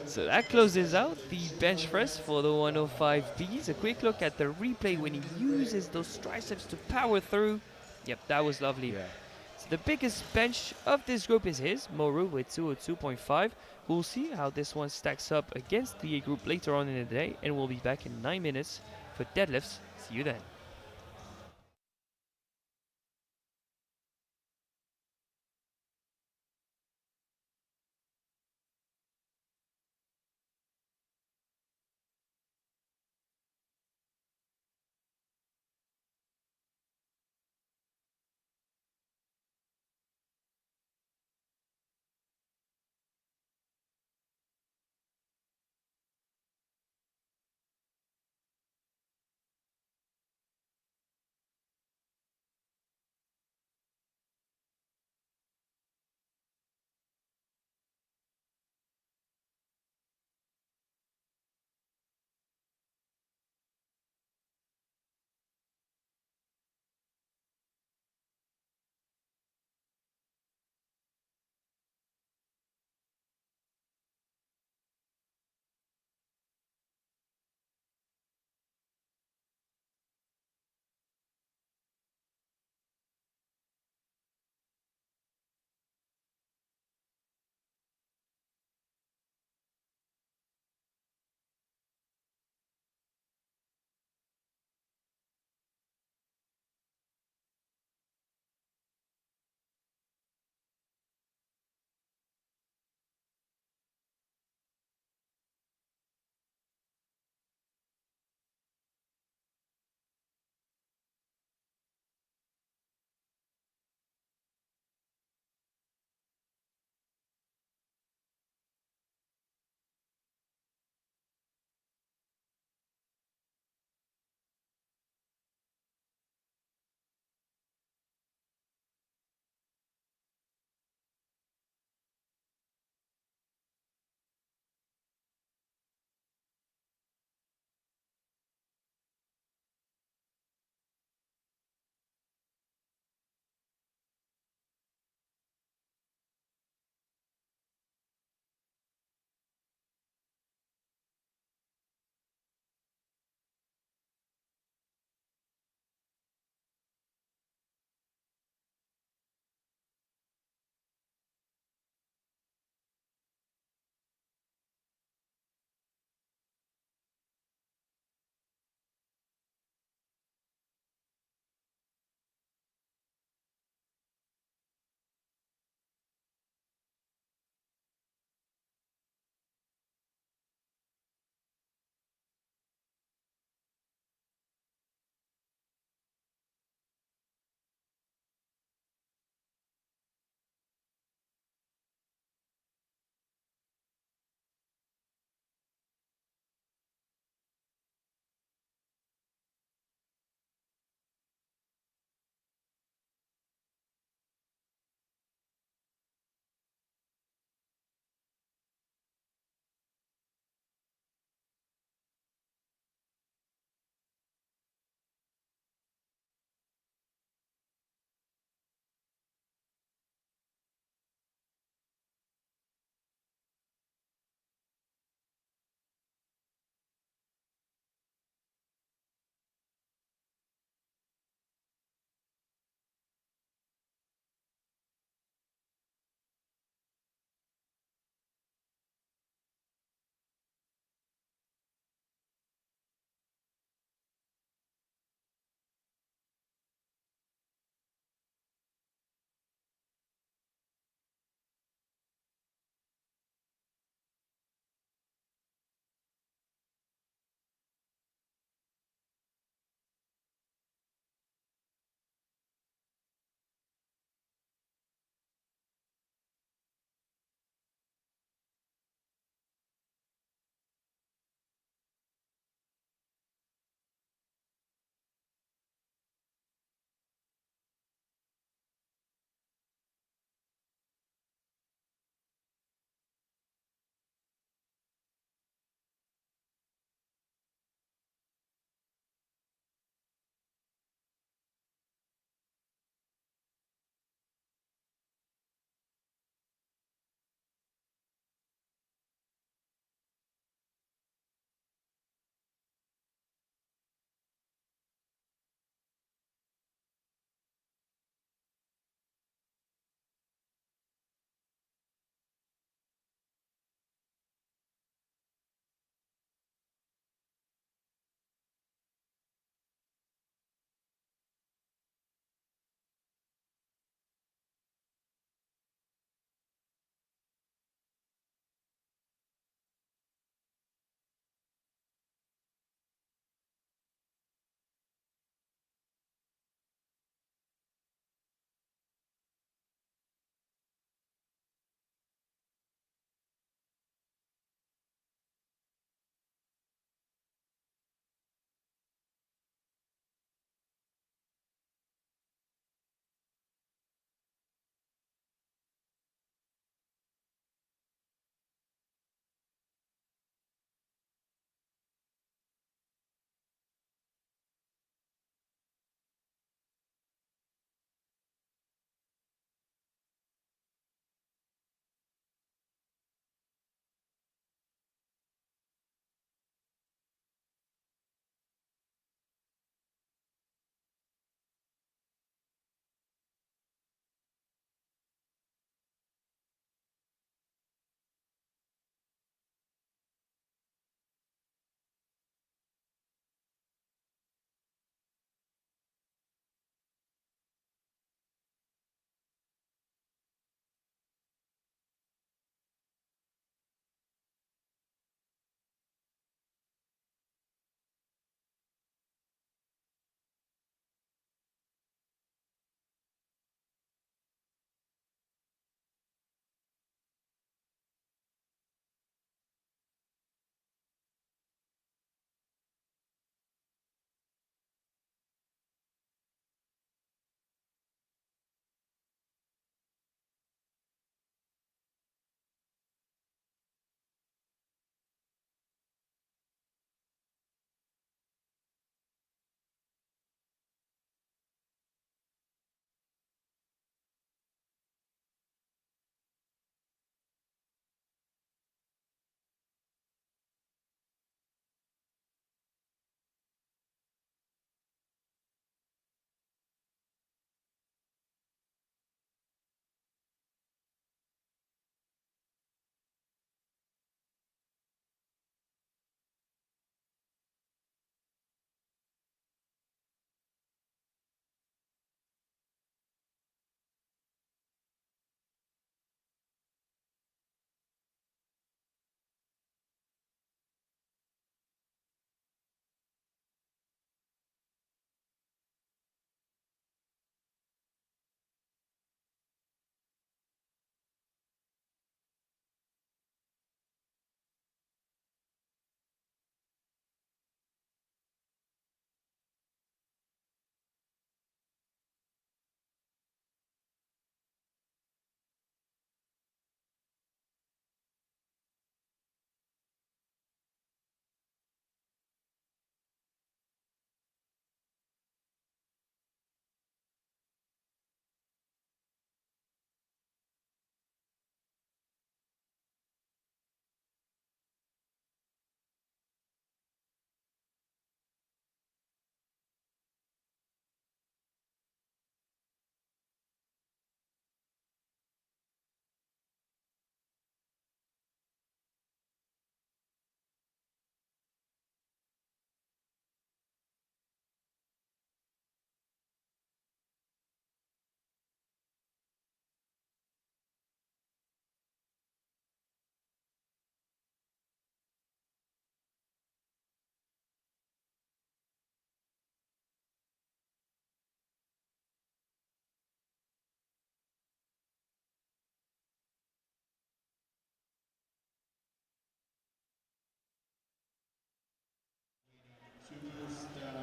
So that closes out the bench press for the 105Bs. A quick look at the replay when he uses those triceps to power through. Yep, that was lovely. Yeah. So the biggest bench of this group is his, Moru with 202.5. We'll see how this one stacks up against the A group later on in the day, and we'll be back in 9 minutes for deadlifts. See you then.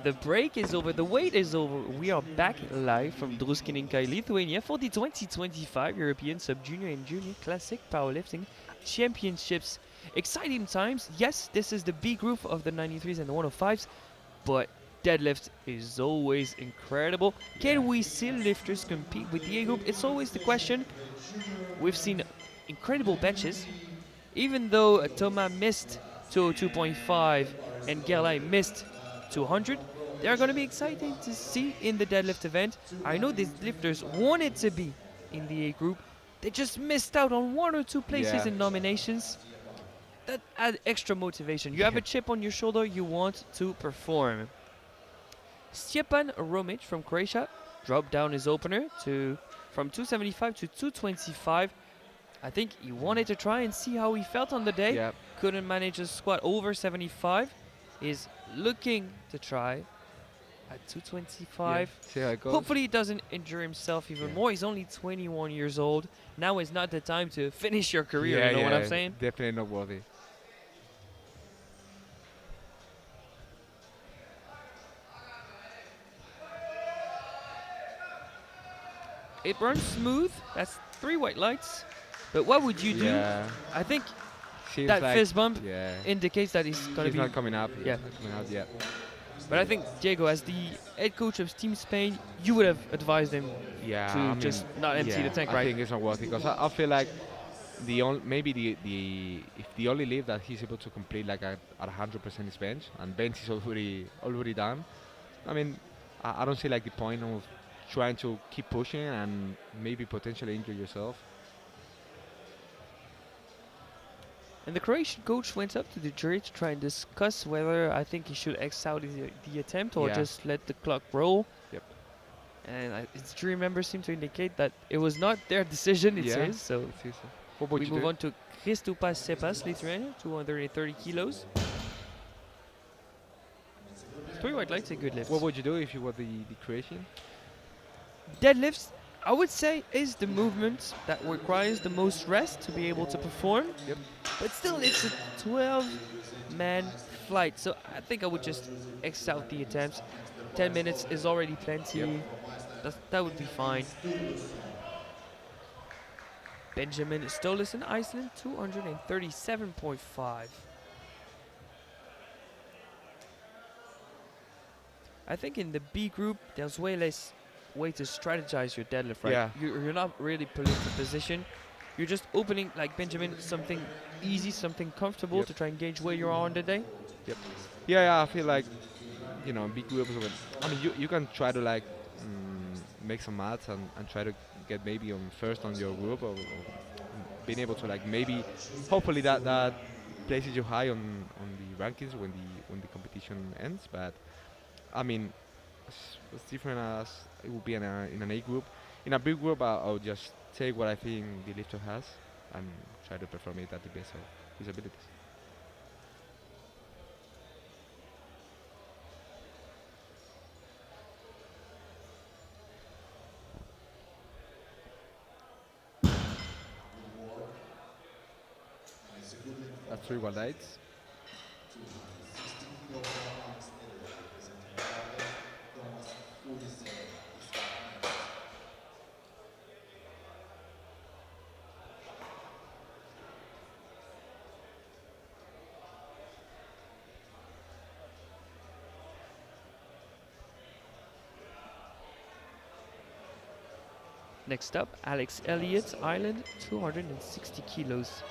The break is over, the wait is over. We are back live from Druskininkai, Lithuania for the 2025 European Sub-Junior and Junior Classic Powerlifting Championships. Exciting times. Yes, this is the B group of the 93s and the 105s, but deadlift is always incredible. Can we see lifters compete with the A group? It's always the question. We've seen incredible benches. Even though Thomas missed 202.5 and Gerlai missed 200, they're going to be exciting to see in the deadlift event. I know these lifters wanted to be in the A group. They just missed out on 1 or 2 places in nominations. That add extra motivation. You have a chip on your shoulder, you want to perform. Stjepan Romic from Croatia dropped down his opener from 275 to 225. I think he wanted to try and see how he felt on the day. Yep. Couldn't manage a squat over 75. Is looking to try at 225. Yeah. See how it goes. Hopefully he doesn't injure himself even more. He's only 21 years old. Now is not the time to finish your career, you know what I'm saying? Definitely not worthy. It burns smooth. That's 3 white lights. But what would you do? Yeah. I think Seems that like fist bump yeah. indicates that he's going to He's be... not coming up. Yeah. Not coming out yet. But I think, Diego, as the head coach of Team Spain, you would have advised him Yeah. to I mean, just not empty the tank, I right? think it's not worthy because I feel like maybe if the only lift that he's able to complete like at 100% is bench, and bench is already done. I mean, I don't see like the point of trying to keep pushing and maybe potentially injure yourself. And the Croatian coach went up to the jury to try and discuss whether I think he should X out the attempt or just let the clock roll. Yep. And its jury members seem to indicate that it was not their decision, it says. So What would we you move do? on to Christoupas Sepas, Lithuania, 230 kilos. 3 white lights, a good lift. What would you do if you were the Croatian? Deadlifts, I would say, is the movement that requires the most rest to be able to perform. Yep. But still, it's a 12-man flight, so I think I would just X out the attempts. 10 minutes is already plenty. Yep. That would be fine. Benjamin Stolesen, Iceland, 237.5. I think in the B group, there's way less way to strategize your deadlift, right? Yeah. You're not really pulling the position. You're just opening, like Benjamin, something easy, something comfortable to try and gauge where you are on the day. Yep. Yeah, I feel like, big groups. I mean, you can try to like make some maths and try to get maybe first on your group or being able to like maybe hopefully that places you high on the rankings when the competition ends. But I mean, as different as it would be in an A group. In a big group, I'll just take what I think the lifter has and try to perform it at the best of his abilities. That's 3 white lights. Next up, Alex Elliott, Ireland, 260 kilos.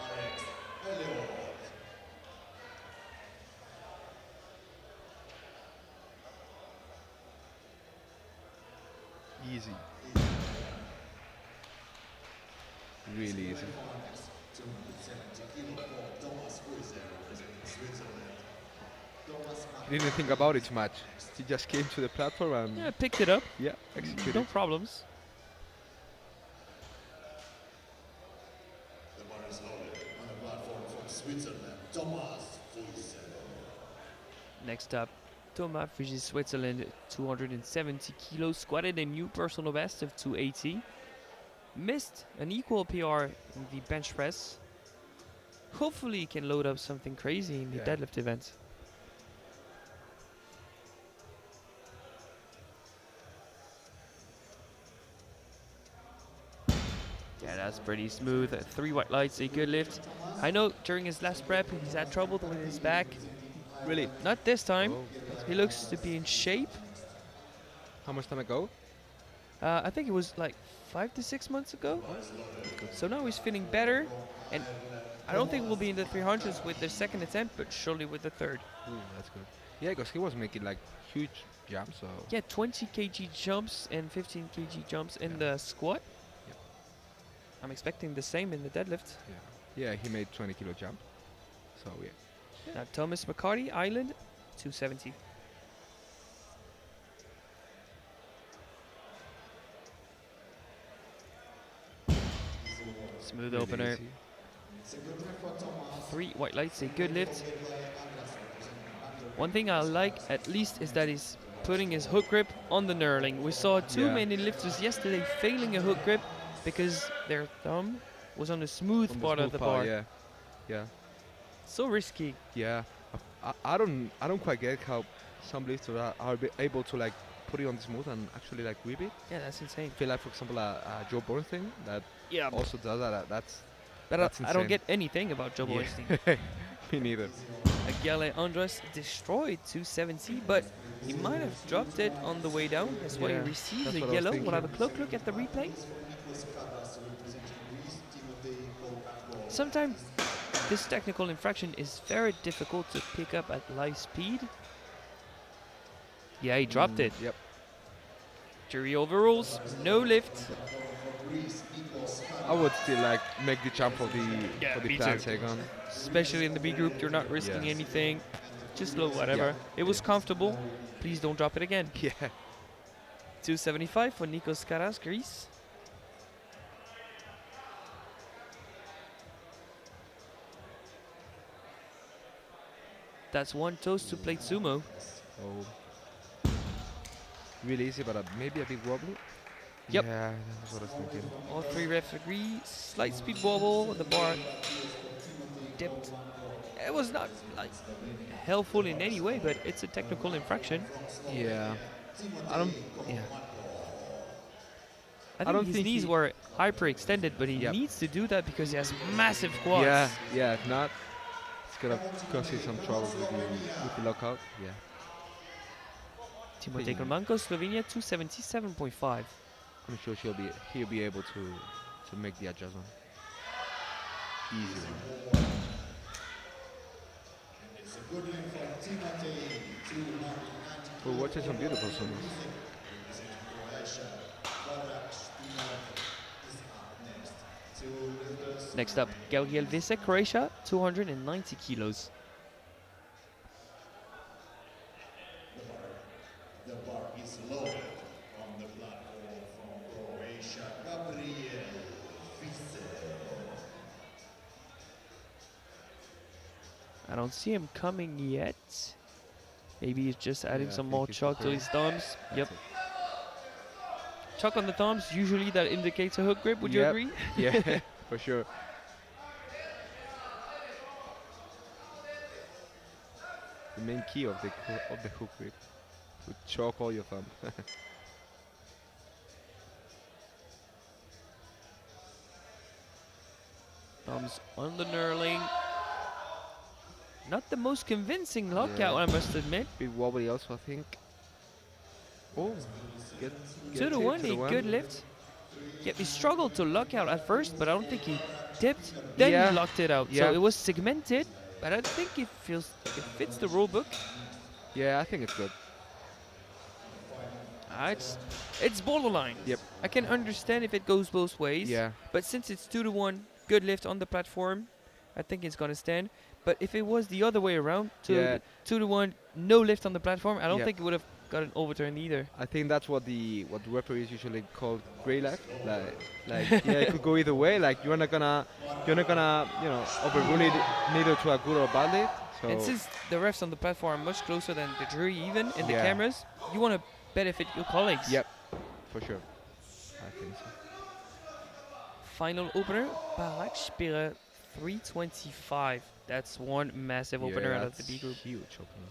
Easy. Really easy. He didn't think about it too much. He just came to the platform and Yeah, picked it up. executed. No problems. Next up, Thomas Fugis, Switzerland, 270 kilos, squatted a new personal best of 280. Missed an equal PR in the bench press. Hopefully he can load up something crazy in the deadlift event. Yeah, that's pretty smooth. 3 white lights, a good lift. I know during his last prep he's had trouble with his back. Really? Not this time. Oh. He looks to be in shape. How much time ago? I think it was like 5 to 6 months ago. Good. So now he's feeling better, and I don't think we'll be in the 300s with the second attempt, but surely with the third. Ooh, that's good. Yeah, because he was making like huge jumps. So Yeah, 20 kg jumps and 15 kg jumps in Yeah. the squat. Yeah. I'm expecting the same in the deadlift. yeah, he made 20 kilo jump. So yeah. Now Thomas McCarty, Island, 270. Smooth Really opener. easy. 3 white lights, a good lift. One thing I like at least is that he's putting his hook grip on the knurling. We saw too Yeah. many lifters yesterday failing a hook grip because their thumb was on the smooth On part of smooth the part, bar. Yeah. Yeah. So risky. Yeah. I don't quite get how some lifters are able to like put it on the smooth and actually like whip it. Yeah, that's insane. I feel like, for example, Joe Burns thing that Yeah, also does that. That's but that's I don't insane. get anything about Joe Yeah. Boystein. Me neither. Agale Andres destroyed 270, but he might have dropped it on the way down. That's why he Yeah, receives that's a what I was yellow. We'll thinking. have a close look at the replay. Sometimes this technical infraction is very difficult to pick up at live speed. Yeah, he dropped it. Yep. Jury overrules, no lift. I would still like make the jump for the me plan too. second. Especially in the B group, you're not risking Yeah. anything. Just low, whatever. It was comfortable. Please don't drop it again. Yeah. 275 for Nikos Karas, Greece. That's one toast to plate sumo. Oh. Really easy, but maybe a bit wobbly. Yep. Yeah, that's what I was thinking. All 3 refs agree. Slight speed wobble. The bar dipped. It was not like helpful in any way, but it's a technical infraction. Yeah. I don't. Yeah. I don't think his think knees he- were hyperextended, but he Yep. needs to do that because he has massive quads. Yeah. Yeah. If not, it's gonna cause you some trouble with the lockout. Yeah. Timotej Yeah. Kolmanko, Slovenia, 277.5. I'm sure he'll be able to make the adjustment. Easy one. We're watching some beautiful swimmers. Next up, Gabriel Visek, Croatia, 290 kilos. I don't see him coming yet. Maybe he's just adding Yeah, I some think more he's chalk to okay. his thumbs. Yep. That's it. Chalk on the thumbs, usually that indicates a hook grip, would you Yep. agree? Yeah, for sure. The main key of the hook grip to choke all your thumb. Thumbs on the knurling. Not the most convincing lockout, Yeah. I must admit. Bit wobbly also, I think. Oh, get 2 to it, 1, 2 a to 1. good lift. Yeah, he struggled to lock out at first, but I don't think he dipped. Then Yeah. he locked it out. Yeah. So it was segmented, but I think it fits the rule book. Yeah, I think it's good. It's borderline. Yep. I can understand if it goes both ways. Yeah. But since it's 2 to 1, good lift on the platform, I think it's gonna stand. But if it was the other way around, 2 to 1, no lift on the platform, I don't Yep. think it would have got an overturn either. I think that's what the referees usually call gray light. Like yeah, it could go either way. Like you're not gonna overrule it neither to a good or bad lift. So And since the refs on the platform are much closer than the jury even, and the Yeah. cameras, you want to benefit your colleagues. Yep, for sure. I think so. Final opener, Barak Spira, 325. That's one massive opener out of the that's B group. huge opener.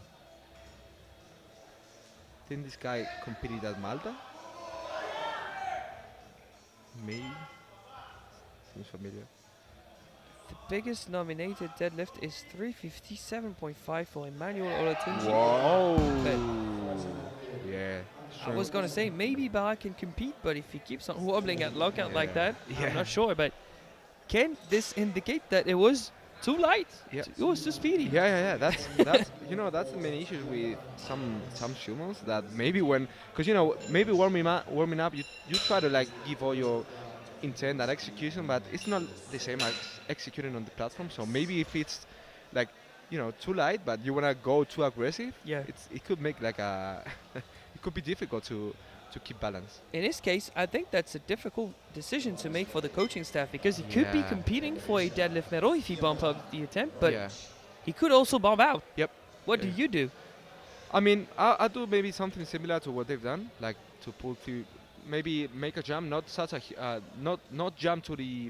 I think this guy competed at Malta. Maybe. seems familiar. The biggest nominated deadlift is 357.5 for Emmanuel Olatunji. Whoa! Yeah. I Strong. was gonna say maybe Bara can compete, but if he keeps on wobbling at lockout like Yeah. that, Yeah. I'm not sure. But can this indicate that it was too light? Yeah. It was too speedy. Yeah. That's that's the main issues with some humans that maybe because maybe warming up you try to like give all your intent and execution, but it's not the same as executing on the platform. So maybe if it's like too light, but you wanna go too aggressive, Yeah. it could make like a it could be difficult to keep balance. In this case, I think that's a difficult decision to make for the coaching staff because he could be Yeah. competing for a deadlift medal if he bumps up the attempt, but yeah. he could also bomb out. Yep. What do Yeah. you do? I mean, I do maybe something similar to what they've done, like to pull through, maybe make a jump, not such a not jump to the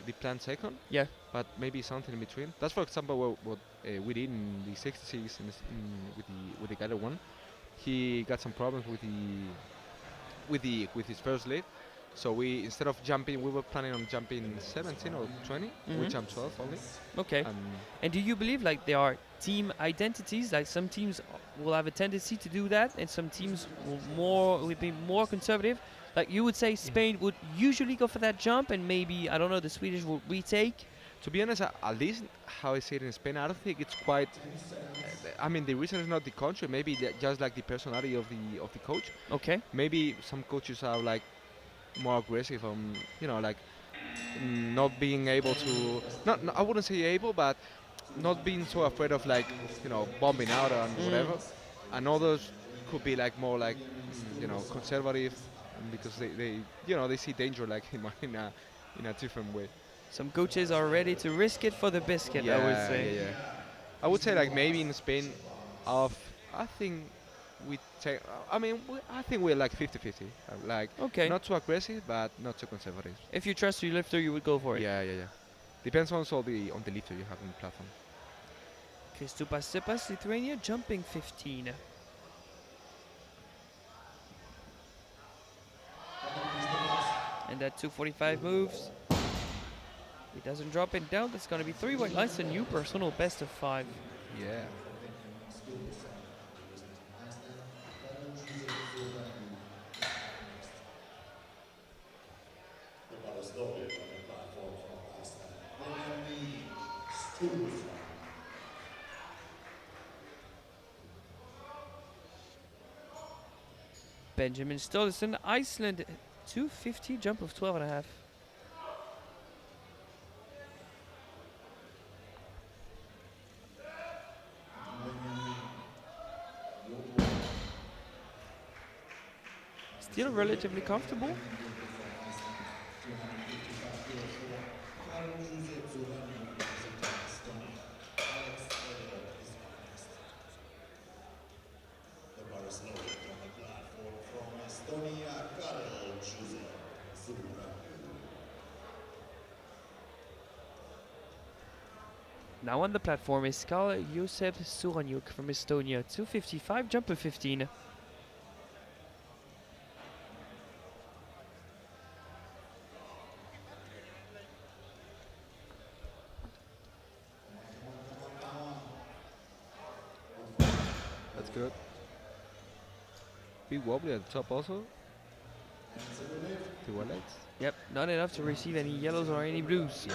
the planned second, Yeah. but maybe something in between. That's for example what we did in the 66 with the guided one. He got some problems with his first lead. So we instead of jumping, we were planning on jumping 17 or 20. We Mhm. jumped 12 only. Okay. And do you believe like there are team identities? Like some teams will have a tendency to do that, and some teams will be more conservative. Like you would say, Spain would usually go for that jump, and maybe I don't know, the Swedish will retake. To be honest, at least how I see it in Spain, I don't think it's quite. I mean, the reason is not the country. Maybe just like the personality of the coach. Okay. Maybe some coaches are like more aggressive on like not being able to I wouldn't say able, but not being so afraid of like bombing out and whatever. And others could be like more like conservative because they see danger like in a different way. Some coaches are ready to risk it for the biscuit, I would say. Yeah. I would say like maybe in Spain, I think we take. I mean, I think we're like 50-50. Like Okay. not too aggressive, but not too conservative. If you trust your lifter, you would go for it. Yeah. Depends also on the lifter you have on the platform. Kristupas Sipas, Lithuania, jumping 15. And that 245 moves. He doesn't drop it down. That's going to be 3 white lights, a new personal best of 5. Yeah. Benjamin Stolzen, Iceland, 250, jump of 12.5. Still relatively comfortable. Now on the platform is Karl Josep Suranyuk from Estonia, 255, jump of 15. That's good. Big wobbly at the top also. 2 white lights. Yep, not enough to receive any yellows or any blues. Yeah.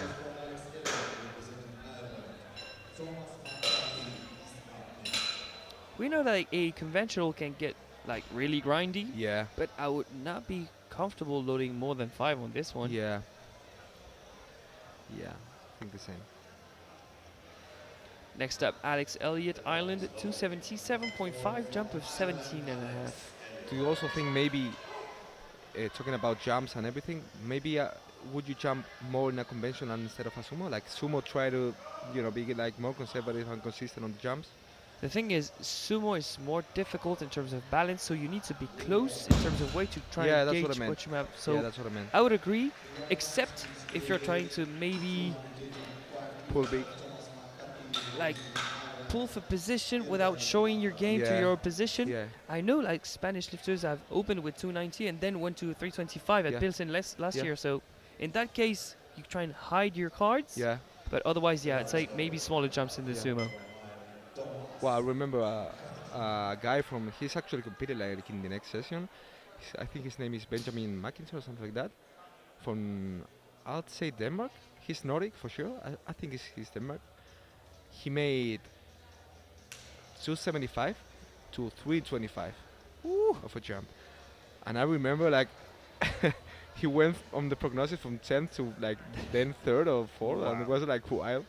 We know that a conventional can get like really grindy, Yeah. but I would not be comfortable loading more than 5 on this one. Yeah. I think the same. Next up, Alex Elliott, Ireland, 277.5, jump of 17.5. Do you also think maybe talking about jumps and everything, maybe would you jump more in a conventional instead of a sumo? Like sumo try to be like more conservative and consistent on the jumps. The thing is, sumo is more difficult in terms of balance, so you need to be close in terms of weight to try Yeah, and that's what I gauge meant. what you have. So Yeah, that's what I meant. I would agree, except if you're trying to maybe Pull big. like pull for position without showing your game to Yeah. your opposition. Yeah. I know like Spanish lifters have opened with 290 and then went to 325 at Yeah. Pilsen last Yeah. year. So in that case, you try and hide your cards. Yeah. But otherwise, yeah, it's like maybe smaller jumps in the Yeah. sumo. Well, I remember a guy from, he's actually competed like in the next session. I think his name is Benjamin Mackinson or something like that. From, I'd say Denmark. He's Nordic for sure. I think he's Denmark. He made 275 to 325 of a jump. And I remember like he went on the prognosis from 10th to like then 3rd or 4th, and it was like wild.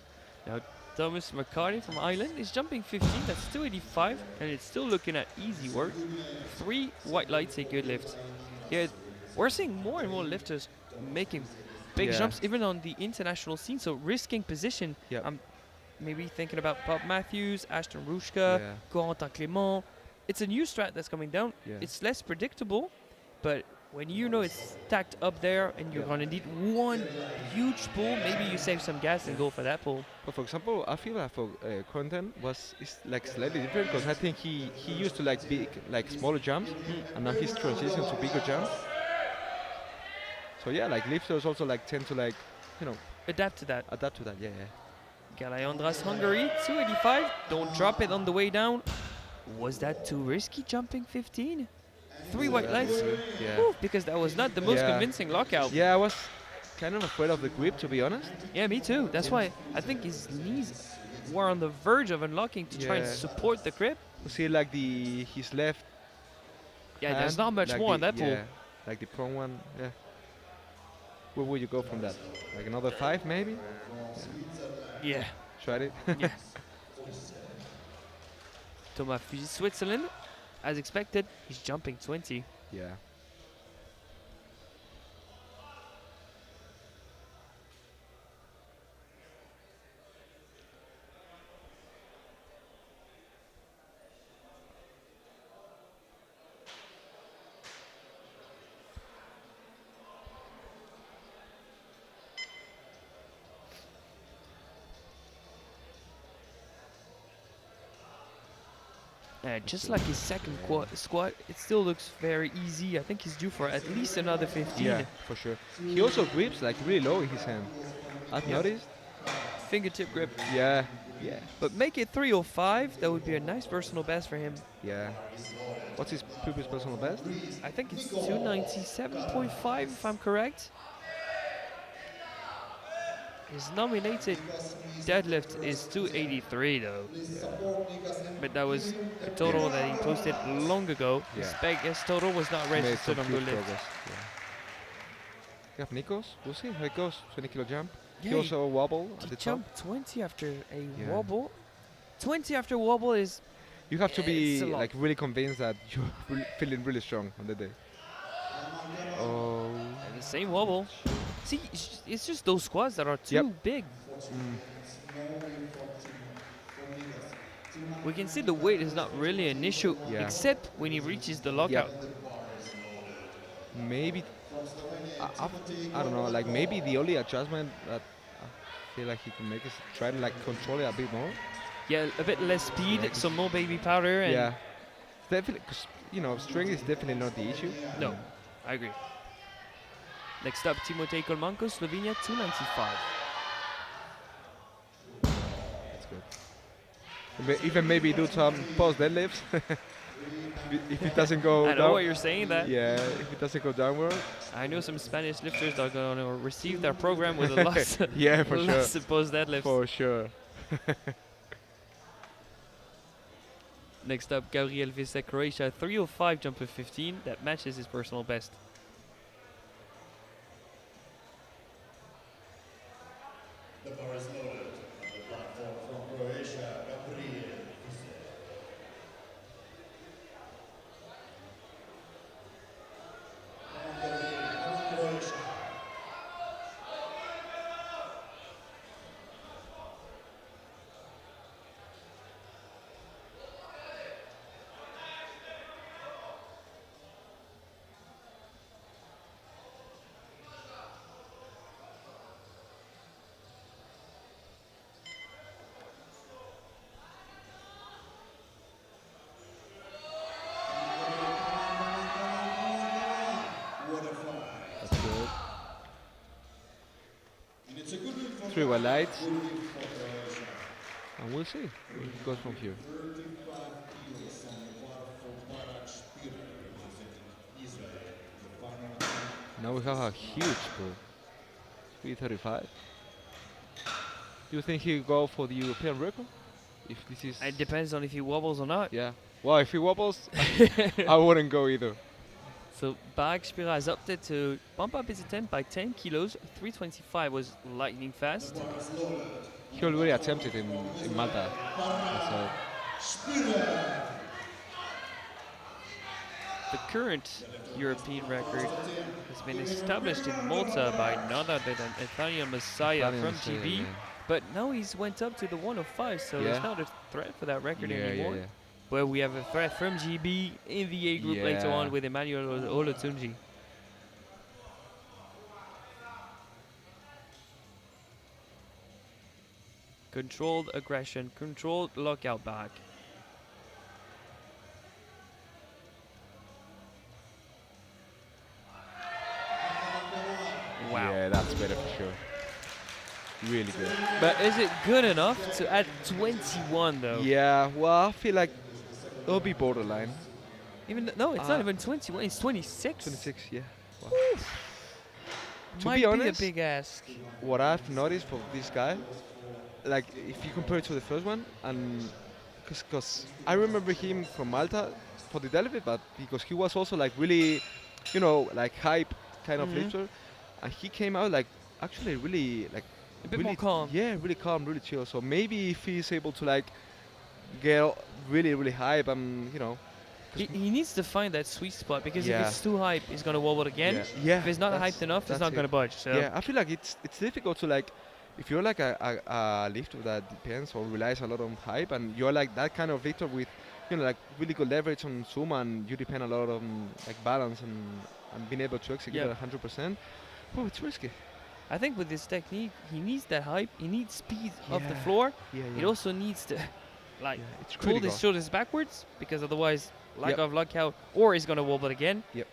Now, Thomas McCarty from Ireland is jumping 15. That's 285, and it's still looking at easy work. 3 white lights, a good lift. Yeah, we're seeing more and more lifters making big Yeah. jumps, even on the international scene. So risking position. Yeah. I'm maybe thinking about Bob Matthews, Ashton Rushka, Yeah. Corentin Clément. It's a new strat that's coming down. Yeah. It's less predictable, but when you know it's stacked up there and you're Yeah. gonna need one huge pull, maybe you save some gas and go for that pull. But for example, I feel like for Quentin is like slightly different because I think he used to like big, like smaller jumps, and now he's transitioned to bigger jumps. So yeah, like lifters also like tend to like, you know, Adapt to that. adapt to that. Yeah, yeah. Galayandras, Hungary, 285. Don't drop it on the way down. Was that too risky jumping 15? 3 white lights. Yeah. Whew, because that was not the most Yeah. convincing lockout. Yeah, I was kind of afraid of the grip, to be honest. Yeah, me too. That's why I think his knees were on the verge of unlocking to try and Yeah. support the grip. You see, like his left. Yeah, there's hand, not much like more on that pull. Yeah, like the prone one. Yeah. Where would you go from that? Like another 5, maybe? Yeah. Tried it. Yeah. Thomas Fuji, Switzerland. As expected, he's jumping 20. Yeah. Just like his second squat, it still looks very easy. I think he's due for at least another 15. Yeah, for sure. He also grips like really low in his hand. I've Yeah. noticed. Fingertip grip. Yeah. Yeah. But make it 305. That would be a nice personal best for him. Yeah. What's his previous personal best? I think it's 297.5 if I'm correct. His nominated deadlift is 283 though. But that was a total that he posted long ago. Yeah. His total was not Made registered some on good Good Lift. progress. Yeah. You have Nikos. We'll see how it goes. 20 kilo jump. Yeah, He also wobble at he the top. jumped 20 after a Yeah. wobble. 20 after wobble is You have to It's be a lot. like really convinced that you're feeling really strong on the day. Oh. the same wobble. See, it's just those squats that are too Yep. big. Mm. We can see the weight is not really an issue, Yeah. except when he reaches the lockout. Maybe. I don't know. Like maybe the only adjustment that I feel like he can make is try to like control it a bit more. Yeah, a bit less speed, Yeah, some more baby powder, and Yeah. Definitely, because strength is definitely not the issue. no, I agree. Next up, Timotei Kolmanko, Slovenia, 295. That's good. Even maybe do some post deadlifts. If it doesn't go I know down. what you're saying that. Yeah, if it doesn't go downward. I know some Spanish lifters that are going to receive their program with a loss. Yeah, for sure. loss post deadlifts. For sure. Next up, Gabriel Visa, Croatia, 305 jumper 15. That matches his personal best. The bar is loaded on the platform from Croatia, Gabriel Vise. And Gabriel from Croatia. 3 white lights, and we'll see where it goes from here. Now we have a huge pull, 335. Do you think he'll go for the European record? If this is... It depends on if he wobbles or not. Yeah. Well, if he wobbles, I wouldn't go either. So Barek-Spira has opted to bump up his attempt by 10 kilos. 325 was lightning fast. He already attempted in Malta. So The current European record has been established in Malta by none other than Nathaniel Messiah Italian from Messiah, GB. yeah. But now he's went up to the 105, so Yeah. there's not a threat for that record yeah, anymore. yeah. Well, we have a threat from GB in the A group later Yeah. on with Emmanuel Olatunji. Controlled aggression, controlled lockout back. Wow. Yeah, that's better for sure. Really good. But is it good enough to add 21 though? Yeah, well, I feel like it'll be borderline. No, it's not even 21, it's 26. 26, yeah. Wow. To Might be be honest, a big ask. what I've noticed for this guy, like if you compare it to the first one, and because I remember him from Malta for the deadlift, but because he was also like really, like hype kind of Mhm. lifter, and he came out like actually really like A bit really more calm. Yeah, really calm, really chill. So maybe if he's able to like get really really hype, He needs to find that sweet spot because Yeah. if it's too hype, he's gonna wobble again. yeah. If it's not that's- hyped enough, it's that's not it. gonna budge. So Yeah, I feel like it's difficult to like, if you're like a lifter that depends or relies a lot on hype, and you're like that kind of lifter with, like really good leverage on Zoom, and you depend a lot on like balance and being able to execute Yeah. at 100%. Oh, it's risky. I think with this technique, he needs that hype. He needs speed off the Yeah. floor. Yeah, He also needs to like it's pull critical. his shoulders backwards because otherwise lack Yep. of lockout or he's gonna wobble again. Yep.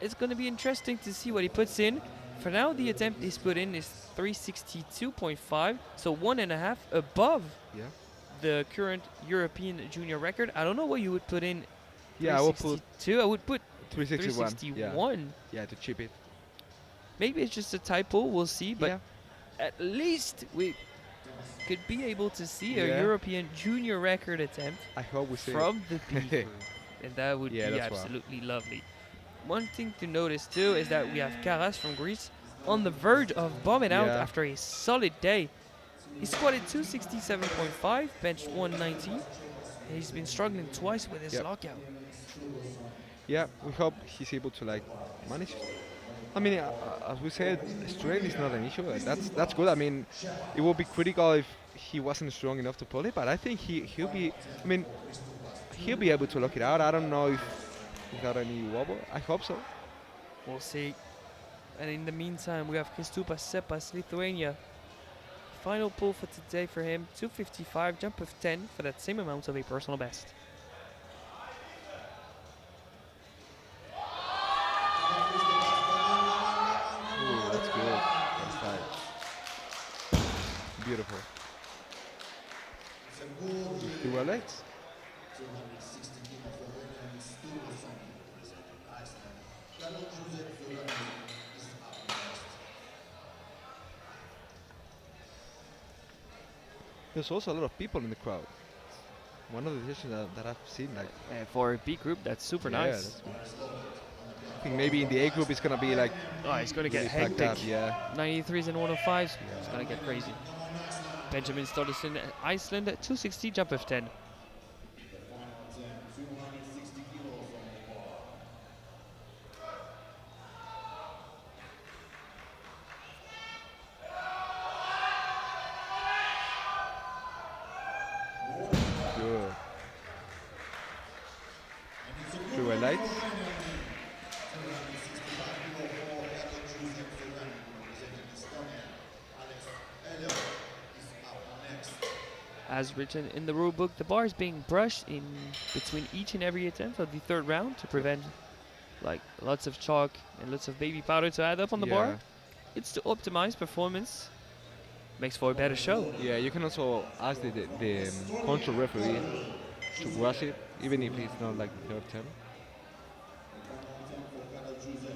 It's gonna be interesting to see what he puts in. For now, the attempt he's put in is 362.5, so 1.5 above Yeah. the current European junior record. I don't know what you would put in. Yeah, I will put 362. I would put 361. 361. Yeah, to chip it. Maybe it's just a typo. We'll see. But yeah. at least we could be able to see a Yeah. European junior record attempt I hope we see. from the B group, and that would Yeah, be that's wow. absolutely lovely. One thing to notice too is that we have Karas from Greece on the verge of bombing out Yeah. after a solid day. He squatted 267.5, benched 190, and he's been struggling twice with his Yep. lockout. Yeah, we hope he's able to like manage. I mean, as we said, strength is not an issue. That's good. I mean, it would be critical if he wasn't strong enough to pull it, but I think he'll be. I mean, he'll be able to lock it out. I don't know if without any wobble. I hope so. We'll see. And in the meantime, we have Kristupas Sepas, Lithuania. Final pull for today for him, 255, jump of 10 for that same amount of a personal best. Ooh, that's good. That's tight. Beautiful. Two well legs. There's also a lot of people in the crowd. One of the sessions that I've seen, like, For a B group, that's super yeah, nice. that's good. I think maybe in the A group it's gonna be like Oh, it's going to get really packed hectic. up, yeah. 93s and 105s, it's going to get crazy. Benjamin Stollerson, Iceland, 260, jump of 10. Good. Three white lights. As written in the rule book, the bar is being brushed in between each and every attempt of the third round to prevent like lots of chalk and lots of baby powder to add up on the bar. It's to optimize performance. Makes for a better show. Yeah, you can also ask the control referee to rush it, even if it's not like the third time.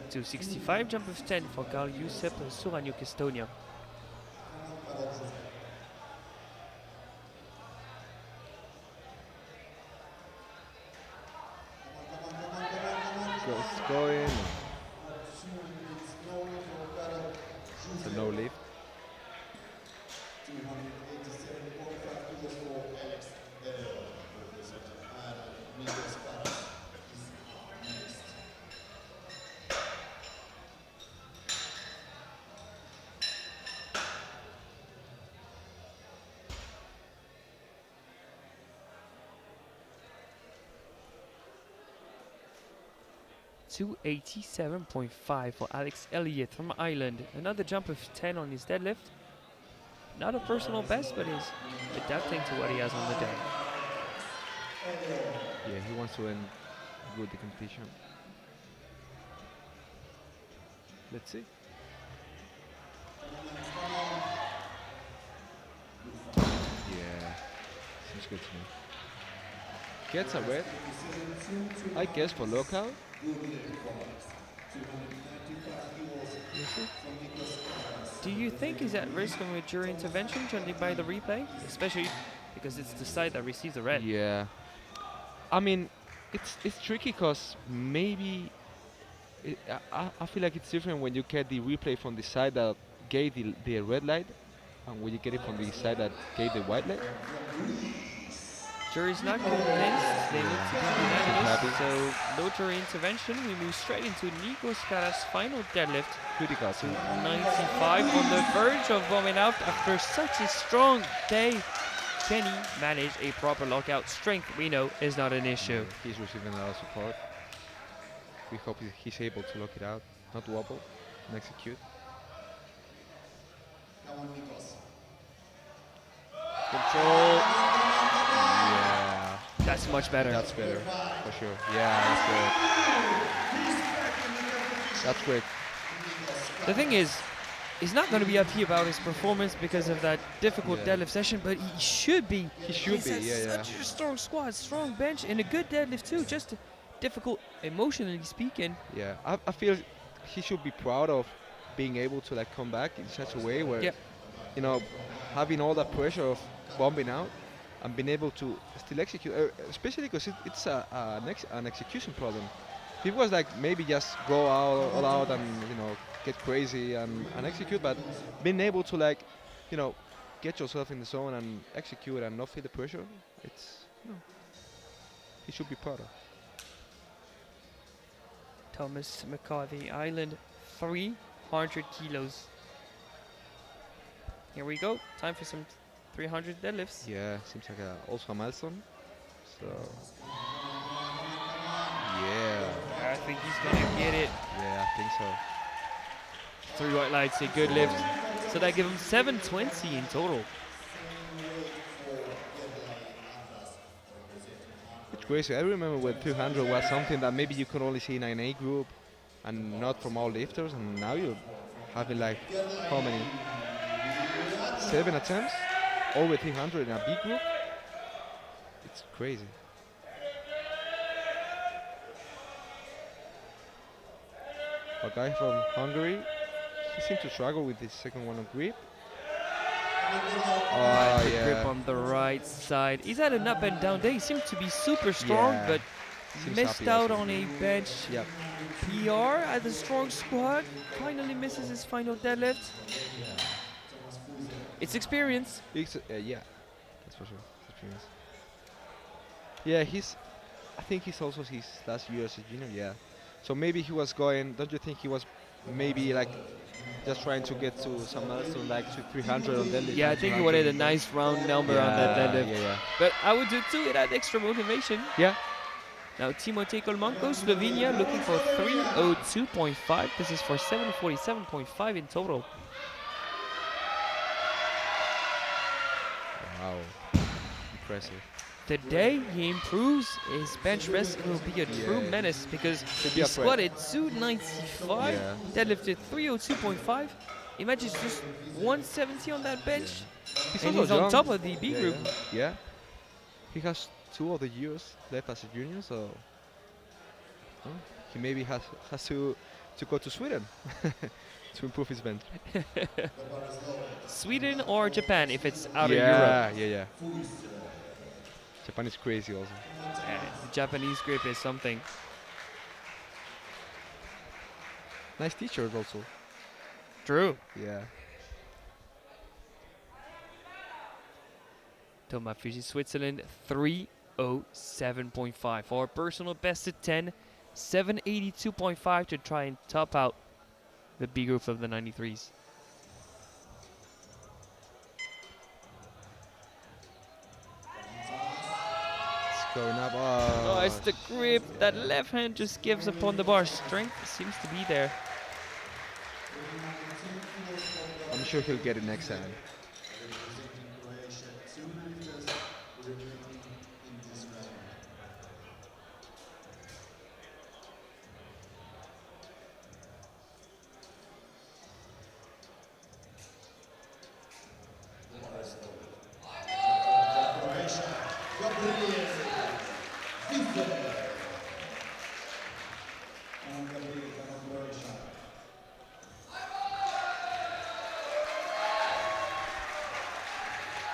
265 jump of 10 for Carl Josep Suraniuk, Estonia. It's going. It's a no lift. 287.5 kilos for Alex represented, and Miguel Paras is next. .287.5 for Alex Elliott from Ireland. Another jump of 10 on his deadlift. Not a personal best, but is adapting to what he has on the day. Yeah, he wants to end good the competition. Let's see. Yeah, seems good to me. Gets a red, I guess, for lockout. Do you think he's at risk of a jury intervention judging by the replay? Especially because it's the side that receives the red. Yeah, I mean, it's tricky because maybe I feel like it's different when you get the replay from the side that gave the red light, and when you get it from the side that gave the white light. Jury's not convinced. They need to be unanimous. Happy. So no jury intervention. We move straight into Nikos Karas' final deadlift. Critical. To 95 on the verge of bombing out after such a strong day. Can he manage a proper lockout? Strength, we know, is not an issue. He's receiving a lot of support. We hope he's able to lock it out, not wobble, and execute. Come on, Nikos. Control. Yeah, That's much better. that's better, for sure. Yeah, that's great. The thing is, he's not going to be happy about his performance because of that difficult Yeah. deadlift session, but he should be. He should He's be, had yeah. such a strong squat, strong bench, and a good deadlift too. Just difficult emotionally speaking. Yeah, I feel he should be proud of being able to like come back in such a way where, Yep. you know, having all that pressure of bombing out and being able to still execute, especially because it's an execution problem. If it was like maybe just go all out and get crazy and execute, but being able to like, get yourself in the zone and execute and not feel the pressure, it's he should be proud of. Thomas McCarthy, Island, 300 kilos. Here we go. Time for some 300 deadlifts. Yeah, seems like also a milestone. So yeah, I think he's gonna get it. yeah, I think so. 3 white lights, a good lift. So that gives him 720 in total. It's crazy. I remember when 200 was something that maybe you could only see in an A group and not from all lifters, and now you're having like how many? 7 attempts over 300 in a B group. It's crazy. A guy from Hungary, he seemed to struggle with his second one on grip. Oh The yeah. grip on the right side. He's had an up and down day. He seemed to be super strong, Yeah. but Seems missed happy out also. on a bench Yep. PR at the strong squat. Finally misses his final deadlift. It's experience. Yeah, that's for sure. It's experience. Yeah, I think he's also his last year as a junior. Yeah, so maybe he was going. Don't you think he was maybe like just trying to get to some milestone like to 300 on deadlift? Yeah, I and think he 200? wanted a nice round number on that deadlift. Yeah, But I would do too. It had extra motivation. yeah. Now Timotej Kolmanko, Slovenia, looking for 302.5. This is for 747.5 in total. Wow, impressive. The day he improves his bench rest, it will be a true Yeah. menace because Should be he a threat. squatted 295, Yeah. deadlifted 302.5. Imagine just 170 on that bench, He's and also he's on young. top of the B Yeah, group. yeah. He has 2 other years left as a junior, so he maybe has to go to Sweden to improve his bench. Sweden or Japan if it's out of Europe. Yeah, yeah, yeah. Japan is crazy also. The Japanese grip is something. Nice t-shirt also. True. Yeah. Thomas Fuji, Switzerland, 307.5. For our personal best at 10, 782.5 to try and top out the B group of the 93s. It's going up. Oh, it's the grip. That left hand just gives upon the bar. Strength seems to be there. I'm sure he'll get it next time.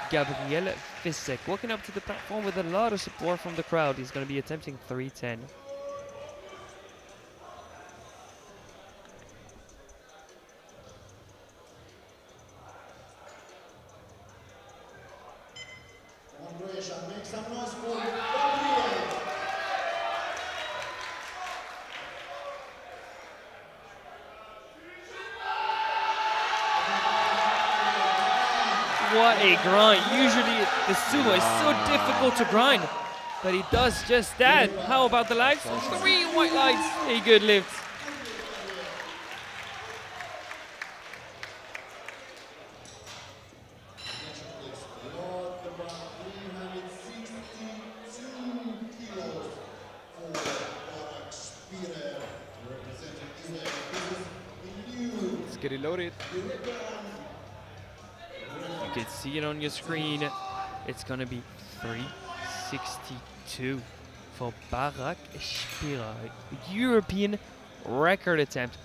Gabriel Fisek walking up to the platform with a lot of support from the crowd. He's going to be attempting 310. Make some noise for Gabriel. What a grind. Usually the sumo is so difficult to grind, but he does just that. How about the legs? 3 white lights. A good lift. Let's get it loaded. You can see it on your screen. It's going to be 362 for Barak Spira. European record attempt.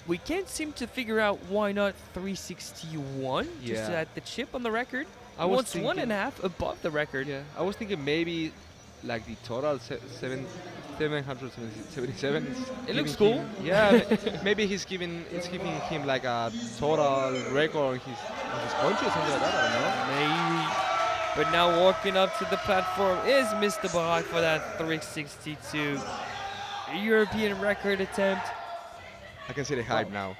We can't seem to figure out why not 361. Just to Yeah. add the chip on the record. I was What's 1.5 thinking- above the record? Yeah, I was thinking maybe like the total 777 is It looks giving cool. him- yeah, maybe it's giving him like a total record on his punches or something like that. I don't know. Maybe. But now walking up to the platform is Mr. Barak for that 362. European record attempt. I can see the hype now.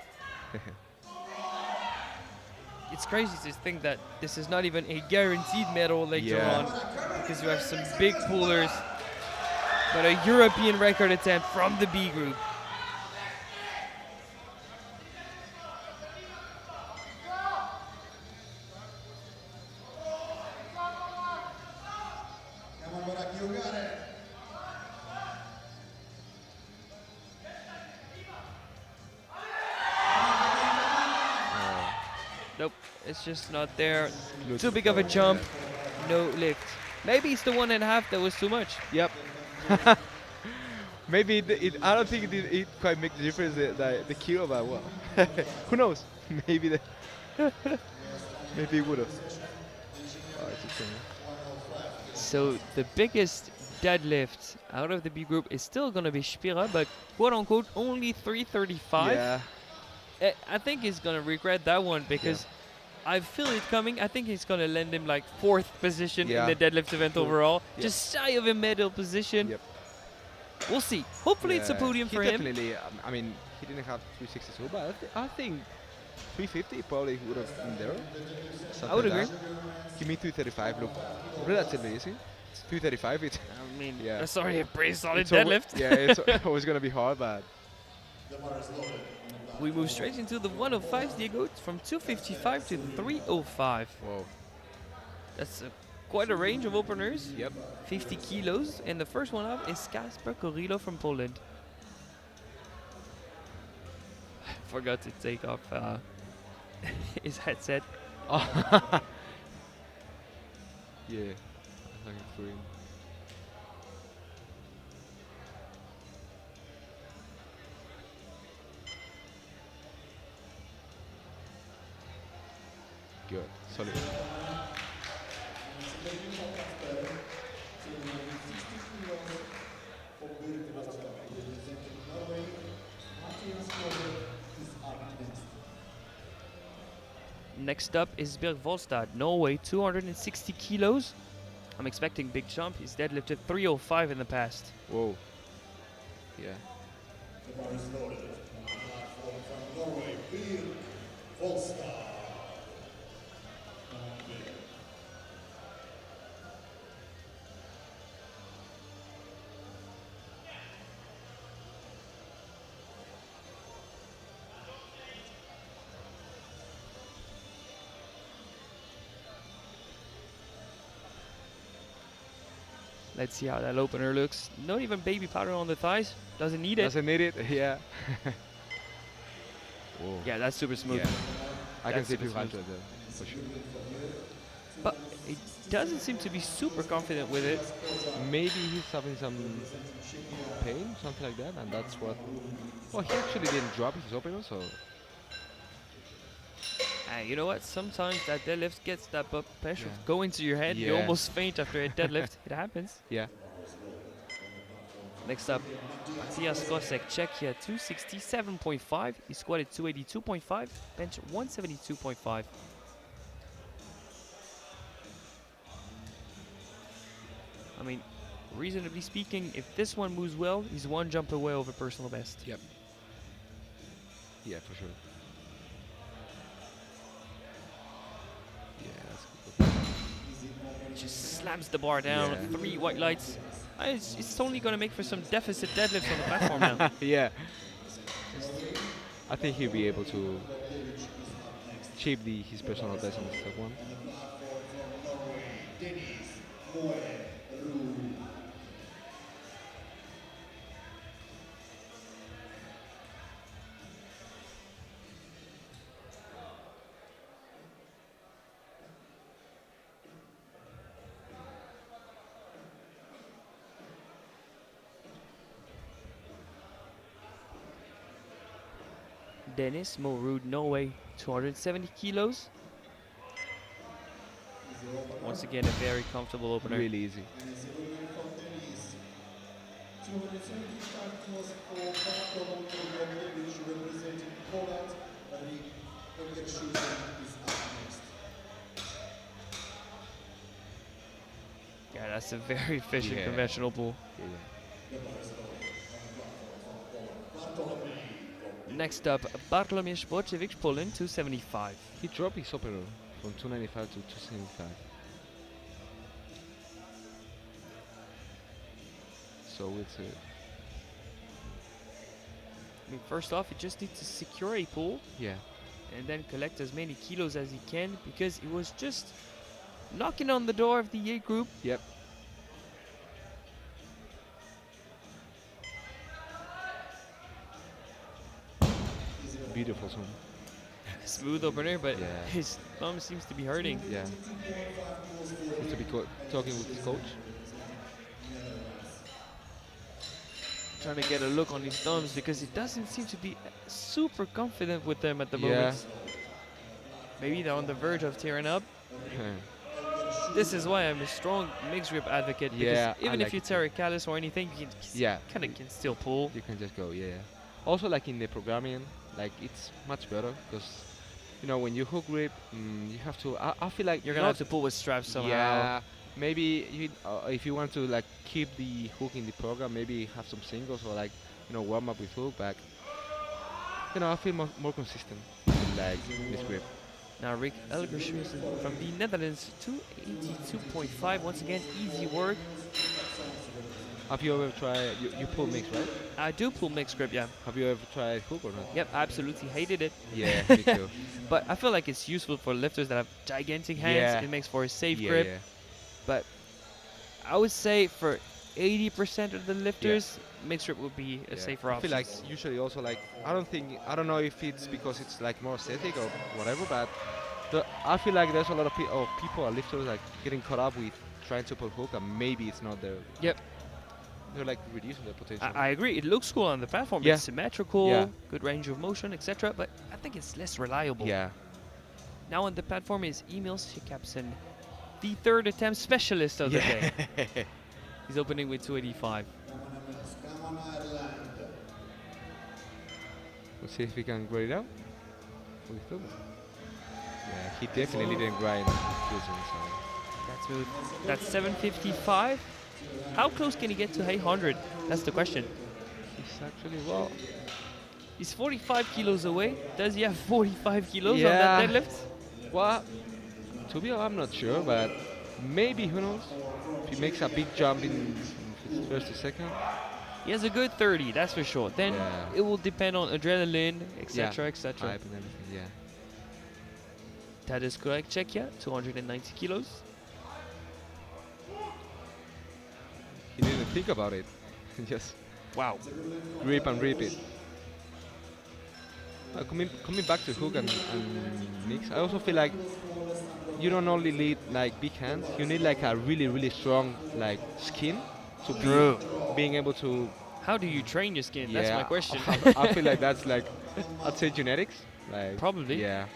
It's crazy to think that this is not even a guaranteed medal later Yeah. on, because you have some big pullers. But a European record attempt from the B group. Come on, Barak, you got it. Nope, it's just not there. Looks Too big of a jump, no lift. Maybe it's the 1.5 that was too much. Yep. Maybe I don't think it quite make the difference the kilo, but well, who knows? Maybe maybe it would have. So the biggest deadlift out of the B group is still going to be Spira, but quote unquote only 335. Yeah. I think he's going to regret that one because I feel it coming. I think he's going to land him like 4th position Yeah. in the deadlift event overall. Yeah. Just shy of a medal position. Yep. We'll see. Hopefully it's a Yeah, podium he for him. definitely. I mean, he didn't have 362, but I think 350 probably would have been there. I would agree. Give me 335. Look, relatively easy. It's 335. It's I mean, Yeah. that's already a pretty solid it's alwa- deadlift. yeah, it's always gonna be hard, but We move straight into the 105s, Diego. It's from 255 to 305. whoa. That's quite a range of openers. Yep. 50 kilos. And the first one up is Kasper Korillo from Poland. Forgot to take off his headset. Oh. Yeah. I can feel him. Good. Solid. Next up is Birk Volstad, Norway, 260 kilos. I'm expecting big jump. He's deadlifted 305 in the past. Whoa. Yeah. The bar is loaded. On the platform from Norway, Birk Volstad. Come on, Birk. Let's see how that opener looks. Not even baby powder on the thighs. Doesn't need it. Doesn't need it. Yeah. Whoa. Yeah, that's super smooth. Yeah. I can That's see super 200 smooth. there, for sure. But he doesn't seem to be super confident with it. Maybe he's having some pain, something like that, and that's what. Well, he actually didn't drop his opener, so You know what? Sometimes that deadlift gets that blood pressure Yeah. go into your head. You Yeah. almost faint after a deadlift. It happens. yeah. Next up, Matthias Kosek, Czechia, 267.5. He squatted 282.5, bench 172.5. I mean, reasonably speaking, if this one moves well, he's one jump away over personal best. Yep. Yeah, for sure. Yeah, that's good. Just slams the bar down, Yeah. 3 white lights. It's only going to make for some deficit deadlifts on the platform now. Yeah. I think he'll be able to achieve his personal best on the step one. Dennis Morud, Norway, 270 kilos. Once again, a very comfortable opener. Really easy. And it's a little bit from Dennis. 275 kilos for Bartolom which representing Poland. Rick Engerschusen is up next. Yeah, that's a very efficient Yeah. conventional pull. Yeah. The bar is loaded. On the platform from Poland, Bartolom. Next up, Bartlomiej Wojciech, Poland, 275. He dropped his opener from 295 to 275. So it's I mean, first off, he just needs to secure a pull yeah. and then collect as many kilos as he can, because it was just knocking on the door of the A group. Yep. Beautiful song. Smooth opener, but Yeah. his thumb seems to be hurting. Yeah. Needs to be talking with his coach. Trying to get a look on his thumbs, because he doesn't seem to be super confident with them at the Yeah. moment. Maybe they're on the verge of tearing up. This is why I'm a strong mixed grip advocate, because Yeah, I even if like you it tear a callus or anything, you can Yeah. kind of can still pull. You can just go, yeah. Also, like in the programming, like it's much better because, you know, when you hook grip, you have to. I feel like You're gonna have to pull with straps somehow. Yeah, maybe you, if you want to like keep the hook in the program, maybe have some singles or like, you know, warm up with hook. But you know, I feel more consistent with, like this grip. Now Rick Elgershuizen from the Netherlands, 282.5. Once again, easy work. Have you ever tried? You pull mix, right? I do pull mixed grip, yeah. Have you ever tried hook or not? Yep, absolutely hated it. Yeah, me too. But I feel like it's useful for lifters that have gigantic hands. Yeah. It makes for a safe Yeah, grip. yeah. But I would say for 80% of the lifters, mixed grip would be a Yeah. safer I option. feel like usually also like I don't know if it's because it's like more aesthetic or whatever, but I feel like there's a lot of people or lifters like getting caught up with trying to pull hook and maybe it's not there. Yep. They're like reducing the potential. I agree. It looks cool on the platform. Yeah. It's symmetrical, Yeah. good range of motion, etc. But I think it's less reliable. Yeah. Now on the platform is Emil Jacobsen, the third attempt specialist of the day. He's opening with 285. Come on, Ireland. Let's see if we can grind it out. With them. Yeah, he definitely didn't grind Fusion, so. That's smooth. That's 755. How close can he get to 800? That's the question. He's actually, well, He's 45 kilos away. Does he have 45 kilos Yeah. on that deadlift? well, to be honest, I'm not sure, but maybe, who knows? If he makes a big jump in his first or second. He has a good 30, that's for sure. Then Yeah. it will depend on adrenaline, etc., etc. Hype and everything, yeah. That is correct, Czechia, 290 kilos. He didn't think about it. Just Wow. grip and repeat. Coming back to hook and mix, I also feel like you don't only need like big hands, you need like a really strong like skin to being able to. How do you train your skin? That's my question. I feel like that's like, I'd say genetics. Like Probably. Yeah.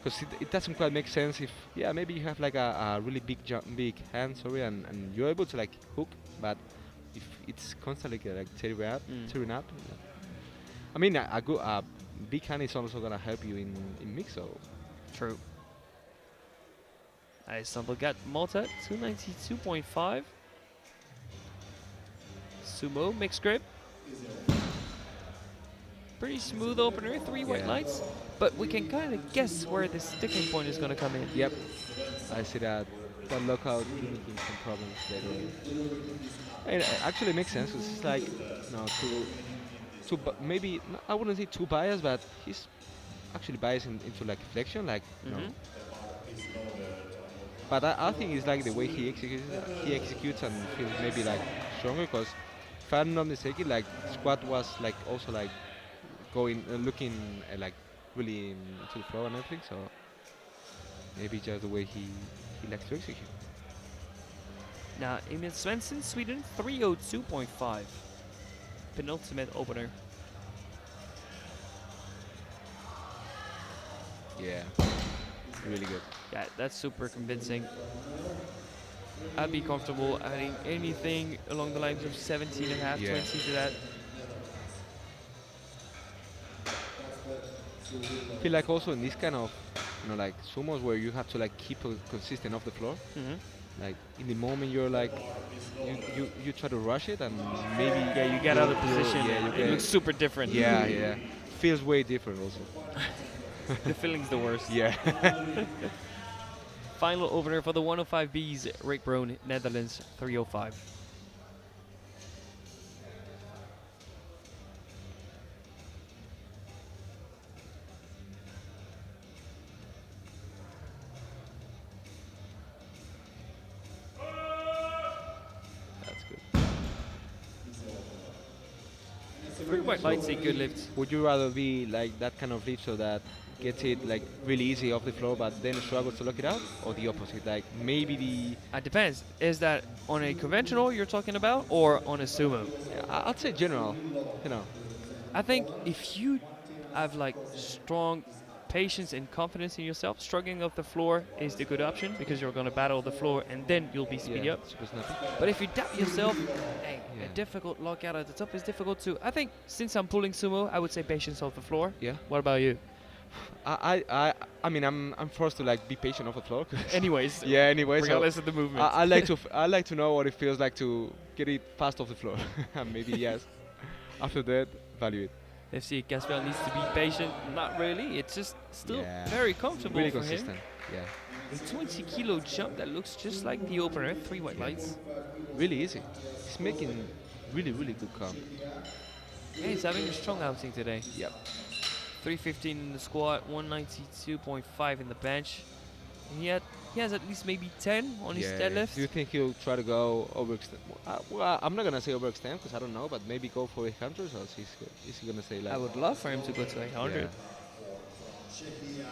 Because it doesn't quite make sense if maybe you have like a really big hand, and you're able to like hook, but if it's constantly like tearing up. I mean a big hand is also gonna help you in mix. So True. Alessandro got Malta, 292.5. Sumo, mixed grip. Pretty smooth opener, 3 white Yeah. lights. But we can kind of guess where the sticking point is going to come in. yep, I see that lockout mimicking some problems later on. It actually makes sense. It's like maybe I wouldn't say too biased, but he's actually biased into like flexion, like Mhm. But I think it's like the way he executes and feels maybe like stronger. Because if I'm not mistaken, like squat was like also like going looking like really into the floor and everything. So maybe just the way he likes to execute. Now, Emil Svensson, Sweden, 302.5. Penultimate opener. Yeah, really good. Yeah, that's super convincing. I'd be comfortable adding anything along the lines of 17 and a half, Yeah. 20 to that. I feel like also in this kind of like sumos where you have to like keep consistent off the floor. Like in the moment you're like you try to rush it and maybe You get out of position. Yeah, you it get looks super different. yeah. Feels way different also. The feeling's the worst. Yeah. Final opener for the 105Bs, Rick Brown, Netherlands, 305. That's good. 3 white lights, a good lift. Would you rather be like that kind of lift so that gets it like really easy off the floor but then struggles to lock it out, or the opposite, like maybe the It depends. Is that on a conventional you're talking about or on a sumo? I'd say general, I think if you have like strong patience and confidence in yourself, struggling off the floor is the good option because you're going to battle the floor and then you'll be speedy up. super snappy. But if you doubt yourself, hey, Yeah. a difficult lockout at the top is difficult too. I think since I'm pulling sumo, I would say patience off the floor. Yeah. What about you? I mean I'm forced to like be patient off the floor. Anyways, Yeah. Anyway, so regardless of the movement. I like to I like to know what it feels like to get it fast off the floor. And maybe yes. After that, value it. FC Gaspar needs to be patient. Not really. It's just still Yeah. very comfortable Really for consistent. him. Yeah. A 20 kilo jump that looks just like the opener. 3 white lights. Really easy. He's making really good comp. Yeah, he's having a strong outing today. Yep. 315 in the squat, 192.5 in the bench. He had he has at least maybe 10 on his Yeah. deadlift. Do you think he'll try to go overextend? Well, I'm not gonna say overextend because I don't know, but maybe go for 800, or is he gonna say like? I would love for him to go to 800. Yeah. Czechia,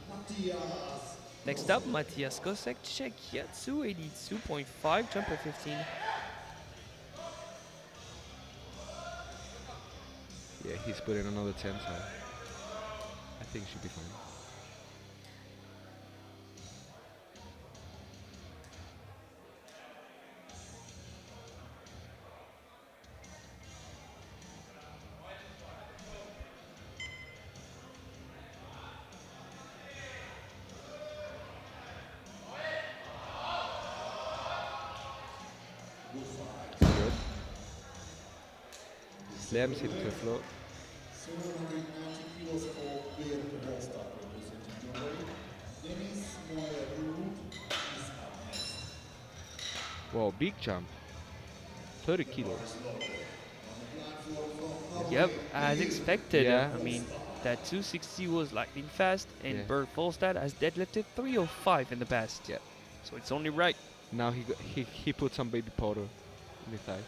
Matthias. Next up, Matthias Kosek, Czechia, 282.5, jumper 15. Yeah, he's putting another 10, so I think should be fine. Good. Slams hit the floor. 790 kilos for Beer Volstad representing Norway. Dennis Moerud is up next. Wow, big jump. 30 kilos. Yep, as expected. Yeah. I mean, that 260 was lightning fast, and Yeah. Bert Volstad has deadlifted 305 in the past. Yeah. So it's only right. Now he put some baby powder in his thighs.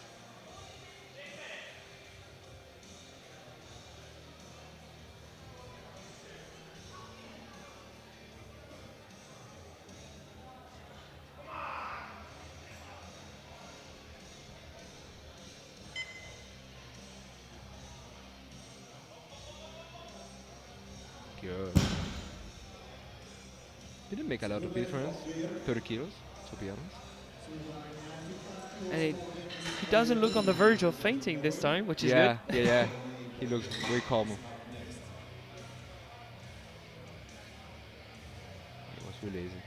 Good. Didn't make a lot of difference. 30 kilos, to be honest. And he doesn't look on the verge of fainting this time, which is Yeah, good. yeah, yeah. He looks very calm. It was really easy.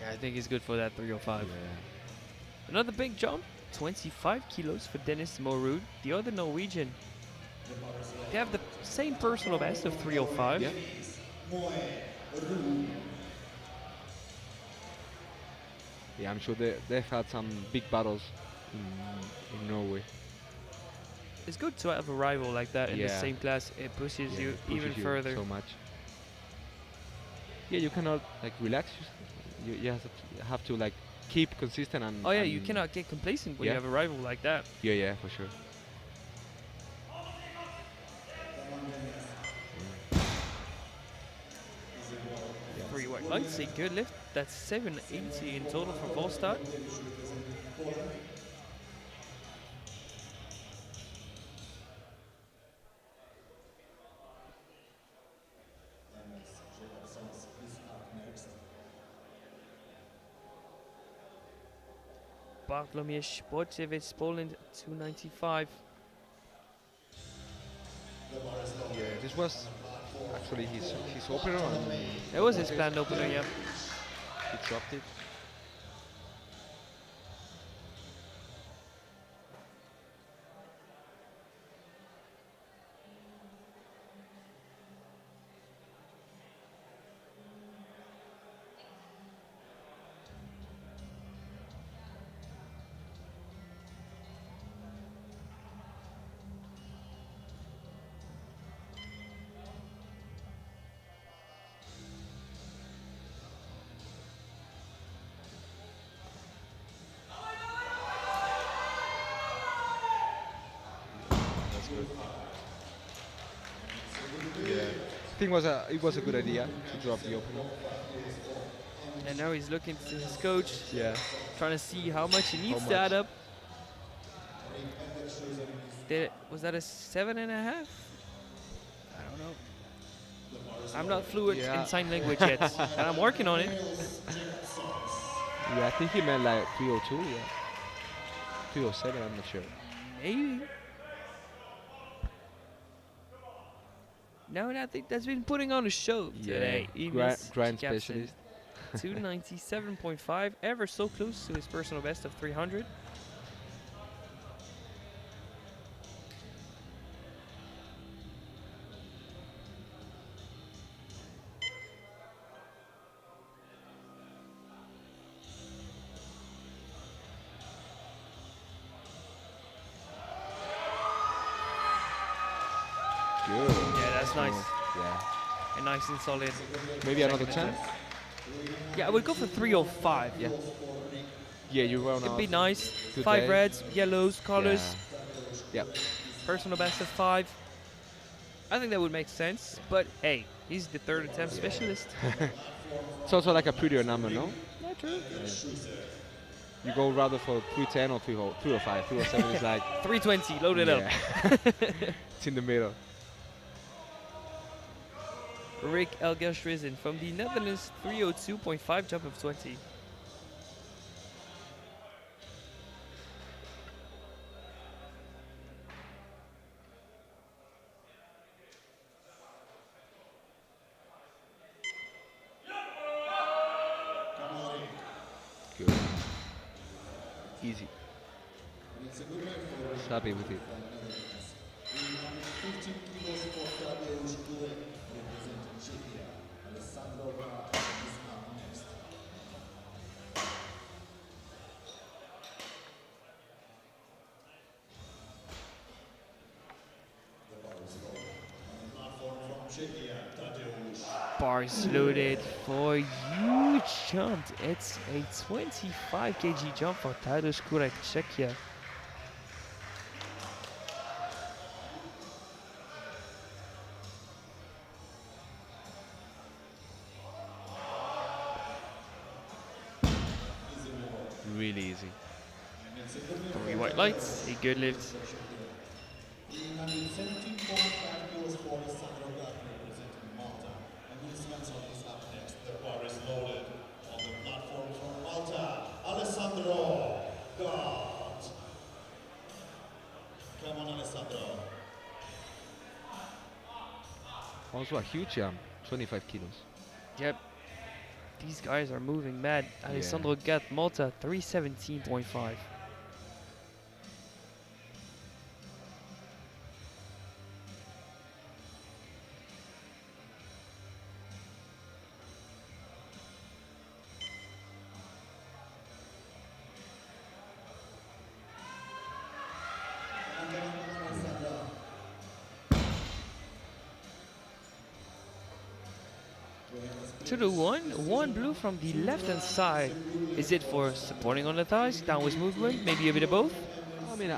Yeah, I think he's good for that 305. Yeah. Another big jump, 25 kilos for Dennis Morud, the other Norwegian. They have the same personal best of 305. Yeah. Yeah, I'm sure they've had some big battles in Norway. It's good to have a rival like that in the Yeah. same class. It pushes Yeah, you it pushes even you further. so much. Yeah, you cannot like relax. You have to like keep consistent and. Oh yeah, you and cannot get complacent when Yeah. you have a rival like that. Yeah, yeah, for sure. For you, I'd like to say good lift. That's 780 in total for Volstad. Bartłomiej Sportjevic, Poland, 295. Yeah, this was actually his opener, and That was his planned opener, yeah. he dropped it. That's good. Yeah, I think it was a good idea to drop the opener. And now he's looking to his coach, Yeah. trying to see how much he needs How to add much? up. Was that a 7.5? I don't know. I'm not fluent Yeah. in sign language yet, and I'm working on it. Yeah, I think he meant like 302. Yeah. 307. I'm not sure. Maybe. No, I think that's been putting on a show today. Grind specialist. 297.5, ever so close to his personal best of 300. Good. Yeah, that's nice. Yeah. And nice and solid. Maybe another Second 10. attempt. Yeah, I would go for 305. Yeah. Yeah, you run It'd off. be nice. Good 5 day. reds, yellows, colors, Yeah. personal best of 5. I think that would make sense, but hey, he's the third attempt specialist. It's also like a prettier number, no? Yeah, true. You go rather for 310 or 305. 307 is like 320, load it up. it's in the middle. Rick Elgerstrizen from the Netherlands, 302.5 jump of 20. Good. Easy. Just happy with it. Bars loaded for a huge jump. It's a 25 kg jump for Tadeusz Kurek, Czechia. Really easy. 3 white lights, a good lift. 317.5 kilos for Alessandro Gatti representing Malta. And Luis Svensson is up next. The bar is loaded on the platform from Malta. Alessandro Gatti. Come on, Alessandro. Also a huge jump. 25 kilos. Yep. These guys are moving mad. Alessandro Gatt, Malta, 317.5. To the one blue from the left hand side. Is it for supporting on the thighs, downwards movement, maybe a bit of both? I mean,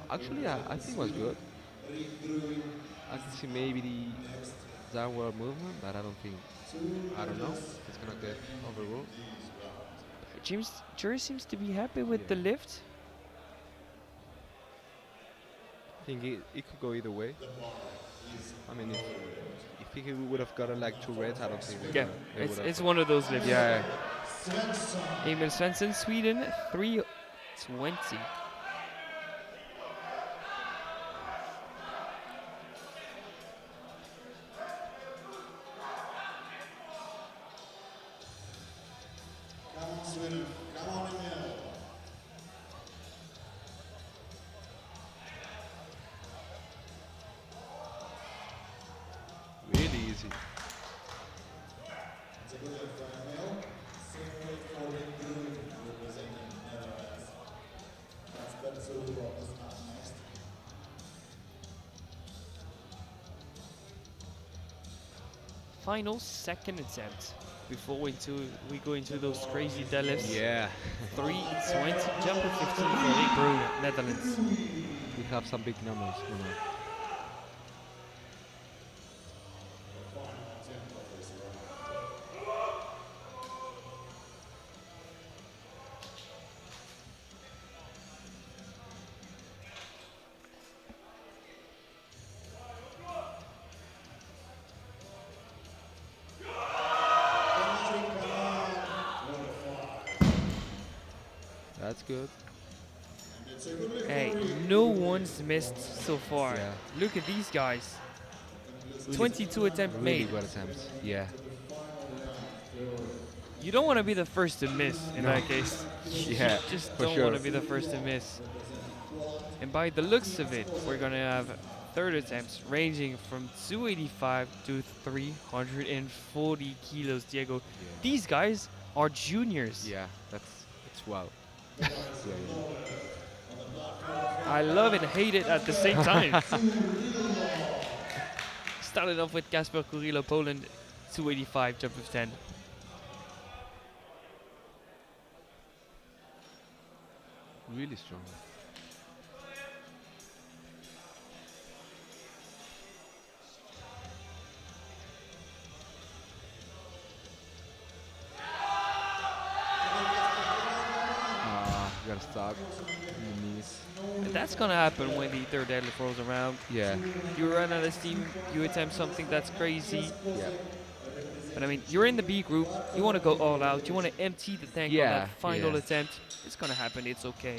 actually, I think it was good. I can see maybe the downward movement, but I don't know. It's gonna get overruled. Jury seems to be happy with the lift. I think it could go either way. I mean, if he would have gotten like 2 reds, I don't think they Yeah, would've. it's one of those lifts. Yeah. Emil Svensson, Sweden, 320. Come on, Sweden. Come on, Emil. Really easy. It's a good lift for Emil. Same weight for Rick Gruen representing Netherlands. That's Betsulo is up next. Final second attempt before we go into those crazy deadlifts. Yeah. 320, jump of 15 for Rick Gruen, Netherlands. We have some big numbers. That's good. Hey, no one's missed so far. Yeah. Look at these guys. 22 attempt Really made. good attempts. Yeah. You don't want to be the first to miss in No. that case. Yeah, You just for don't sure. want to be the first to miss. And by the looks of it, we're going to have third attempts ranging from 285 to 340 kilos, Diego. Yeah. These guys are juniors. Yeah, it's wow. I love and hate it at the same time. Started off with Kasper Kurylo, Poland, 285, jump of 10. Really strong. You gotta stop. Your knees. And that's gonna happen when the third deadlift rolls around. Yeah. You run out of steam, you attempt something that's crazy. Yeah. But I mean, you're in the B group, you want to go all out, you want to empty the tank on Yeah, that final yeah. attempt. It's gonna happen, it's okay.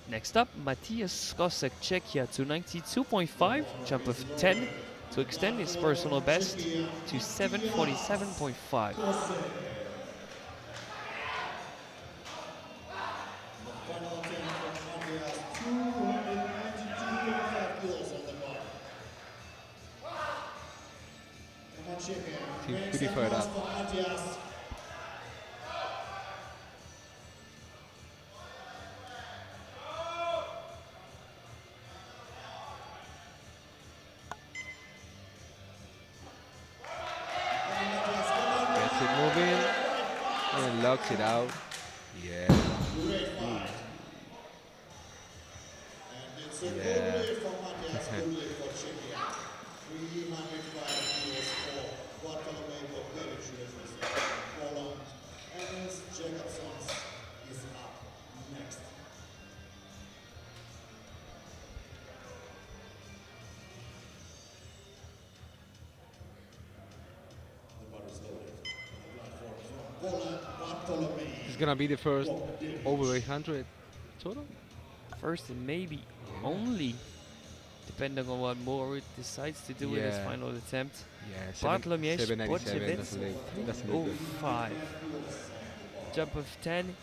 Next up, Matthias Skosek, Czechia, to 92.5, jump of 10 to extend his personal best to 747.5. The final attempt from Matthias, 292.5 kilos on the bar. Come on, Czechia. Seems Makes pretty a fired pass up. for Matthias. Gets it moving and locks it out. Yeah. Great fight. And it's a good Yeah. lead for Matthias, good lead for Czechia. 305 kilos for Bartolomei Bogdanovich from Poland. Evans Jacobson is up next. The bar is loaded. On the platform from Poland, Bartolomei. It's gonna be the first over 800 total. First and maybe only, depending on what Moore decides to do with his Yeah. final attempt. Yeah. Bartolomei 797. Bochevitz, That's a little good. 305. Jump of 10.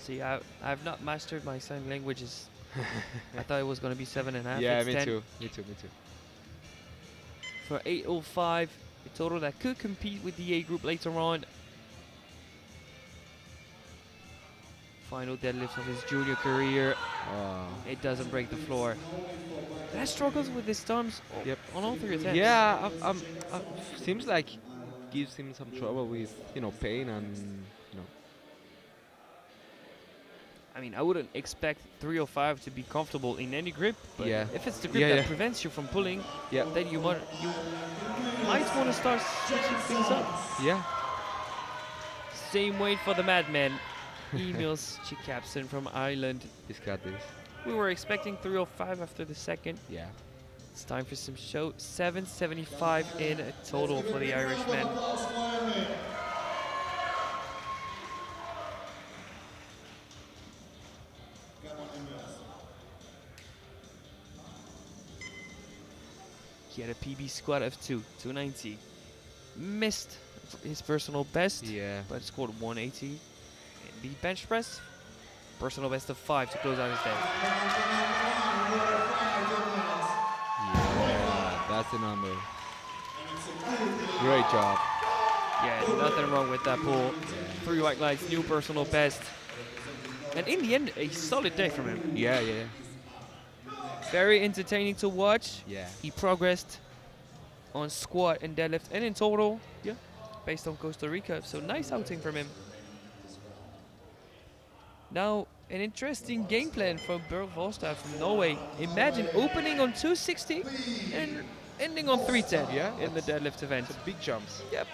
See, I've not mastered my sign languages. I thought it was going to be 7.5. Yeah, it's me 10. too. Me too. Me too. For 805, a total that could compete with the A group later on. Final deadlift of his junior career. Oh. It doesn't break the floor. That struggles with his thumbs Yep. on all three attempts. Yeah, seems like gives him some trouble with pain and I mean, I wouldn't expect 305 to be comfortable in any grip, but Yeah. if it's the grip Yeah, that yeah. prevents you from pulling, Yeah. then you might want to start switching things up. Yeah. Same weight for the madman, Emils Chikapson from Ireland. He's got this. We were expecting 305 after the second. Yeah. It's time for some show. 775 in a total for the Irishman. He had a PB squat of 290. Missed his personal best, Yeah. but scored 180. And the bench press, personal best of 5 to close out his day. Yeah. That's the number. Great job. Yeah, nothing wrong with that pull. 3 white lights, new personal best. And in the end, a solid day from him. Yeah. Yeah. Very entertaining to watch. Yeah. He progressed on squat and deadlift and in total, Yeah. based on Costa Rica. So nice outing from him. Now, an interesting game plan from Berg Volstad from Norway. Imagine opening on 260 and ending on 310 Yeah, in the deadlift event. Big jumps. Yep.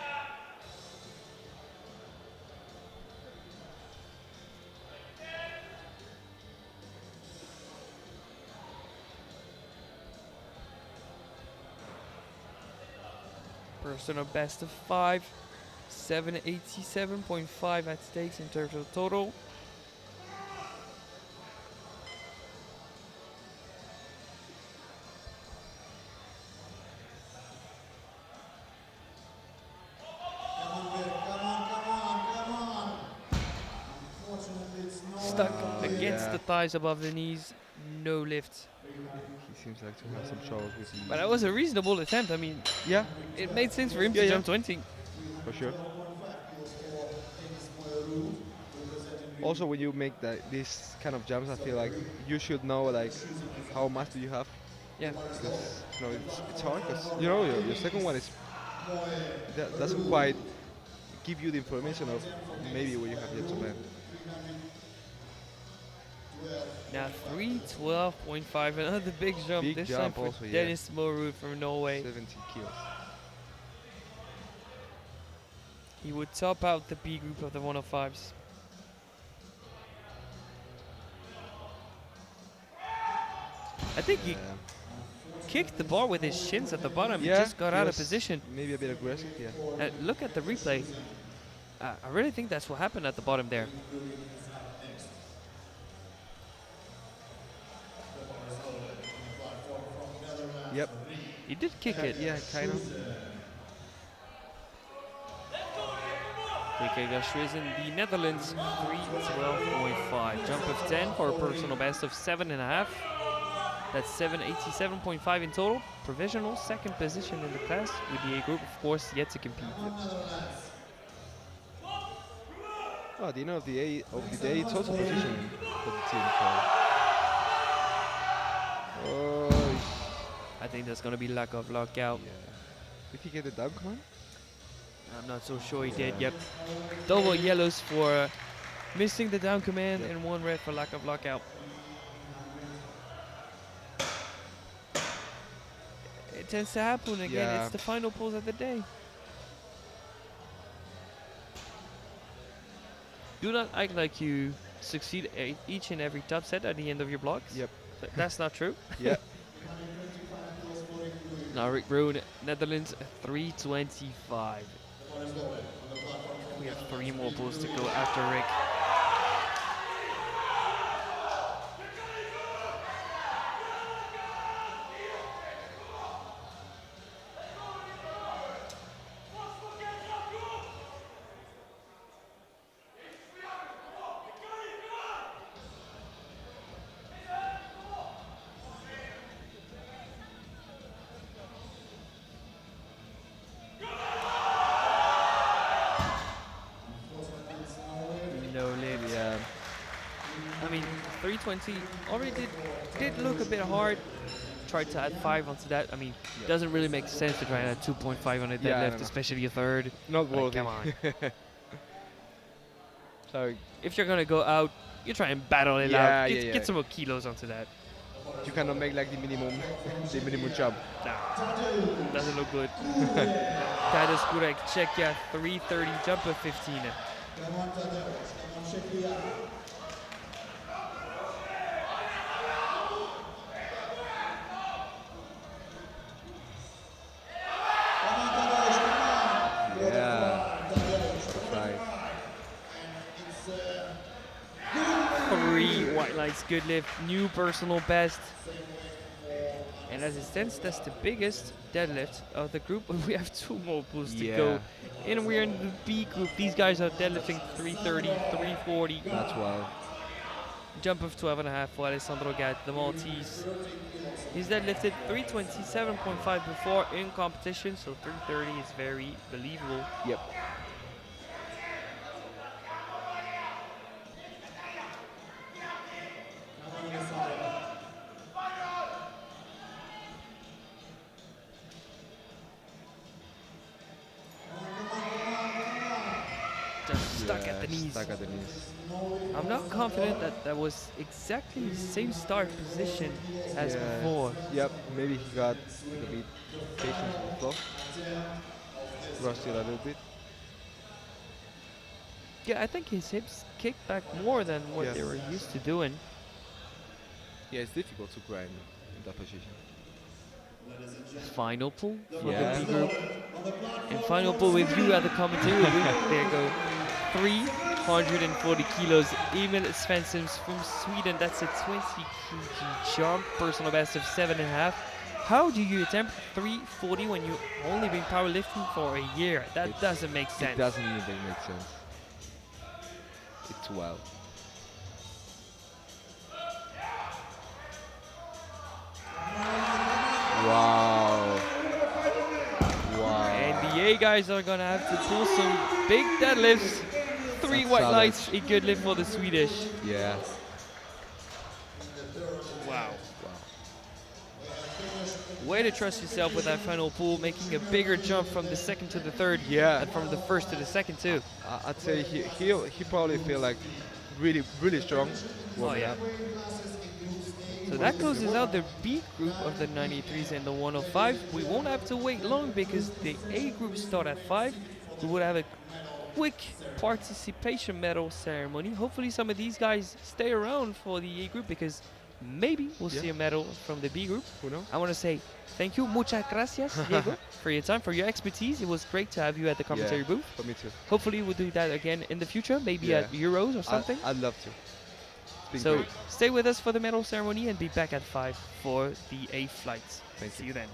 Personal best of 5, 787.5 at stakes in terms of total. Stuck against the thighs above the knees, no lift. He seems like to have some trouble with the. But that was a reasonable attempt. I mean, Yeah, it made sense for him Yeah, to yeah. jump 20. for sure. Also, when you make these kind of jumps, I feel like you should know like how much do you have, Yeah. because it's hard. Because your second one is that doesn't quite give you the information of maybe what you have yet to learn. Now 312.5, another big jump. Big this jump time for also, yeah. Dennis Morud from Norway. 70 kilos. He would top out the B group of the 105s. I think he kicked the bar with his shins at the bottom. He just got out of position. Maybe a bit aggressive, yeah. Look at the replay. I really think that's what happened at the bottom there. Yep. He did kick it. Yeah, kind of. PK Gastries in the Netherlands, 312.5. Jump of 10 for a personal best of 7.5. That's 787.5 in total. Provisional second position in the class, with the A group, of course, yet to compete. Oh, at the end of the day, it's also positioning for the team. Oh, I think that's going to be lack of lockout. yeah. Did he get the dunk, man? I'm not so sure he did. Yep. Double yellows for missing the down command, and 1 red for lack of lockout. It tends to happen again. Yeah. It's the final pulls of the day. Do not act like you succeed each and every top set at the end of your blocks. Yep. That's not true. Yeah. Now Rick Roon, Netherlands, 325. We have 3 more pulls to go after Rick. I mean, 320 already did look a bit hard. Tried to add 5 onto that. I mean, doesn't really make sense to try and add 2.5 on a deadlift, no. especially a third. Not Like, worthy. come on. So If you're gonna go out, you try and battle it Yeah, out. yeah, yeah. Get some more kilos onto that. you cannot make like the minimum, the minimum jump. Nah, doesn't look good. Tadeusz Kurek, Czechia, 330, jump of 15. Yeah. Right. 3 white lights, good lift, new personal best. And as it stands, that's the biggest deadlift of the group. We have 2 more pulls to go. And we're in the B group. These guys are deadlifting 330, 340. That's wild. Jump of 12.5 for Alessandro Gat, the Maltese. He's deadlifted 327.5 before in competition, so 330 is very believable. Yep. Just stuck at the knees. Stuck at the knees. I'm not confident that that was exactly the same start position as before. Yep. Maybe he got like a bit patient with the flow. Rusty a little bit. Yeah, I think his hips kick back more than what Yeah. they were used to doing. Yeah, it's difficult to grind in that position. Final pull for Yeah. the B group. And final pull with you at the commentary booth. There go 340 kilos. Emil Svenssons from Sweden. That's a 20 kg jump. Personal best of 7.5. How do you attempt 340 when you've only been powerlifting for a year? That doesn't make sense. It doesn't even make sense. It's wild. Wow. Wow. And the A guys are gonna have to pull some big deadlifts. 3 That's white challenge. lights in good lift for the Swedish. Yeah. Wow. Way to trust yourself with that final pull, making a bigger jump from the second to the third Yeah. and from the first to the second too. I'd say he probably feel like really strong warming yeah. up. So that closes out the B group of the 93s and the 105. We won't have to wait long because the A group start at 5. We would have a quick participation medal ceremony. Hopefully some of these guys stay around for the A group because maybe we'll see a medal from the B group. Who knows? I want to say thank you, muchas gracias, Diego, for your time, for your expertise. It was great to have you at the commentary booth. For me too. Hopefully we'll do that again in the future, maybe Yeah. at Euros or something. I'd love to. It's been So great. stay with us for the medal ceremony and be back at 5 for the A flights. Thank See you. you then.